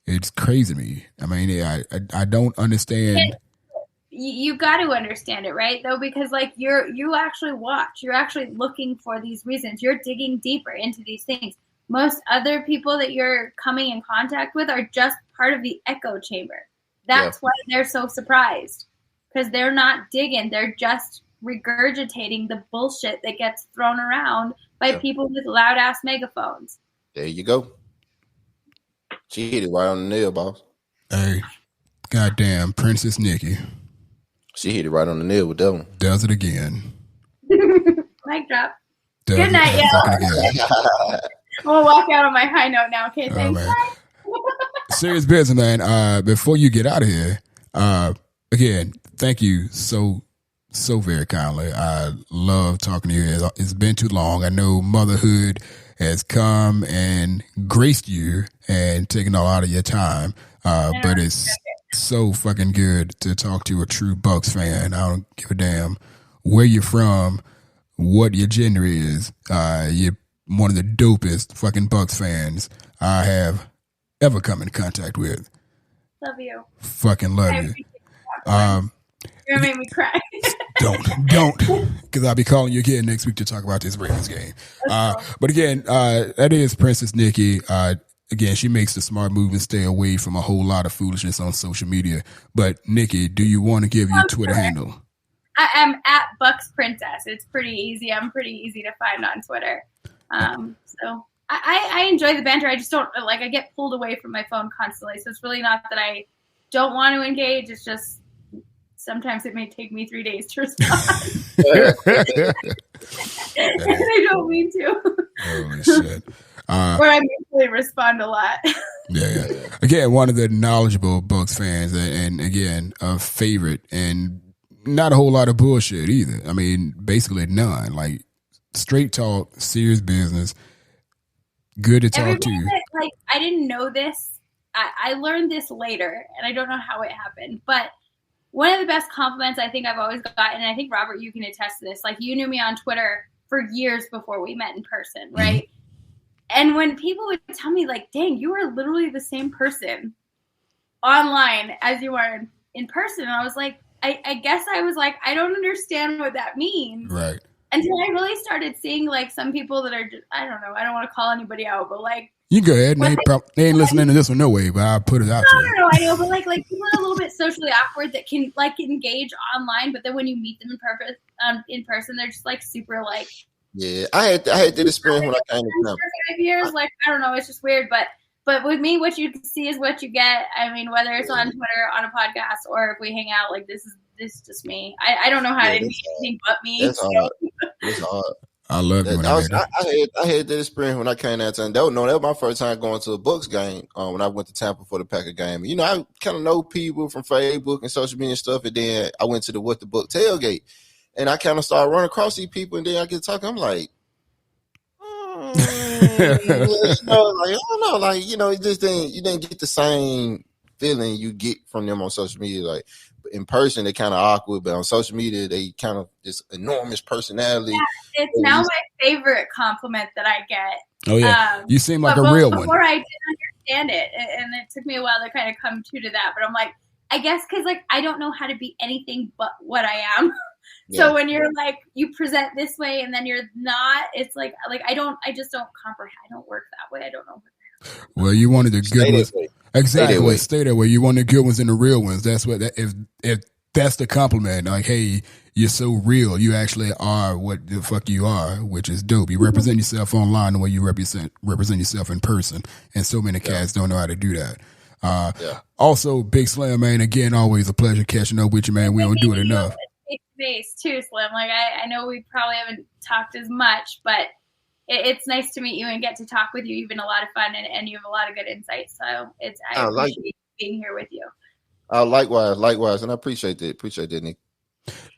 It's crazy to me. I mean, I don't understand. You got to understand it, right? Though, because like you actually watch, you're actually looking for these reasons. You're digging deeper into these things. Most other people that you're coming in contact with are just part of the echo chamber. That's why they're so surprised, because they're not digging. They're just regurgitating the bullshit that gets thrown around by people with loud ass megaphones. There you go. She hit it right on the nail, boss. Hey, goddamn Princess Nikki. She hit it right on the nail with that one. Does it again. Mic drop. Good night, y'all. We'll walk out on my high note now. Okay, thanks. Serious business, man. Before you get out of here, again, thank you so very kindly. I love talking to you. It's been too long. I know motherhood has come and graced you and taken all out of your time. But it's so fucking good to talk to a true Bucs fan. I don't give a damn where you're from, what your gender is. You're one of the dopest fucking Bucs fans I have ever come in contact with. Love you. Fucking love you. You're gonna make me cry. Don't, because I'll be calling you again next week to talk about this Ravens game. But again, that is Princess Nikki. Again, she makes the smart move and stay away from a whole lot of foolishness on social media. But Nikki, do you want to give your Twitter handle? I am at Bucs Princess. It's pretty easy. I'm pretty easy to find on Twitter. So I enjoy the banter. I just don't I get pulled away from my phone constantly. So it's really not that I don't want to engage. It's just sometimes it may take me 3 days to respond. I don't mean to. Holy shit. Or I usually respond a lot. Yeah. Again, one of the knowledgeable Bucs fans, and again, a favorite, and not a whole lot of bullshit either. I mean, basically none. Like straight talk, serious business. Good to talk to you. I didn't know this. I learned this later, and I don't know how it happened. But one of the best compliments I think I've always gotten, and I think, Robert, you can attest to this, you knew me on Twitter for years before we met in person, right? Mm-hmm. And when people would tell me, dang, you are literally the same person online as you are in person. And I was like, I guess I was like, I don't understand what that means. Right. Until I really started seeing, some people that are just, I don't know, I don't want to call anybody out, but you go ahead. They ain't listening to this one no way, but I'll put it out to you. No, I know, but people are a little bit socially awkward that can engage online, but then when you meet them in person, they're just super Yeah, I had that experience when I came to for 5 years. I don't know, it's just weird, but with me, what you see is what you get. I mean, whether it's on Twitter, on a podcast, or if we hang out, this is just me. I don't know how to be anything but me. That's hard. That's hard. I love you. I had that experience when I came down to that was my first time going to a Bucs game when I went to Tampa for the Packer game. I kind of know people from Facebook and social media and stuff, and then I went to the What the Buck tailgate, and I kind of started running across these people, and then I get talking. I'm like, I don't know, you just didn't get the same feeling you get from them on social media. In person, they kind of awkward, but on social media, they kind of this enormous personality. Yeah, it's now my favorite compliment that I get. Oh yeah, you seem like a real one. Before I didn't understand it, and it took me a while to kind of come to that. But I'm like, I guess because I don't know how to be anything but what I am. Yeah. So when you're you present this way and then you're not, it's I just don't comprehend. I don't work that way. I don't know. Well, you wanted the good ones. Exactly. Stay that way. You want the good ones and the real ones. That's what if that's the compliment. Hey, you're so real. You actually are what the fuck you are, which is dope. You represent yourself online the way you represent yourself in person. And so many cats don't know how to do that. Also, Big Slam, man, again, always a pleasure catching up with you, man. We don't do it enough. Face too, Slim. I know we probably haven't talked as much, but it's nice to meet you and get to talk with you. You've been a lot of fun, and you have a lot of good insights. So I appreciate being here with you. Likewise, and I appreciate that, Nick.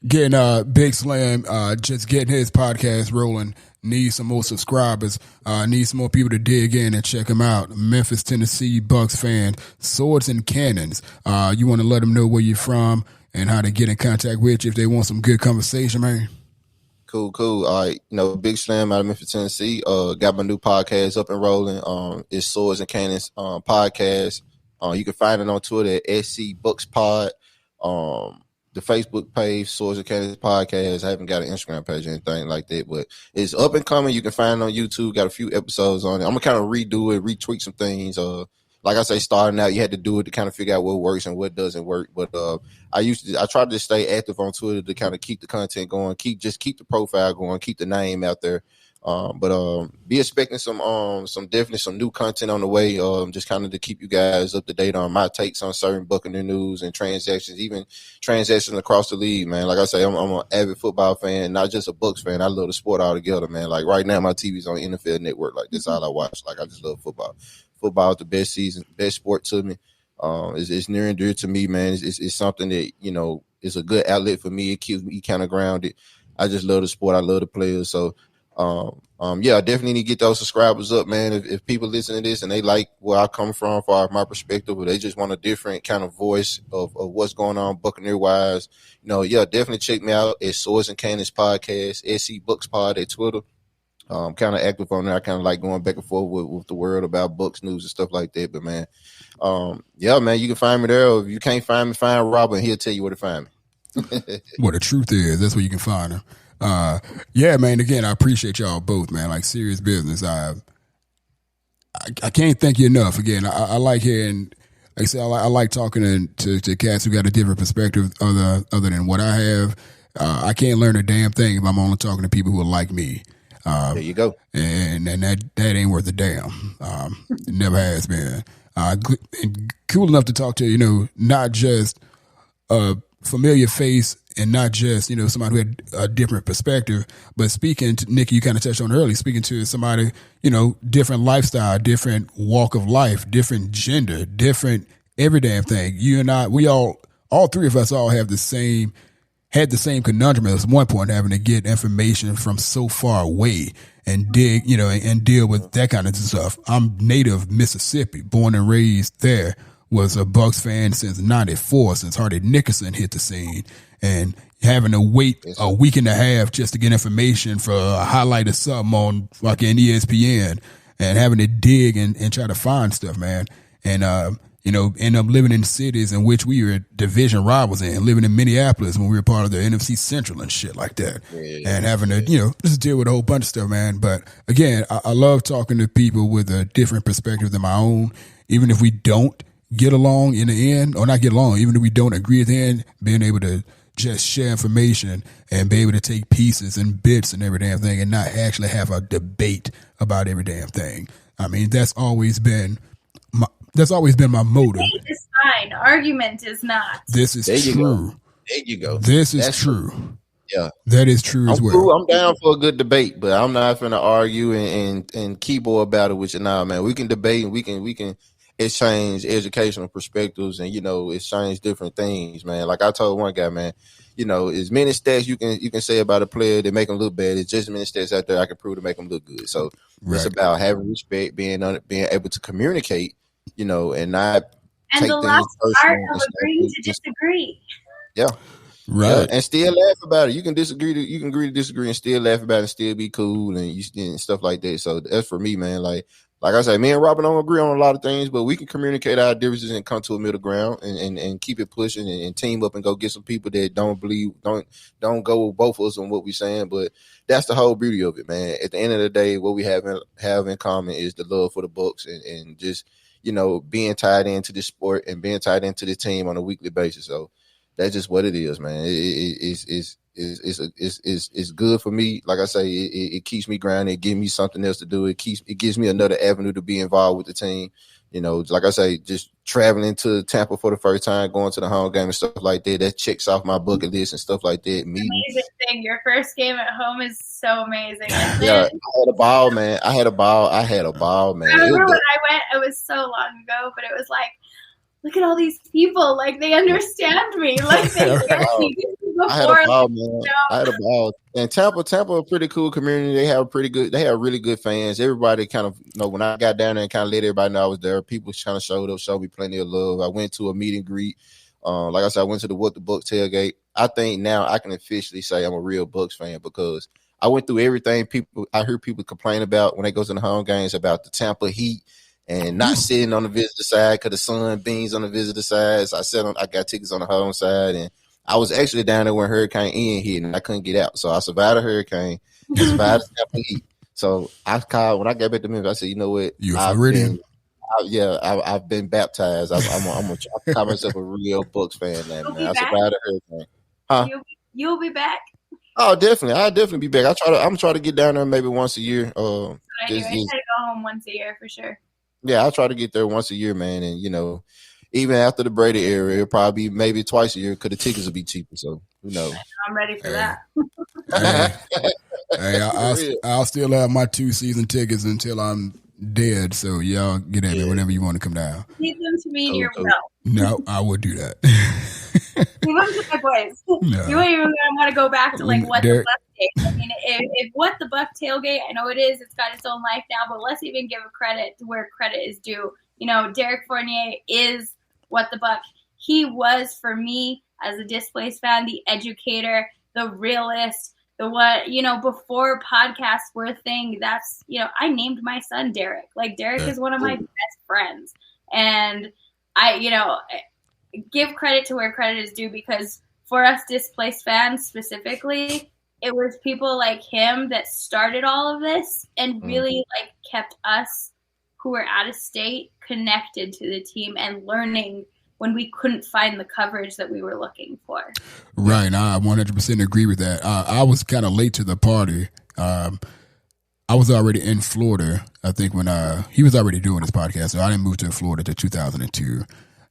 Getting Big Slam, just getting his podcast rolling. Need some more subscribers. Need some more people to dig in and check him out. Memphis, Tennessee Bucs fan, Swords and Cannons. You want to let them know where you're from and how to get in contact with you if they want some good conversation, man. Cool. All right. Big Slam out of Memphis, Tennessee. Got my new podcast up and rolling. It's Swords and Cannons podcast. You can find it on Twitter at SC Bucs Pod. The Facebook page, Swords and Cannons podcast. I haven't got an Instagram page or anything like that, but it's up and coming. You can find it on YouTube. Got a few episodes on it. I'm gonna kind of redo it, retweak some things. like I say, starting out, you had to do it to kind of figure out what works and what doesn't work. But I tried to stay active on Twitter to kind of keep the content going, keep the profile going, keep the name out there. But be expecting some definitely some new content on the way. Just kind of to keep you guys up to date on my takes on certain Buccaneer news and transactions, even transactions across the league, man. Like I say, I'm an avid football fan, not just a Bucs fan. I love the sport altogether, man. Like right now, my TV's on NFL Network. Like that's all I watch. Like I just love football. Football is the best sport to me. It's near and dear to me, man. It's something that, you know, it's a good outlet for me. It keeps me kind of grounded. I just love the sport. I love the players. So, yeah, I definitely need to get those subscribers up, man. If people listen to this and they like where I come from, for my perspective, or they just want a different kind of voice of what's going on Buccaneer wise, you know, yeah, definitely check me out at Swords and Cannons Podcast, SC Bucs Pod at Twitter. Kind of active on there. I kind of like going back and forth with the world about Bucs news and stuff like that. But man, yeah, man, you can find me there. Or if you can't find me, find Robin. He'll tell you where to find me. Well, the truth is, that's where you can find him. Yeah, man. Again, I appreciate y'all both, man. Like serious business. I can't thank you enough. Again, I like hearing. Like I said, I like talking to cats who got a different perspective other than what I have. I can't learn a damn thing if I'm only talking to people who are like me. There you go. And that ain't worth a damn. It never has been. Cool enough to talk to, you know, not just a familiar face and not just, you know, somebody who had a different perspective, but speaking to Nikki, you kind of touched on earlier, speaking to somebody, you know, different lifestyle, different walk of life, different gender, different every damn thing. You and I, all three of us all had the same conundrum at one point, having to get information from so far away and dig, you know, and deal with that kind of stuff. I'm native Mississippi, born and raised there, was a Bucs fan since '94, since Hardy Nickerson hit the scene, and having to wait a week and a half just to get information for a highlight of something on fucking ESPN, and having to dig and try to find stuff, man. And, you know, end up living in cities in which we were division rivals in, living in Minneapolis when we were part of the NFC Central and shit like that. And having to, you know, just deal with a whole bunch of stuff, man. But again, I love talking to people with a different perspective than my own, even if we don't get along in the end, or not get along, even if we don't agree at the end, being able to just share information and be able to take pieces and bits and every damn thing and not actually have a debate about every damn thing. I mean, that's always been my motive. Debate is fine. Argument is not. This is true. There you go. This is true. Yeah, that is true as well. Cool. I'm down for a good debate, but I'm not finna argue and keyboard battle with you now, man. We can debate and we can exchange educational perspectives and, you know, exchange different things, man. Like I told one guy, man, you know, as many stats you can say about a player that make them look bad, it's just as many stats out there I can prove to make them look good. So It's about having respect, being able to communicate, you know, and not and take the things last part personal of agreeing to disagree. Yeah. Right. Yeah, and still laugh about it. You can agree to disagree and still laugh about it and still be cool and stuff like that. So that's for me, man. Like I say, me and Robin don't agree on a lot of things, but we can communicate our differences and come to a middle ground and keep it pushing and team up and go get some people that don't go with both of us on what we're saying. But that's the whole beauty of it, man. At the end of the day, what we have in common is the love for the Bucs and just, you know, being tied into this sport and being tied into the team on a weekly basis. So that's just what it is, man. It's good for me. Like I say, it keeps me grounded. It gives me something else to do. It gives me another avenue to be involved with the team. You know, like I say, just traveling to Tampa for the first time, going to the home game and stuff like that. That checks off my bucket list and stuff like that. Amazing thing. Your first game at home is so amazing. Yeah, I had a ball, man. I had a ball, man. I remember when I went, it was so long ago, but it was like, look at all these people. Like, they understand me. Like, they get me. I had a ball, man. I had a ball. And Tampa, a pretty cool community. They have really good fans. Everybody kind of, you know, when I got down there and kind of let everybody know I was there, people kind of showed me plenty of love. I went to a meet and greet. Like I said, I went to the What the Bucs tailgate. I think now I can officially say I'm a real Bucs fan because I went through everything I heard people complain about when they go to the home games about the Tampa Heat and not sitting on the visitor side because the sun beams on the visitor side. So I got tickets on the home side, and I was actually down there when Hurricane Ian hit, and I couldn't get out. So I survived a hurricane, survived the Tampa Heat. So I called when I got back to Memphis. I said, you know what? I've been baptized. I'm gonna call myself a real Bucs fan now, man. I back? survived a hurricane. Huh? You'll be back. Oh, definitely. I'll definitely be back. I'm gonna try to get down there maybe once a year. I try to go home once a year for sure. Yeah, I'll try to get there once a year, man. And even after the Brady era, it'll probably be maybe twice a year because the tickets will be cheaper. So who knows? I'm ready for that. I'll still have my 2 season tickets until I'm dead. So y'all get at me whenever you want to come down. Need them to me in your will. No, I would do that. Give them to my boys. No. You won't even want to go back to what the Buck tailgate. I mean, if what the Buck tailgate, I know it is. It's got its own life now, but let's even give a credit to where credit is due. Derek Fournier is what the Buck. He was for me as a displaced fan, the educator, the realist, the what, before podcasts were a thing. That's, I named my son Derek. Derek is one of my best friends. And I, give credit to where credit is due, because for us displaced fans specifically, it was people like him that started all of this and really kept us who were out of state connected to the team and learning when we couldn't find the coverage that we were looking for. Right. I 100% agree with that. I was kind of late to the party. I was already in Florida, I think, when he was already doing his podcast. So I didn't move to Florida till 2002.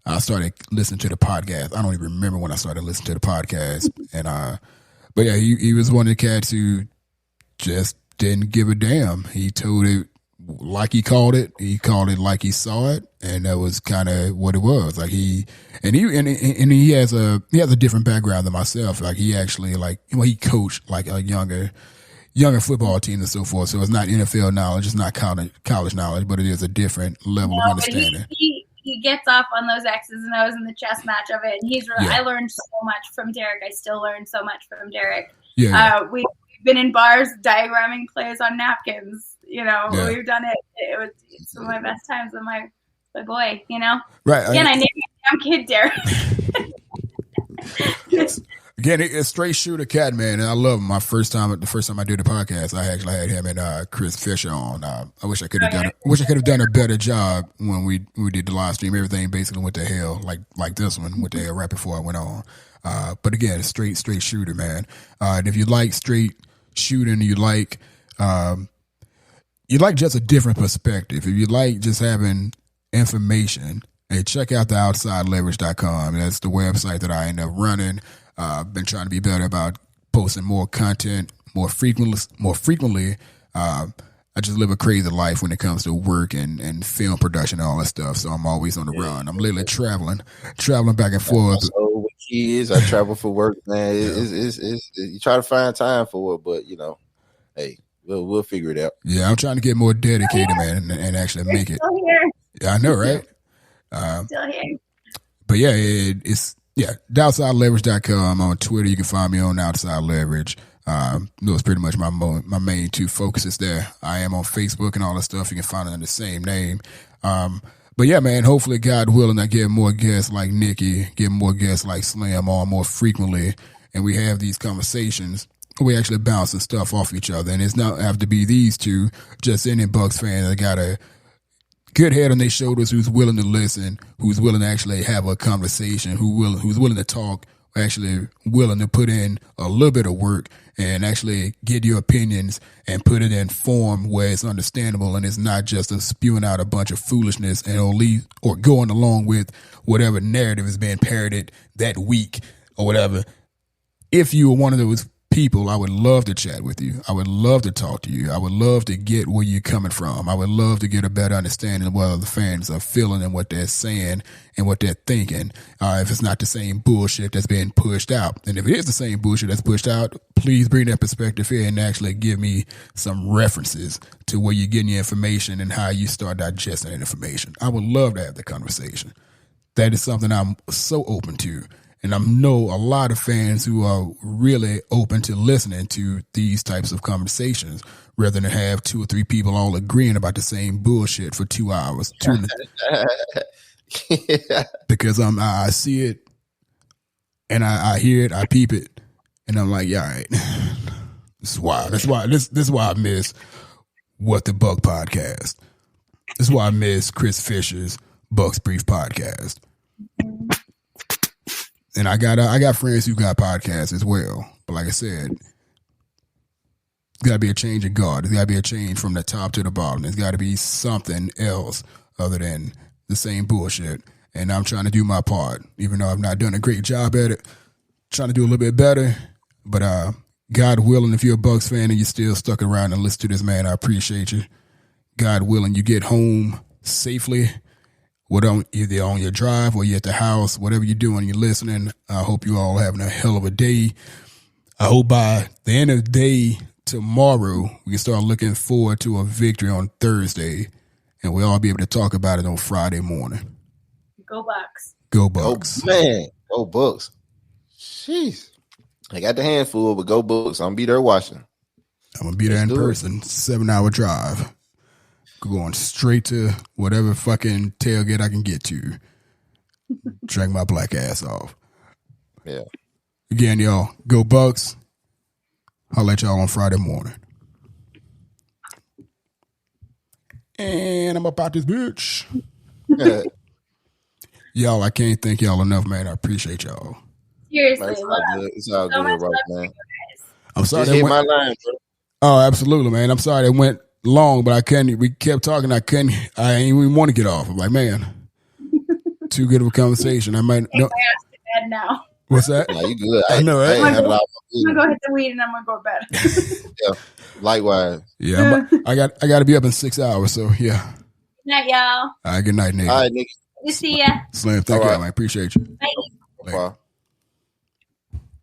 I started listening to the podcast. I don't even remember when I started listening to the podcast. But yeah, he was one of the cats who just didn't give a damn. He told it like he called it. He called it like he saw it, and that was kind of what it was. He has a different background than myself. He actually he coached a younger football team and so forth. So it's not NFL knowledge, it's not college knowledge, but it is a different level of understanding. He gets off on those X's and O's in the chess match of it, and I learned so much from Derek. I still learn so much from Derek. We've been in bars diagramming plays on napkins. We've done it. It was some of my best times with my boy. Right. Again, I named my damn kid Derek. Yes. Again, it's straight shooter cat, man, and I love him. The first time I did the podcast, I actually had him and Chris Fisher on. I wish I could have done a better job when we did the live stream. Everything basically went to hell, like this one went to hell right before I went on. But again, it's straight shooter, man. And if you like straight shooting, you like just a different perspective. If you like just having information, hey, check out the OutsideLeverage.com. That's the website that I end up running. I've been trying to be better about posting more content more frequently. I just live a crazy life when it comes to work and film production and all that stuff. So I'm always on the run. I'm literally traveling back and forth. So with kids, I travel for work, man. It's you try to find time for it, but hey, we'll figure it out. Yeah, I'm trying to get more dedicated, man, and actually make it. Still here. Yeah, I know, right? Still here. But yeah, it's OutsideLeverage.com. On Twitter, you can find me on Outside Leverage. Those pretty much my main 2 focuses there. I am on Facebook and all that stuff. You can find it under the same name. But yeah, man, hopefully, God willing, I get more guests like Nikki, get more guests like Slam on more frequently, and we have these conversations. We actually bouncing stuff off each other, and it's not have to be these two, just any Bucs fan that got a good head on their shoulders, who's willing to listen, who's willing to actually have a conversation, who's willing to talk, actually willing to put in a little bit of work and actually get your opinions and put it in form where it's understandable and it's not just a spewing out a bunch of foolishness or going along with whatever narrative is being parroted that week or whatever. If you were one of those people, I would love to chat with you. I would love to talk to you. I would love to get where you're coming from. I would love to get a better understanding of what other fans are feeling and what they're saying and what they're thinking. If it's not the same bullshit that's being pushed out. And if it is the same bullshit that's pushed out, please bring that perspective here and actually give me some references to where you're getting your information and how you start digesting that information. I would love to have the conversation. That is something I'm so open to. And I know a lot of fans who are really open to listening to these types of conversations rather than have 2 or 3 people all agreeing about the same bullshit for 2 hours. Because I see it and I hear it, I peep it, and I'm like, yeah, all right. This is why I miss What the Buck podcast. That's why I miss Chris Fisher's Bucs Brief podcast. And I got friends who got podcasts as well. But like I said, it's got to be a change of guard. It's got to be a change from the top to the bottom. There's got to be something else other than the same bullshit. And I'm trying to do my part, even though I've not done a great job at it. Trying to do a little bit better. But God willing, if you're a Bucs fan and you're still stuck around and listen to this, man, I appreciate you. God willing, you get home safely. Either on your drive or you're at the house, whatever you're doing, you're listening. I hope you all having a hell of a day. I hope by the end of the day tomorrow, we can start looking forward to a victory on Thursday, and we'll all be able to talk about it on Friday morning. Go Bucs. Go Bucs. Oh, man. Go Bucs. Jeez. I got the handful, but go Bucs. I'm going to be there watching. I'm going to be there in person. 7-hour drive. Going straight to whatever fucking tailgate I can get to. Drag my black ass off. Yeah. Again, y'all, go Bucs. I'll let y'all on Friday morning. And I'm about this bitch. Y'all, I can't thank y'all enough, man. I appreciate y'all. Seriously, it's all good, right, man. I'm sorry. Just hit my line, bro. Oh, absolutely, man. I'm sorry it went long, but I couldn't. We kept talking. I didn't even want to get off. I'm like, man, too good of a conversation. I might. No. Now. What's that? No, you good. I know, right? I'm gonna go hit the weed and I'm gonna go to bed. Yeah, likewise. Yeah, I got to be up in 6 hours. So yeah. Good night, y'all. All right. Good night, Nick. All right, Nikki. Good to see ya. Slim, thank you. I appreciate you. Bye. Bye.